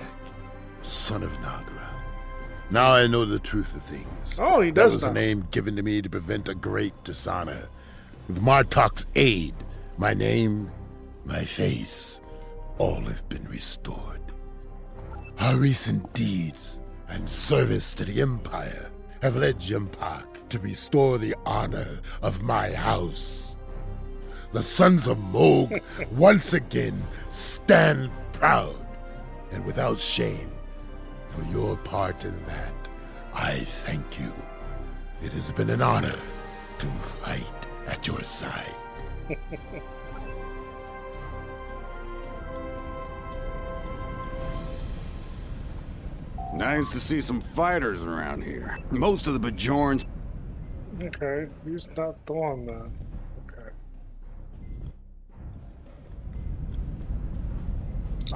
son of Nagra. Now I know the truth of things. Oh, he does That was know. a name given to me to prevent a great dishonor. With Martok's aid, my name, my face, all have been restored. Our recent deeds and service to the Empire have led Jem'Park to restore the honor of my house. The Sons of Moog once again stand proud and without shame. For your part in that, I thank you. It has been an honor to fight at your side. Nice to see some fighters around here. Most of the Bajorans... Okay, he's not the one then.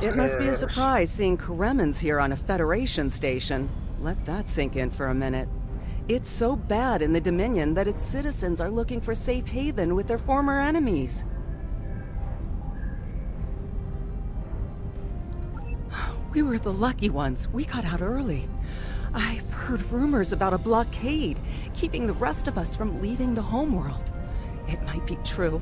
It must be a surprise seeing Kremens here on a Federation station. Let that sink in for a minute. It's so bad in the Dominion that its citizens are looking for safe haven with their former enemies. We were the lucky ones. We got out early. I've heard rumors about a blockade, keeping the rest of us from leaving the homeworld. It might be true.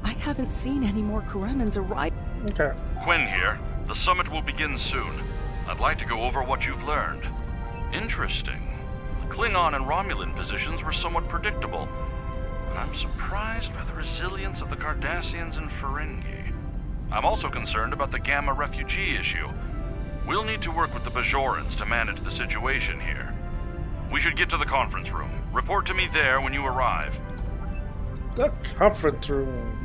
I haven't seen any more Karemans arrive. Okay. Quinn here. The summit will begin soon. I'd like to go over what you've learned. Interesting. The Klingon and Romulan positions were somewhat predictable, but I'm surprised by the resilience of the Cardassians and Ferengi. I'm also concerned about the Gamma refugee issue. We'll need to work with the Bajorans to manage the situation here. We should get to the conference room. Report to me there when you arrive. The conference room.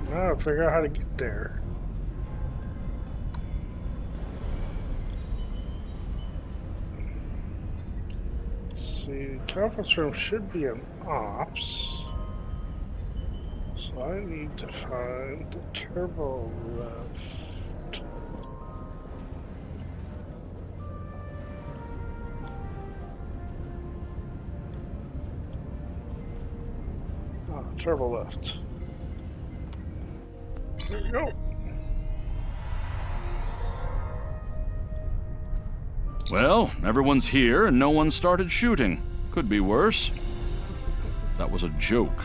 Now I'll figure out how to get there. Let's see, the conference room should be in ops. So I need to find the turbo lift. Oh, turbo lift. There we go. Well, everyone's here and no one started shooting. Could be worse. That was a joke.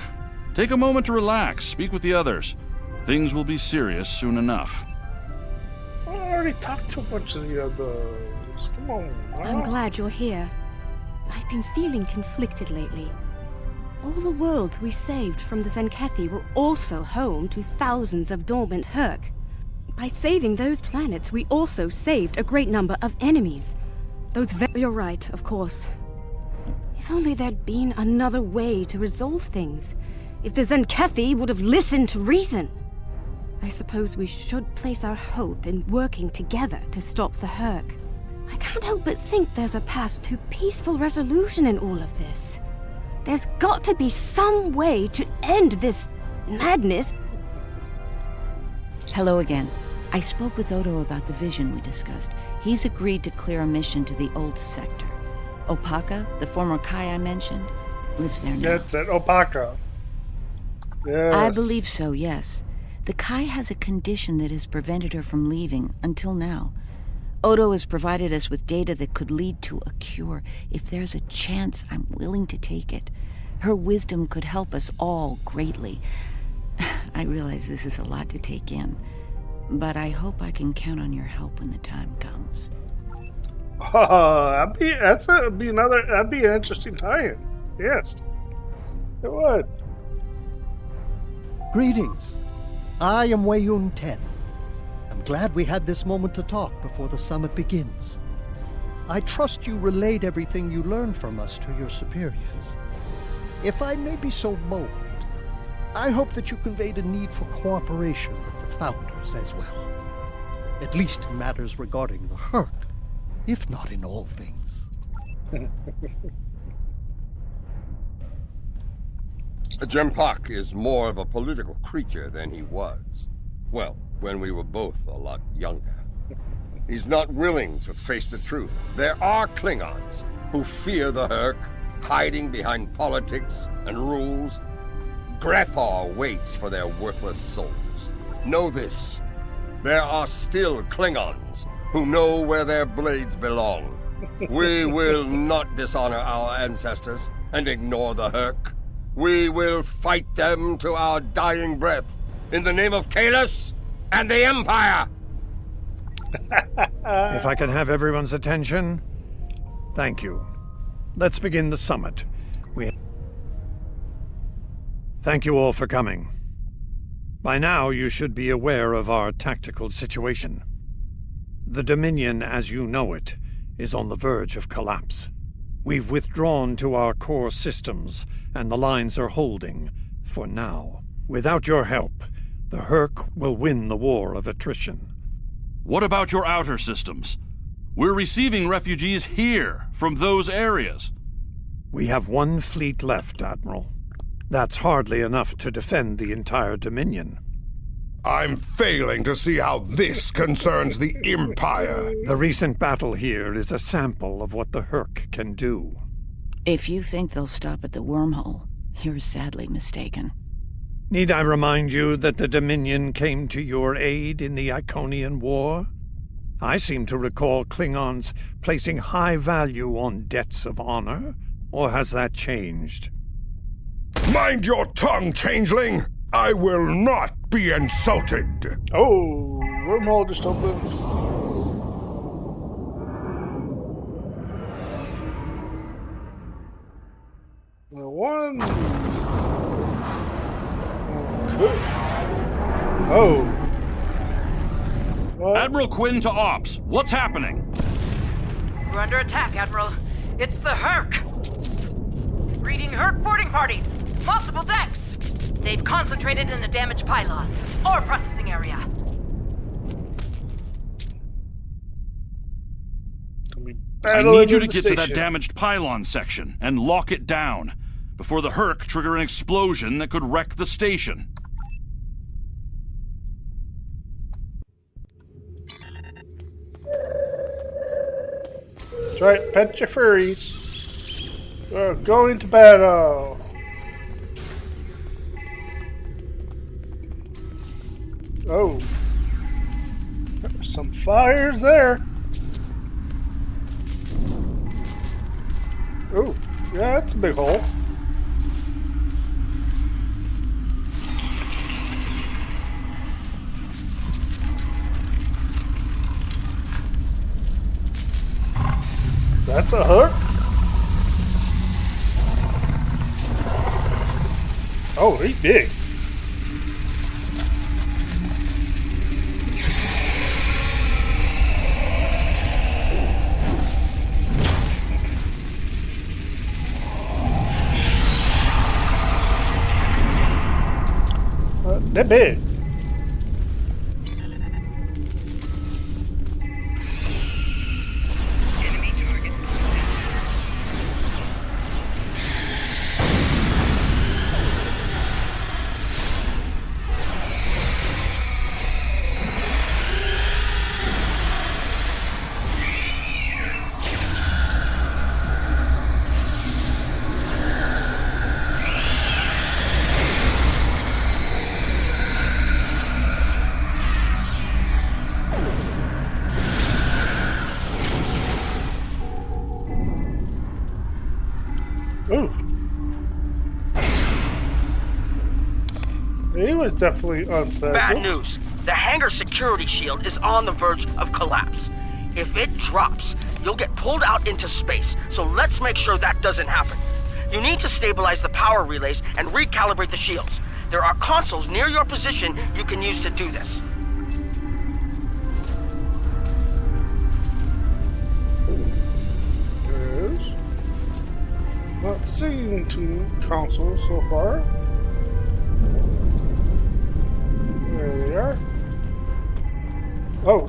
Take a moment to relax, speak with the others. Things will be serious soon enough. I already talked to a bunch of the others. Come on. I'm glad you're here. I've been feeling conflicted lately. All the worlds we saved from the Zenkethi were also home to thousands of dormant Hur'q. By saving those planets, we also saved a great number of enemies. You're right, of course. If only there'd been another way to resolve things. If the Zenkethi would have listened to reason. I suppose we should place our hope in working together to stop the Hur'q. I can't help but think there's a path to peaceful resolution in all of this. There's got to be some way to end this madness. Hello again. I spoke with Odo about the vision we discussed. He's agreed to clear a mission to the old sector. Opaka, the former Kai I mentioned, lives there now. That's it, Opaka. Yes. I believe so, yes. The Kai has a condition that has prevented her from leaving until now. Odo has provided us with data that could lead to a cure. If there's a chance, I'm willing to take it. Her wisdom could help us all greatly. I realize this is a lot to take in, but I hope I can count on your help when the time comes. Oh, that'd be an interesting tie-in. Yes, it would. Greetings. I am Wayun 10. I'm glad we had this moment to talk before the summit begins. I trust you relayed everything you learned from us to your superiors. If I may be so bold, I hope that you conveyed a need for cooperation with the Founders as well. At least in matters regarding the Hur'q, if not in all things. Jempak is more of a political creature than he was. Well, when we were both a lot younger. He's not willing to face the truth. There are Klingons who fear the Hur'q, hiding behind politics and rules. Grethar waits for their worthless souls. Know this. There are still Klingons who know where their blades belong. We will not dishonor our ancestors and ignore the Hur'q. We will fight them to our dying breath in the name of Kahless and the Empire! If I can have everyone's attention. Thank you. Let's begin the summit. Thank you all for coming. By now, you should be aware of our tactical situation. The Dominion, as you know it, is on the verge of collapse. We've withdrawn to our core systems, and the lines are holding, for now. Without your help, the Hur'q will win the war of attrition. What about your outer systems? We're receiving refugees here, from those areas. We have one fleet left, Admiral. That's hardly enough to defend the entire Dominion. I'm failing to see how this concerns the Empire. The recent battle here is a sample of what the Hur'q can do. If you think they'll stop at the wormhole, you're sadly mistaken. Need I remind you that the Dominion came to your aid in the Iconian War? I seem to recall Klingons placing high value on debts of honor, or has that changed? Mind your tongue, changeling! I will not be insulted! Oh, wormhole just opened. One. Okay. Oh. What? Admiral Quinn to Ops. What's happening? We're under attack, Admiral. It's the Hur'q. Reading Hur'q boarding parties. Multiple decks. They've concentrated in the damaged pylon. Ore processing area. I need you to get to that damaged pylon section and lock it down before the Hur'q trigger an explosion that could wreck the station. That's right, pet your furries. We're going to battle. Oh. There's some fires there. Oh, yeah, that's a big hole. That's a Hur'q? Oh, he's big. They're big. Ooh. He was definitely unpleasant. Bad news. The hangar security shield is on the verge of collapse. If it drops, you'll get pulled out into space, so let's make sure that doesn't happen. You need to stabilize the power relays and recalibrate the shields. There are consoles near your position you can use to do this. Not seeing two consoles so far. There they are. Oh.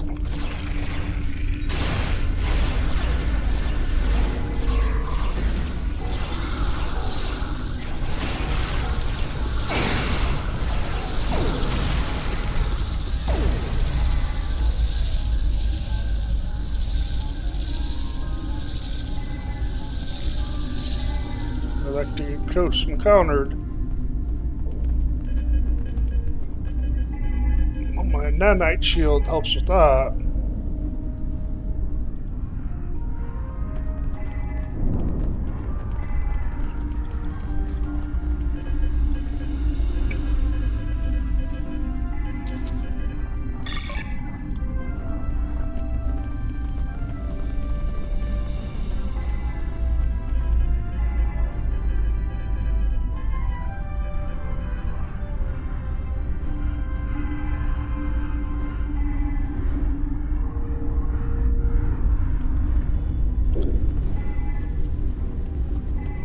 Like to get close encountered. Oh, my nanite shield helps with that.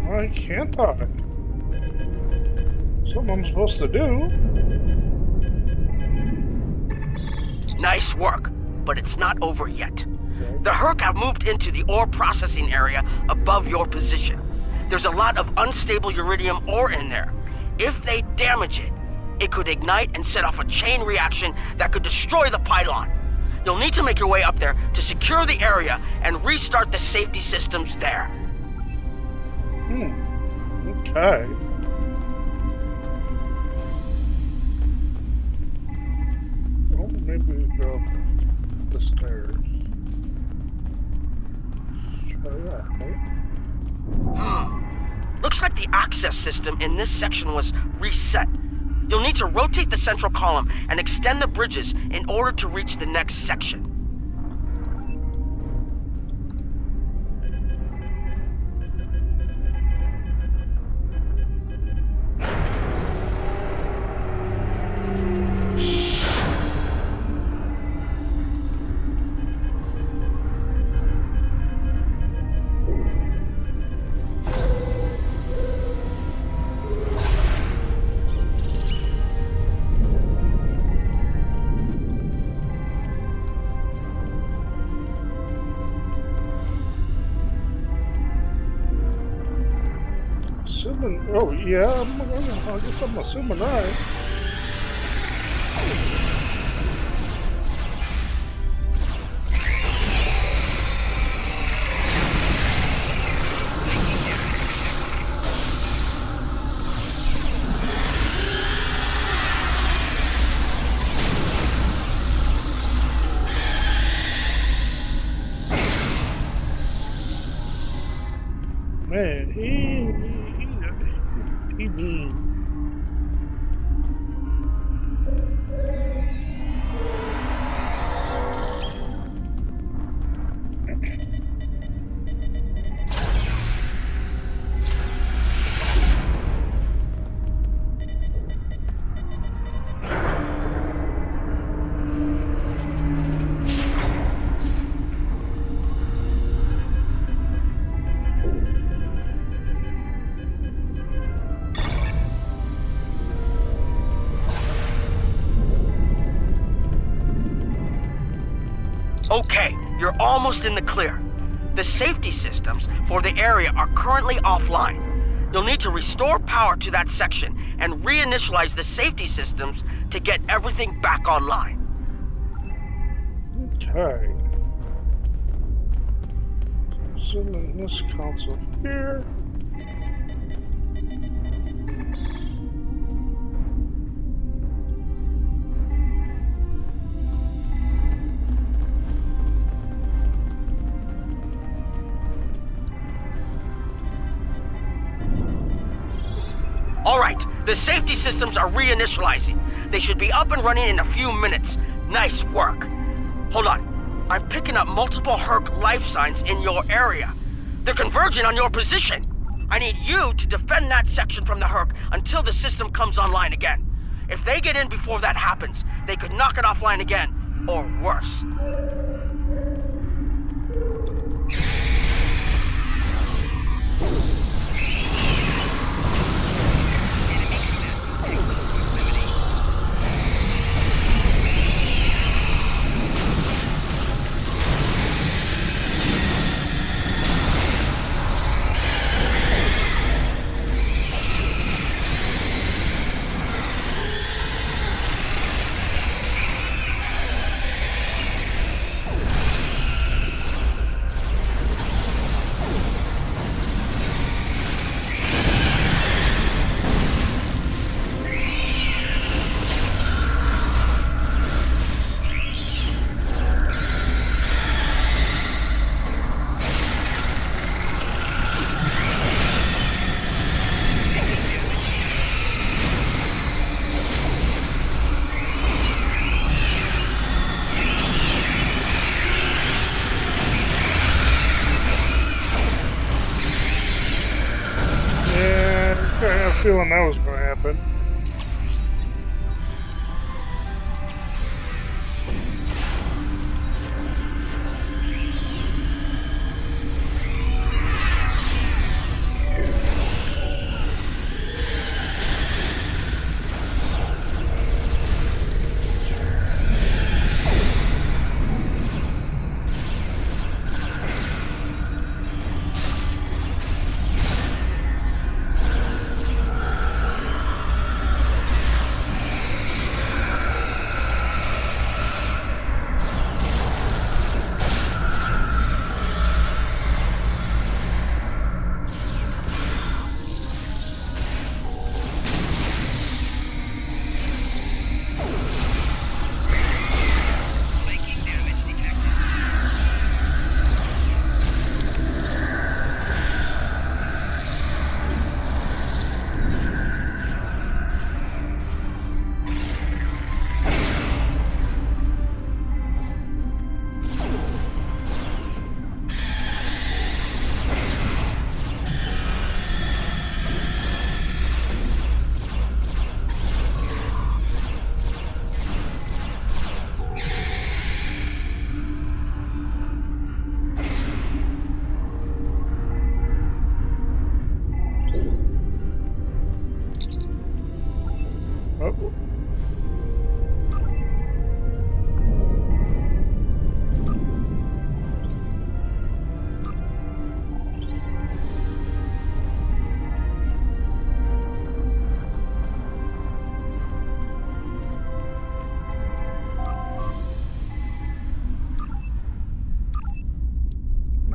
Why can't I? Something I'm supposed to do. Nice work, but it's not over yet. The Hur'q have moved into the ore processing area above your position. There's a lot of unstable uridium ore in there. If they damage it, it could ignite and set off a chain reaction that could destroy the pylon. You'll need to make your way up there to secure the area and restart the safety systems there. Okay. maybe we go up the stairs. Try that, right? Looks like the access system in this section was reset. You'll need to rotate the central column and extend the bridges in order to reach the next section. Oh, yeah, I guess I'm assuming that. Man, he did. Okay, you're almost in the clear. The safety systems for the area are currently offline. You'll need to restore power to that section and reinitialize the safety systems to get everything back online. Okay. So in this console here. All right, the safety systems are reinitializing. They should be up and running in a few minutes. Nice work. Hold on. I'm picking up multiple Hur'q life signs in your area. They're converging on your position. I need you to defend that section from the Hur'q until the system comes online again. If they get in before that happens, they could knock it offline again, or worse. I had a feeling that was going to happen.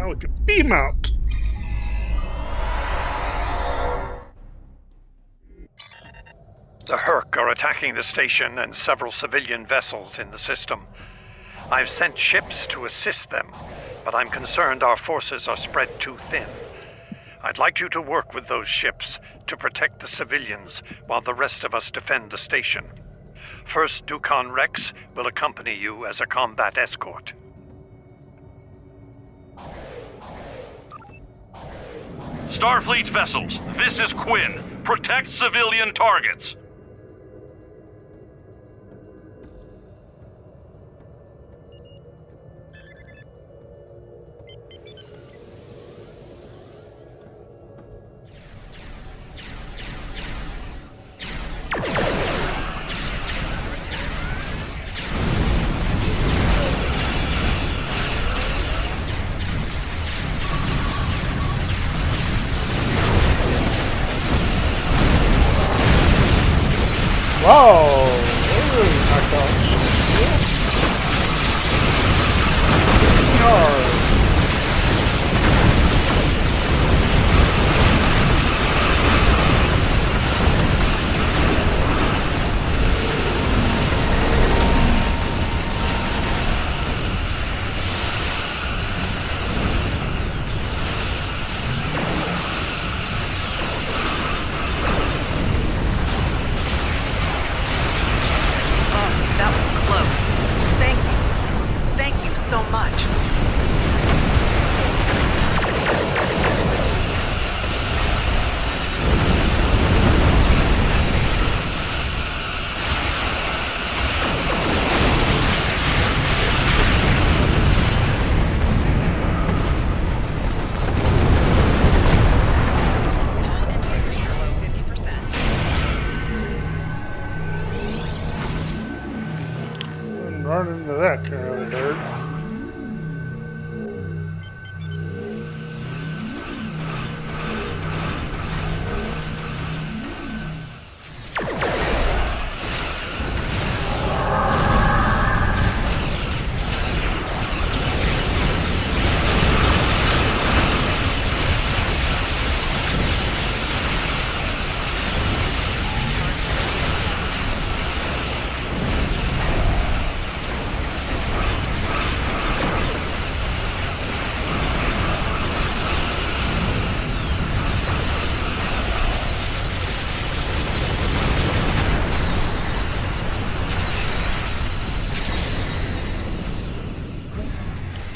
Now we can beam out. The Hur'q are attacking the station and several civilian vessels in the system. I've sent ships to assist them, but I'm concerned our forces are spread too thin. I'd like you to work with those ships to protect the civilians while the rest of us defend the station. First Dukan Rex will accompany you as a combat escort. Starfleet vessels, this is Quinn. Protect civilian targets. Whoa! Really knocked out. That was close. Thank you. Thank you so much. Run into that kind of nerd.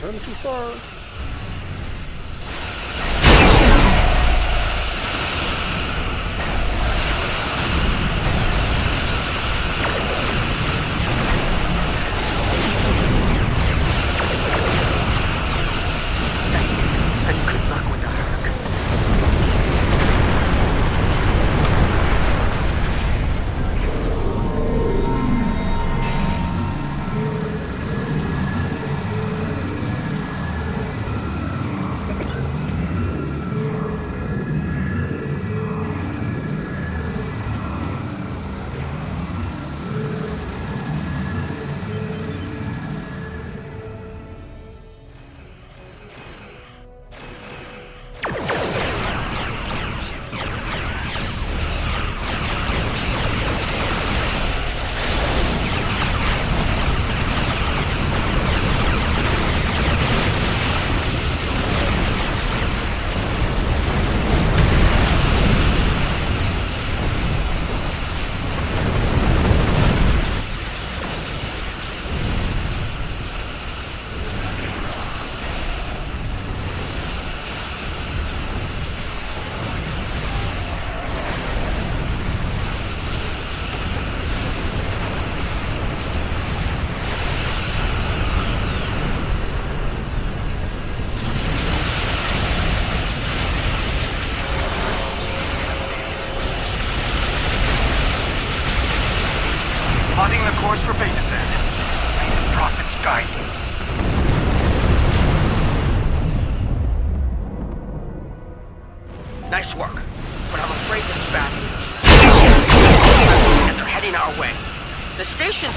Turn too far. And good luck with the Hur'q. Plotting the course for Betazen. May the prophets guide you. Nice work, but I'm afraid there's bad news. And they're heading our way. The station...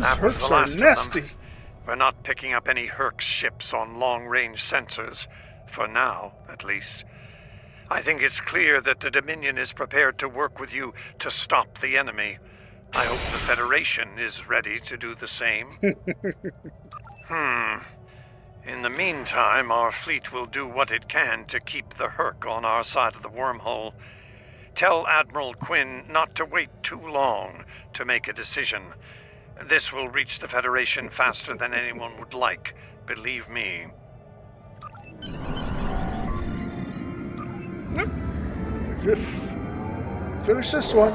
That was the Hur'qs last are of nasty. them. We're not picking up any Hur'q ships on long-range sensors. For now, at least. I think it's clear that the Dominion is prepared to work with you to stop the enemy. I hope the Federation is ready to do the same. In the meantime, our fleet will do what it can to keep the Hur'q on our side of the wormhole. Tell Admiral Quinn not to wait too long to make a decision. This will reach the Federation faster than anyone would like, believe me. Just finish this one.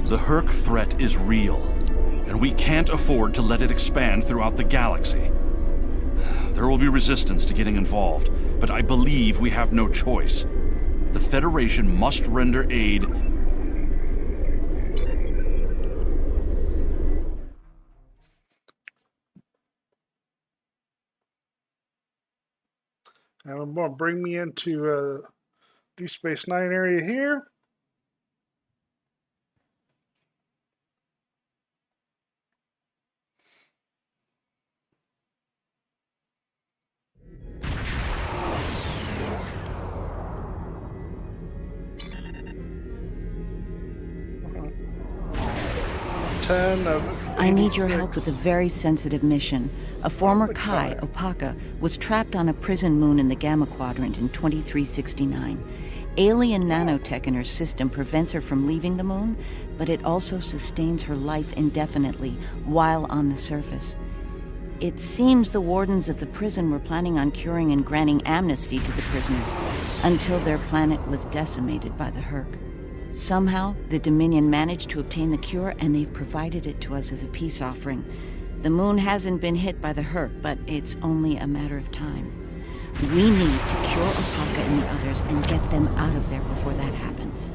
The Hur'q threat is real, and we can't afford to let it expand throughout the galaxy. There will be resistance to getting involved, but I believe we have no choice. The Federation must render aid. And I'm going to bring me into Deep Space Nine area here. I need your help with a very sensitive mission. A former Kai, Opaka, was trapped on a prison moon in the Gamma Quadrant in 2369. Alien nanotech in her system prevents her from leaving the moon, but it also sustains her life indefinitely while on the surface. It seems the wardens of the prison were planning on curing and granting amnesty to the prisoners until their planet was decimated by the Hur'q. Somehow, the Dominion managed to obtain the cure, and they've provided it to us as a peace offering. The moon hasn't been hit by the Hur'q, but it's only a matter of time. We need to cure Opaka and the others and get them out of there before that happens.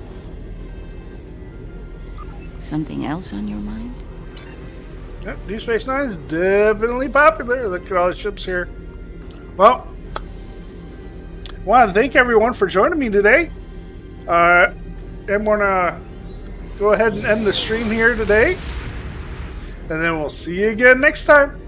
Something else on your mind? Yep, Deep Space Nine is definitely popular. Look at all the ships here. Well, I want to thank everyone for joining me today. I'm going to go ahead and end the stream here today. And then we'll see you again next time.